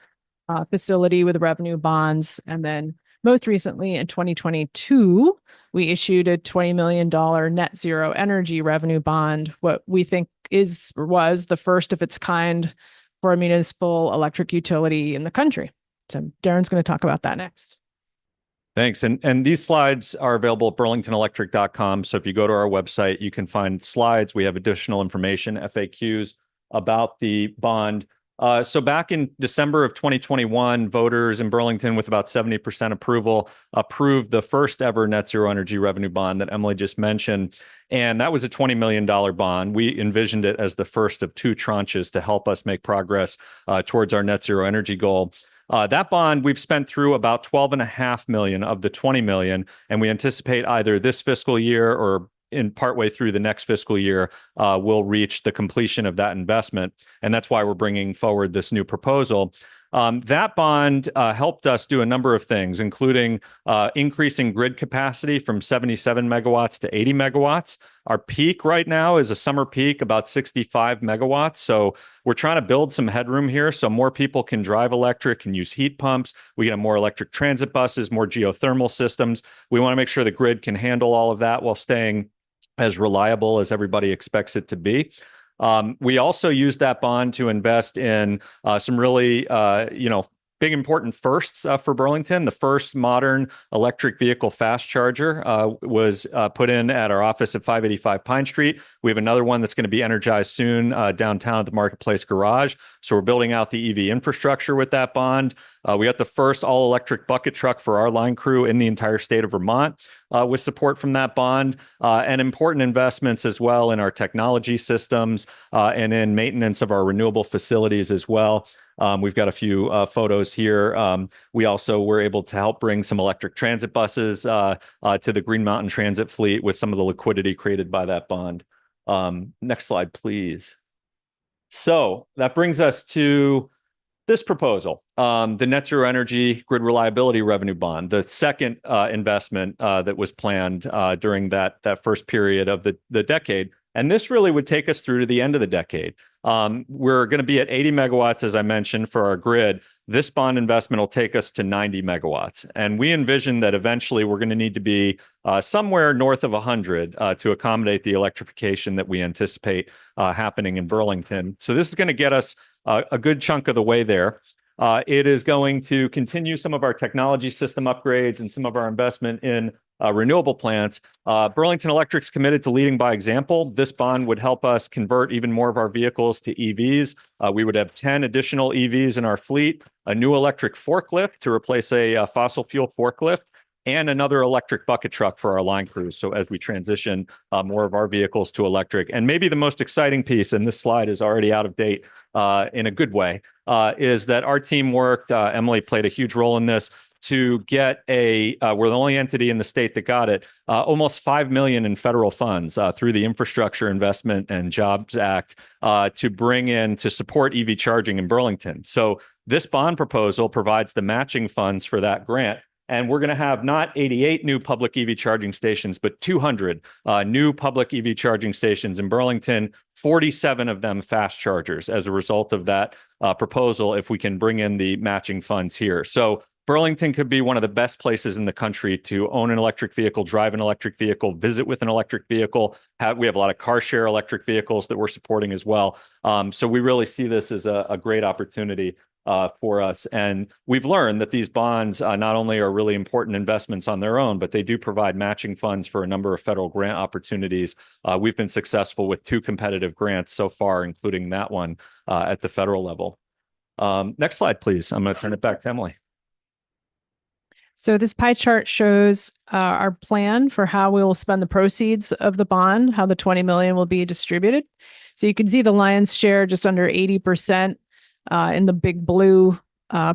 Speaker 21: facility with revenue bonds, and then most recently in 2022, we issued a $20 million net zero energy revenue bond, what we think was the first of its kind for a municipal electric utility in the country. So Darren's going to talk about that next.
Speaker 11: Thanks. And these slides are available at burlingtonelectric.com. So if you go to our website, you can find slides. We have additional information, FAQs about the bond. So back in December of 2021, voters in Burlington with about 70% approval approved the first ever net zero energy revenue bond that Emily just mentioned. And that was a $20 million bond. We envisioned it as the first of 2 tranches to help us make progress towards our net zero energy goal. That bond, we've spent through about $12.5 million of the $20 million, and we anticipate either this fiscal year or in partway through the next fiscal year, we'll reach the completion of that investment. And that's why we're bringing forward this new proposal. That bond helped us do a number of things, including increasing grid capacity from 77 megawatts to 80 megawatts. Our peak right now is a summer peak, about 65 megawatts. So we're trying to build some headroom here so more people can drive electric and use heat pumps. We get more electric transit buses, more geothermal systems. We want to make sure the grid can handle all of that while staying as reliable as everybody expects it to be. We also used that bond to invest in some really,
Speaker 18: big important firsts for Burlington. The first modern electric vehicle fast charger was put in at our office at 585 Pine Street. We have another one that's going to be energized soon downtown at the Marketplace Garage. So we're building out the EV infrastructure with that bond. We got the first all-electric bucket truck for our line crew in the entire state of Vermont with support from that bond, and important investments as well in our technology systems and in maintenance of our renewable facilities as well. We've got a few photos here. We also were able to help bring some electric transit buses to the Green Mountain Transit fleet with some of the liquidity created by that bond. Next slide, please. So that brings us to this proposal, the Net Zero Energy Grid Reliability Revenue Bond, the second investment that was planned during that first period of the decade. And this really would take us through to the end of the decade. We're going to be at 80 megawatts, as I mentioned, for our grid. This bond investment will take us to 90 megawatts. And we envision that eventually we're going to need to be somewhere north of 100 to accommodate the electrification that we anticipate happening in Burlington. So this is going to get us a good chunk of the way there. It is going to continue some of our technology system upgrades and some of our investment in renewable plants. Burlington Electric's committed to leading by example. This bond would help us convert even more of our vehicles to EVs. We would have 10 additional EVs in our fleet, a new electric forklift to replace a fossil fuel forklift, and another electric bucket truck for our line crews. So as we transition more of our vehicles to electric, and maybe the most exciting piece, and this slide is already out of date in a good way, is that our team worked, Emily played a huge role in this, to get we're the only entity in the state that got it, almost $5 million in federal funds through the Infrastructure Investment and Jobs Act to bring in to support EV charging in Burlington. So this bond proposal provides the matching funds for that grant. And we're going to have not 88 new public EV charging stations, but 200 new public EV charging stations in Burlington, 47 of them fast chargers as a result of that proposal, if we can bring in the matching funds here. So Burlington could be one of the best places in the country to own an electric vehicle, drive an electric vehicle, visit with an electric vehicle. We have a lot of car share electric vehicles that we're supporting as well. So we really see this as a great opportunity for us. And we've learned that these bonds not only are really important investments on their own, but they do provide matching funds for a number of federal grant opportunities. We've been successful with 2 competitive grants so far, including that one at the federal level. Next slide, please. I'm going to turn it back to Emily.
Speaker 21: So this pie chart shows our plan for how we will spend the proceeds of the bond, how the 20 million will be distributed. So you can see the lion's share, just under 80% in the big blue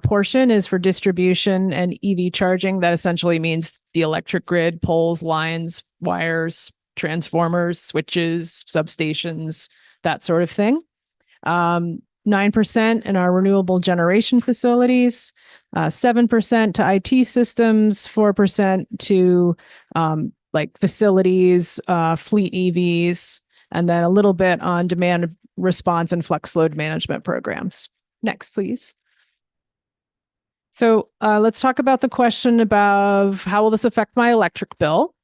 Speaker 21: portion, is for distribution and EV charging. That essentially means the electric grid, poles, lines, wires, transformers, switches, substations, that sort of thing. 9% in our renewable generation facilities, 7% to IT systems, 4% to like facilities, fleet EVs, and then a little bit on demand response and flex load management programs. Next, please. So let's talk about the question about how will this affect my electric bill?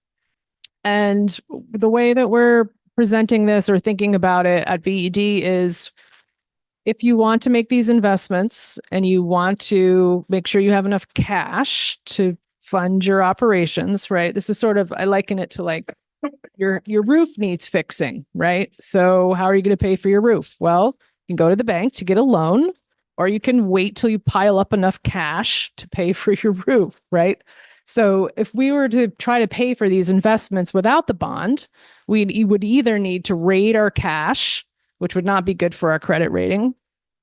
Speaker 21: And the way that we're presenting this or thinking about it at BED is, if you want to make these investments and you want to make sure you have enough cash to fund your operations, right? This is sort of, I liken it to like your roof needs fixing, right? So how are you going to pay for your roof? Well, you can go to the bank to get a loan, or you can wait till you pile up enough cash to pay for your roof, right? So if we were to try to pay for these investments without the bond, we would either need to raid our cash, which would not be good for our credit rating,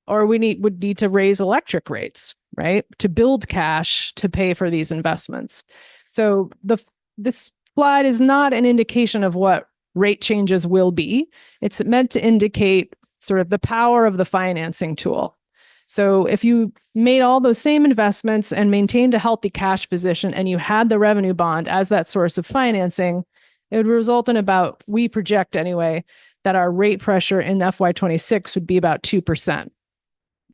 Speaker 21: or would need to raise electric rates, right, to build cash to pay for these investments. So this slide is not an indication of what rate changes will be. It's meant to indicate sort of the power of the financing tool. So if you made all those same investments and maintained a healthy cash position, and you had the revenue bond as that source of financing, it would result in about, we project anyway, that our rate pressure in FY26 would be about 2%. If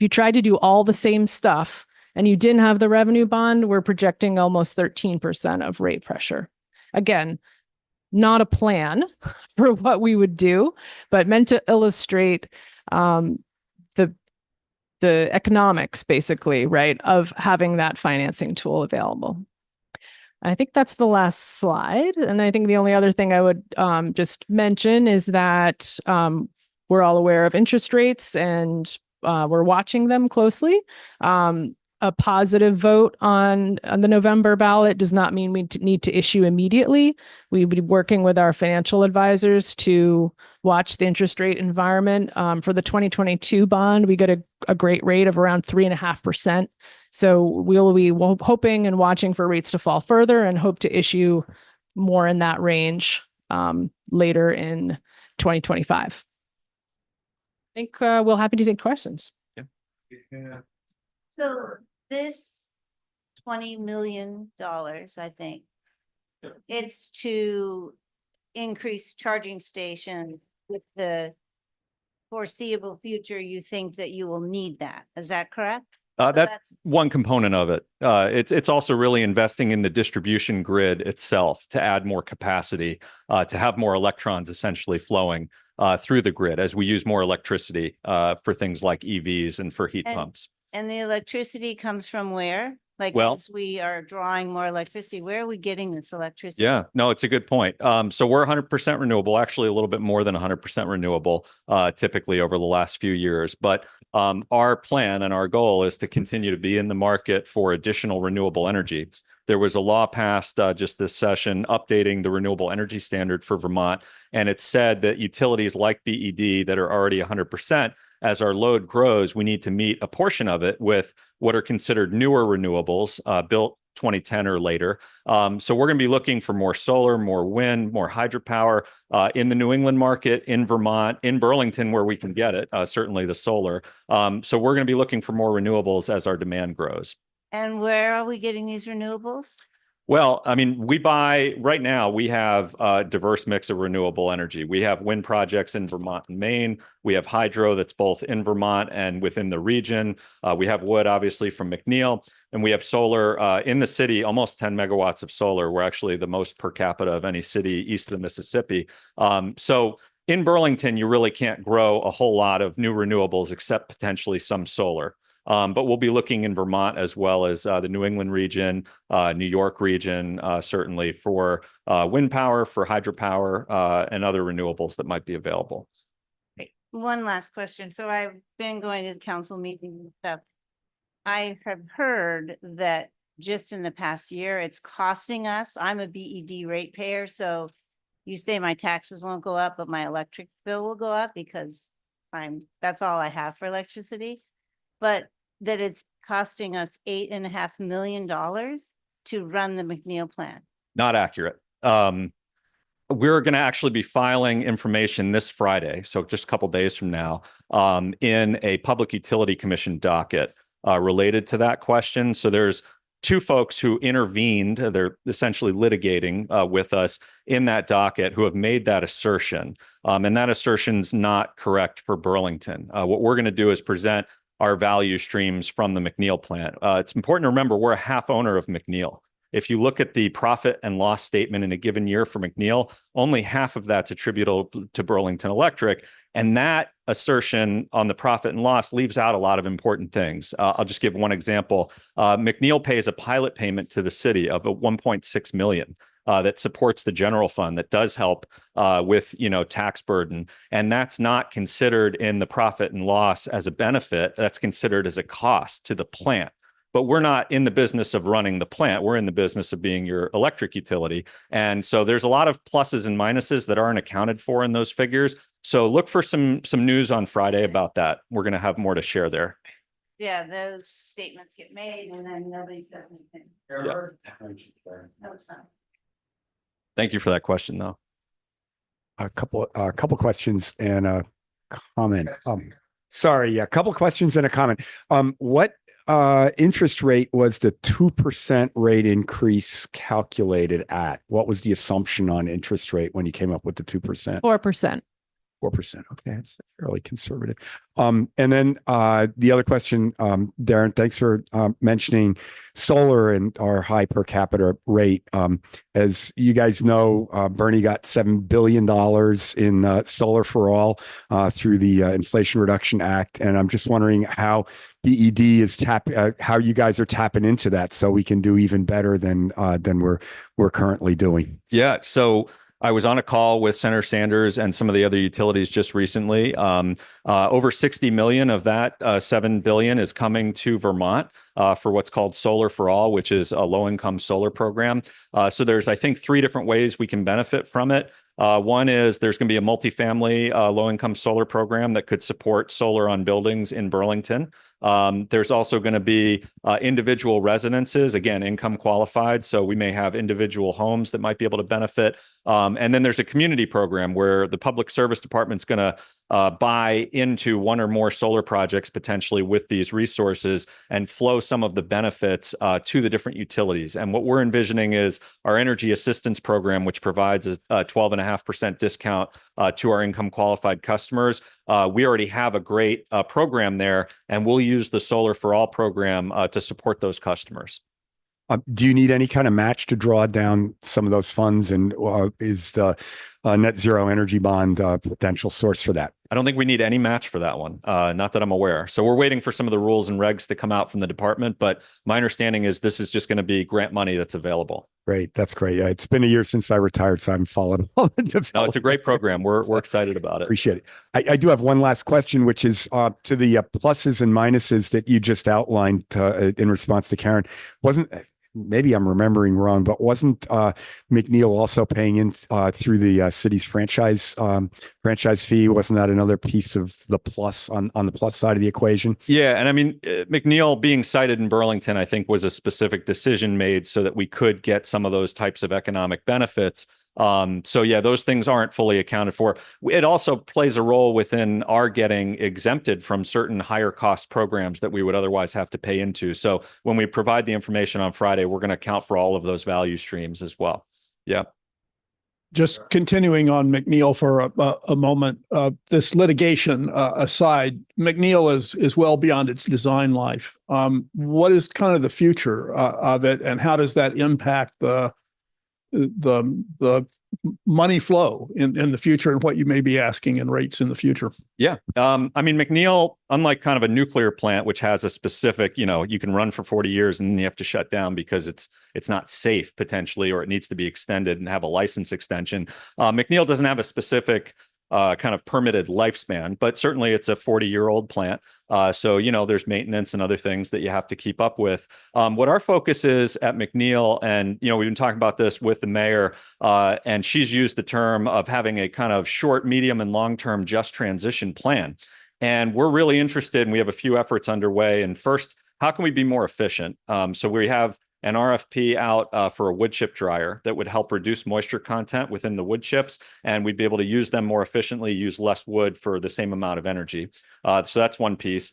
Speaker 21: you tried to do all the same stuff and you didn't have the revenue bond, we're projecting almost 13% of rate pressure. Again, not a plan for what we would do, but meant to illustrate the economics basically, right, of having that financing tool available. I think that's the last slide. And I think the only other thing I would just mention is that we're all aware of interest rates and we're watching them closely. A positive vote on the November ballot does not mean we need to issue immediately. We'd be working with our financial advisors to watch the interest rate environment. For the 2022 bond, we got a great rate of around 3.5%. So we'll be hoping and watching for rates to fall further and hope to issue more in that range later in 2025. I think we'll happy to take questions.
Speaker 1: Yeah.
Speaker 6: So this $20 million, I think, it's to increase charging station with the foreseeable future. You think that you will need that. Is that correct?
Speaker 11: That's one component of it. It's also really investing in the distribution grid itself to add more capacity, to have more electrons essentially flowing through the grid as we use more electricity for things like EVs and for heat pumps.
Speaker 6: And the electricity comes from where? Like,
Speaker 11: Well,
Speaker 6: as we are drawing more electricity, where are we getting this electricity?
Speaker 11: Yeah, no, it's a good point. So we're 100% renewable, actually a little bit more than 100% renewable, typically over the last few years. But our plan and our goal is to continue to be in the market for additional renewable energy. There was a law passed just this session updating the renewable energy standard for Vermont, and it said that utilities like BED that are already 100%, as our load grows, we need to meet a portion of it with what are considered newer renewables built 2010 or later. So we're going to be looking for more solar, more wind, more hydropower in the New England market, in Vermont, in Burlington, where we can get it, certainly the solar. So we're going to be looking for more renewables as our demand grows.
Speaker 6: And where are we getting these renewables?
Speaker 11: Well, I mean, right now, we have a diverse mix of renewable energy. We have wind projects in Vermont and Maine. We have hydro that's both in Vermont and within the region. We have wood, obviously, from McNeil. And we have solar in the city, almost 10 megawatts of solar. We're actually the most per capita of any city east of the Mississippi. So in Burlington, you really can't grow a whole lot of new renewables except potentially some solar. But we'll be looking in Vermont as well as the New England region, New York region, certainly for wind power, for hydropower, and other renewables that might be available.
Speaker 6: One last question. So I've been going to the council meetings and stuff. I have heard that just in the past year, it's costing us. I'm a BED ratepayer, so you say my taxes won't go up, but my electric bill will go up because that's all I have for electricity. But that it's costing us $8.5 million to run the McNeil plant.
Speaker 11: Not accurate. We're going to actually be filing information this Friday, so just a couple days from now, in a Public Utility Commission docket related to that question. So there's two folks who intervened, they're essentially litigating with us in that docket, who have made that assertion. And that assertion's not correct for Burlington. What we're going to do is present our value streams from the McNeil plant. It's important to remember we're a half owner of McNeil. If you look at the profit and loss statement in a given year for McNeil, only half of that's attributable to Burlington Electric. And that assertion on the profit and loss leaves out a lot of important things. I'll just give one example. McNeil pays a pilot payment to the city of $1.6 million. That supports the general fund, that does help with, tax burden. And that's not considered in the profit and loss as a benefit. That's considered as a cost to the plant. But we're not in the business of running the plant. We're in the business of being your electric utility. And so there's a lot of pluses and minuses that aren't accounted for in those figures. So look for some news on Friday about that. We're going to have more to share there.
Speaker 6: Yeah, those statements get made and then nobody says anything.
Speaker 11: Yeah.
Speaker 6: No, it's not.
Speaker 11: Thank you for that question, though.
Speaker 20: A couple questions and a comment. A couple questions and a comment. What interest rate was the 2% rate increase calculated at? What was the assumption on interest rate when you came up with the 2%?
Speaker 21: 4%.
Speaker 20: 4%. Okay, that's fairly conservative. And then the other question, Darren, thanks for mentioning solar and our high per capita rate. As you guys know, Bernie got $7 billion in solar for all through the Inflation Reduction Act, and I'm just wondering how BED is how you guys are tapping into that so we can do even better than we're currently doing.
Speaker 11: Yeah. So I was on a call with Senator Sanders and some of the other utilities just recently. Over 60 million of that 7 billion is coming to Vermont for what's called Solar for All, which is a low-income solar program. So there's, I think, 3 different ways we can benefit from it. One is there's going to be a multifamily low-income solar program that could support solar on buildings in Burlington. There's also going to be individual residences, again, income qualified. So we may have individual homes that might be able to benefit. And then there's a community program where the public service department's going to buy into one or more solar projects potentially with these resources and flow some of the benefits to the different utilities. And what we're envisioning is our energy assistance program, which provides a 12.5% discount to our income qualified customers. We already have a great program there, and we'll use the Solar for All program to support those customers.
Speaker 20: Do you need any kind of match to draw down some of those funds? And is the net zero energy bond a potential source for that?
Speaker 11: I don't think we need any match for that one. Not that I'm aware. So we're waiting for some of the rules and regs to come out from the department. But my understanding is this is just going to be grant money that's available.
Speaker 20: Great. That's great. It's been a year since I retired, so I haven't followed all the development.
Speaker 11: No, it's a great program. We're excited about it.
Speaker 20: Appreciate it. I do have one last question, which is to the pluses and minuses that you just outlined in response to Karen. Maybe I'm remembering wrong, but wasn't McNeil also paying in through the city's franchise fee? Wasn't that another piece of the plus on the plus side of the equation?
Speaker 11: Yeah. And I mean, McNeil being cited in Burlington, I think was a specific decision made so that we could get some of those types of economic benefits. So yeah, those things aren't fully accounted for. It also plays a role within our getting exempted from certain higher cost programs that we would otherwise have to pay into. So when we provide the information on Friday, we're going to account for all of those value streams as well. Yeah.
Speaker 19: Just continuing on McNeil for a moment, this litigation aside, McNeil is well beyond its design life. What is kind of the future of it, and how does that impact the money flow in the future and what you may be asking in rates in the future?
Speaker 11: Yeah. I mean, McNeil, unlike kind of a nuclear plant, which has a specific, you can run for 40 years and then you have to shut down because it's not safe potentially, or it needs to be extended and have a license extension. McNeil doesn't have a specific kind of permitted lifespan, but certainly it's a 40-year-old plant. So, there's maintenance and other things that you have to keep up with. What our focus is at McNeil, and, we've been talking about this with the mayor, and she's used the term of having a kind of short, medium, and long-term just transition plan. And we're really interested, and we have a few efforts underway. And first, how can we be more efficient? So we have an RFP out for a wood chip dryer that would help reduce moisture content within the wood chips, and we'd be able to use them more efficiently, use less wood for the same amount of energy. So that's one piece.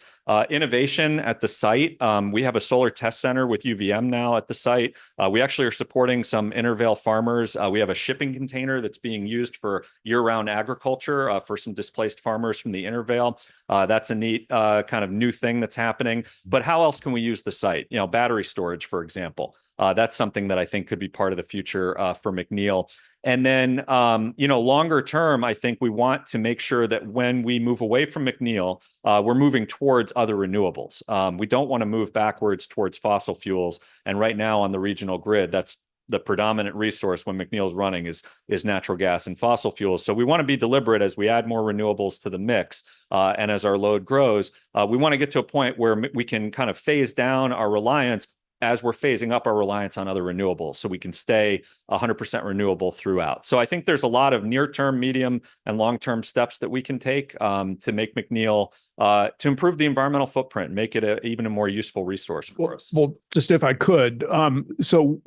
Speaker 11: Innovation at the site. We have a solar test center with UVM now at the site. We actually are supporting some Intervale farmers. We have a shipping container that's being used for year-round agriculture for some displaced farmers from the Intervale. That's a neat kind of new thing that's happening. But how else can we use the site? Battery storage, for example. That's something that I think could be part of the future for McNeil. And then, longer term, I think we want to make sure that when we move away from McNeil, we're moving towards other renewables. We don't want to move backwards towards fossil fuels. And right now on the regional grid, that's the predominant resource when McNeil's running is natural gas and fossil fuels. So we want to be deliberate as we add more renewables to the mix. And as our load grows, we want to get to a point where we can kind of phase down our reliance as we're phasing up our reliance on other renewables, so we can stay 100% renewable throughout. So I think there's a lot of near-term, medium, and long-term steps that we can take to make McNeil, to improve the environmental footprint, make it even a more useful resource for us.
Speaker 19: Well, just if I could, so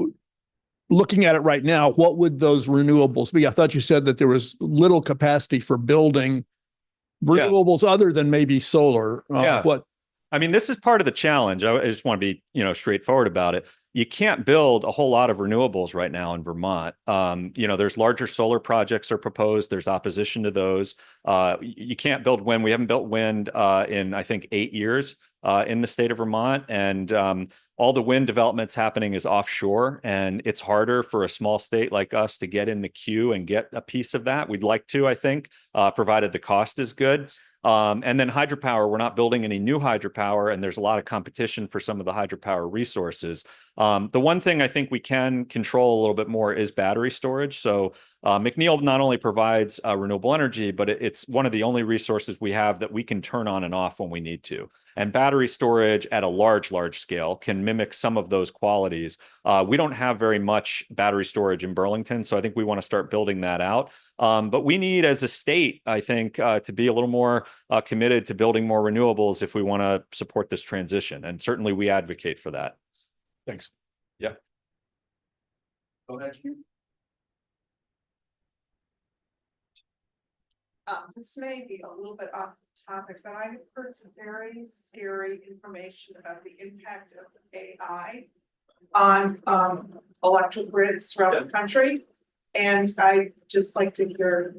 Speaker 19: looking at it right now, what would those renewables be? I thought you said that there was little capacity for building renewables other than maybe solar.
Speaker 11: Yeah.
Speaker 13: I mean, this is part of the challenge. I just want to be, straightforward about it. You can't build a whole lot of renewables right now in Vermont. There's larger solar projects are proposed. There's opposition to those. You can't build wind. We haven't built wind in, I think, 8 years in the state of Vermont. And all the wind developments happening is offshore. And it's harder for a small state like us to get in the queue and get a piece of that. We'd like to, I think, provided the cost is good. And then hydropower, we're not building any new hydropower, and there's a lot of competition for some of the hydropower resources. The one thing I think we can control a little bit more is battery storage. So McNeil not only provides renewable energy, but it's one of the only resources we have that we can turn on and off when we need to. And battery storage at a large scale can mimic some of those qualities. We don't have very much battery storage in Burlington, so I think we want to start building that out. But we need, as a state, I think, to be a little more committed to building more renewables if we want to support this transition. And certainly we advocate for that. Thanks. Yeah. Go ahead.
Speaker 22: This may be a little bit off topic, but I've heard some very scary information about the impact of AI on electric grids throughout the country. And I'd just like to hear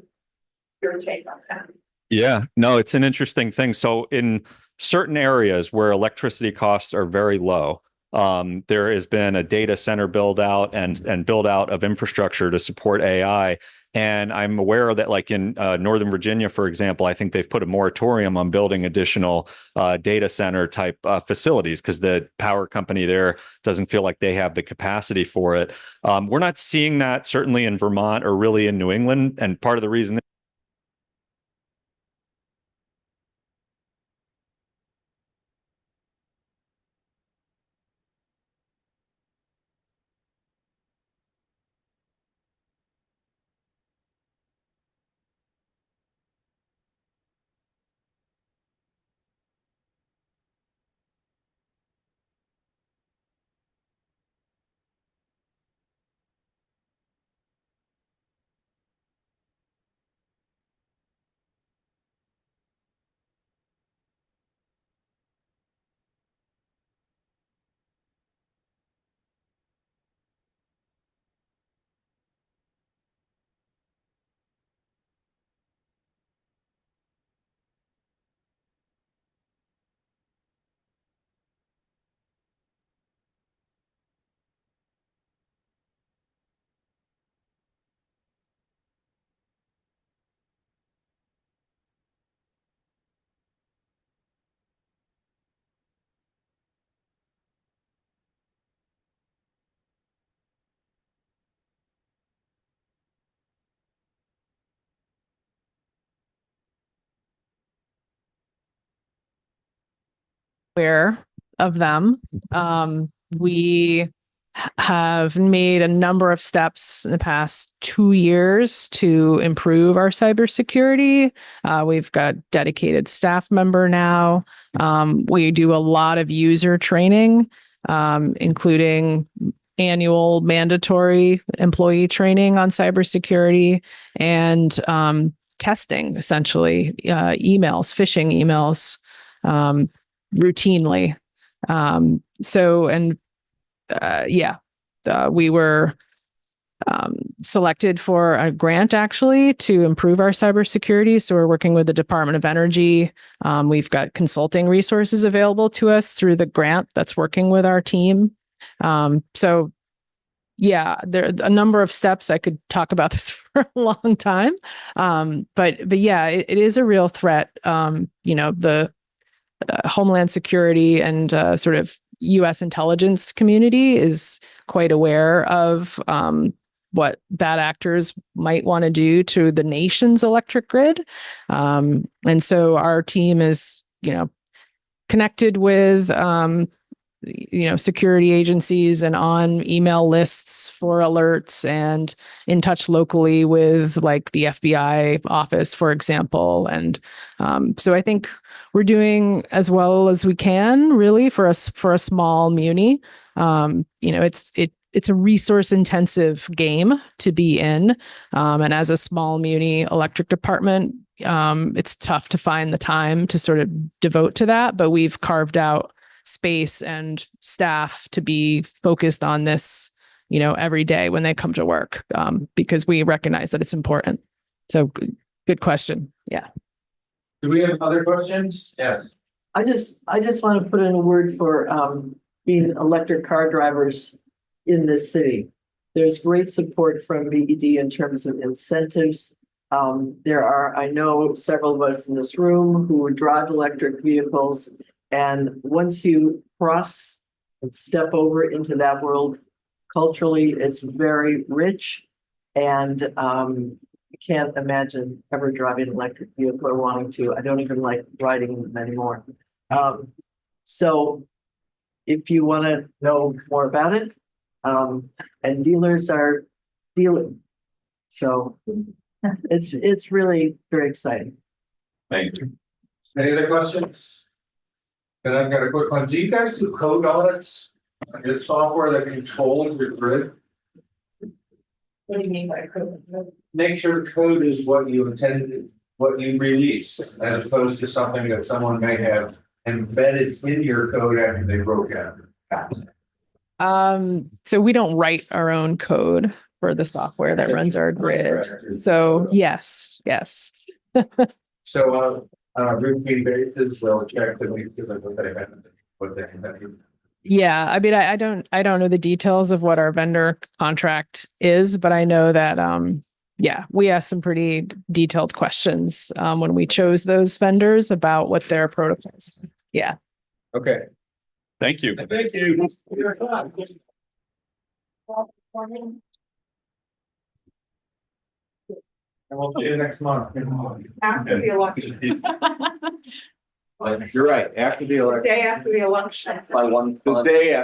Speaker 22: your take on that.
Speaker 13: Yeah, no, it's an interesting thing. So in certain areas where electricity costs are very low, there has been a data center build out and build out of infrastructure to support AI. And I'm aware that, like in Northern Virginia, for example, I think they've put a moratorium on building additional data center type facilities because the power company there doesn't feel like they have the capacity for it. We're not seeing that certainly in Vermont or really in New England. And part of the reason
Speaker 21: aware of them. We have made a number of steps in the past 2 years to improve our cybersecurity. We've got a dedicated staff member now. We do a lot of user training, including annual mandatory employee training on cybersecurity and testing, essentially, phishing emails routinely. We were selected for a grant actually to improve our cybersecurity. So we're working with the Department of Energy. We've got consulting resources available to us through the grant that's working with our team. There are a number of steps. I could talk about this for a long time. It is a real threat. The Homeland Security and sort of U.S. intelligence community is quite aware of what bad actors might want to do to the nation's electric grid. And so our team is, connected with, security agencies and on email lists for alerts and in touch locally with like the FBI office, for example. And so I think we're doing as well as we can really for a small muni. It's a resource intensive game to be in. And as a small muni electric department, It's tough to find the time to sort of devote to that, but we've carved out space and staff to be focused on this, every day when they come to work, because we recognize that it's important. So good question. Yeah.
Speaker 1: Do we have other questions? Yes.
Speaker 10: I just want to put in a word for being electric car drivers in this city. There's great support from BED in terms of incentives. There are, I know several of us in this room who drive electric vehicles. And once you cross and step over into that world, culturally, it's very rich. And I can't imagine ever driving an electric vehicle or wanting to. I don't even like riding them anymore. So if you want to know more about it, and dealers are dealing. So it's really very exciting.
Speaker 1: Thank you. Any other questions? And I've got a quick one. Do you guys do code audits? It's software that controls your grid?
Speaker 3: What do you mean by code?
Speaker 1: Make sure the code is what you intended, what you release, as opposed to something that someone may have embedded in your code after they broke out.
Speaker 21: So we don't write our own code for the software that runs our grid. So yes.
Speaker 1: So on a routine basis, they'll check that we what they have.
Speaker 21: Yeah, I mean, I don't know the details of what our vendor contract is, but I know that we asked some pretty detailed questions when we chose those vendors about what their protocols. Yeah.
Speaker 1: Okay.
Speaker 13: Thank you.
Speaker 1: Thank you. And we'll see you next month.
Speaker 22: After the election.
Speaker 1: You're right, after the election.
Speaker 22: Day after the election.
Speaker 1: The day after.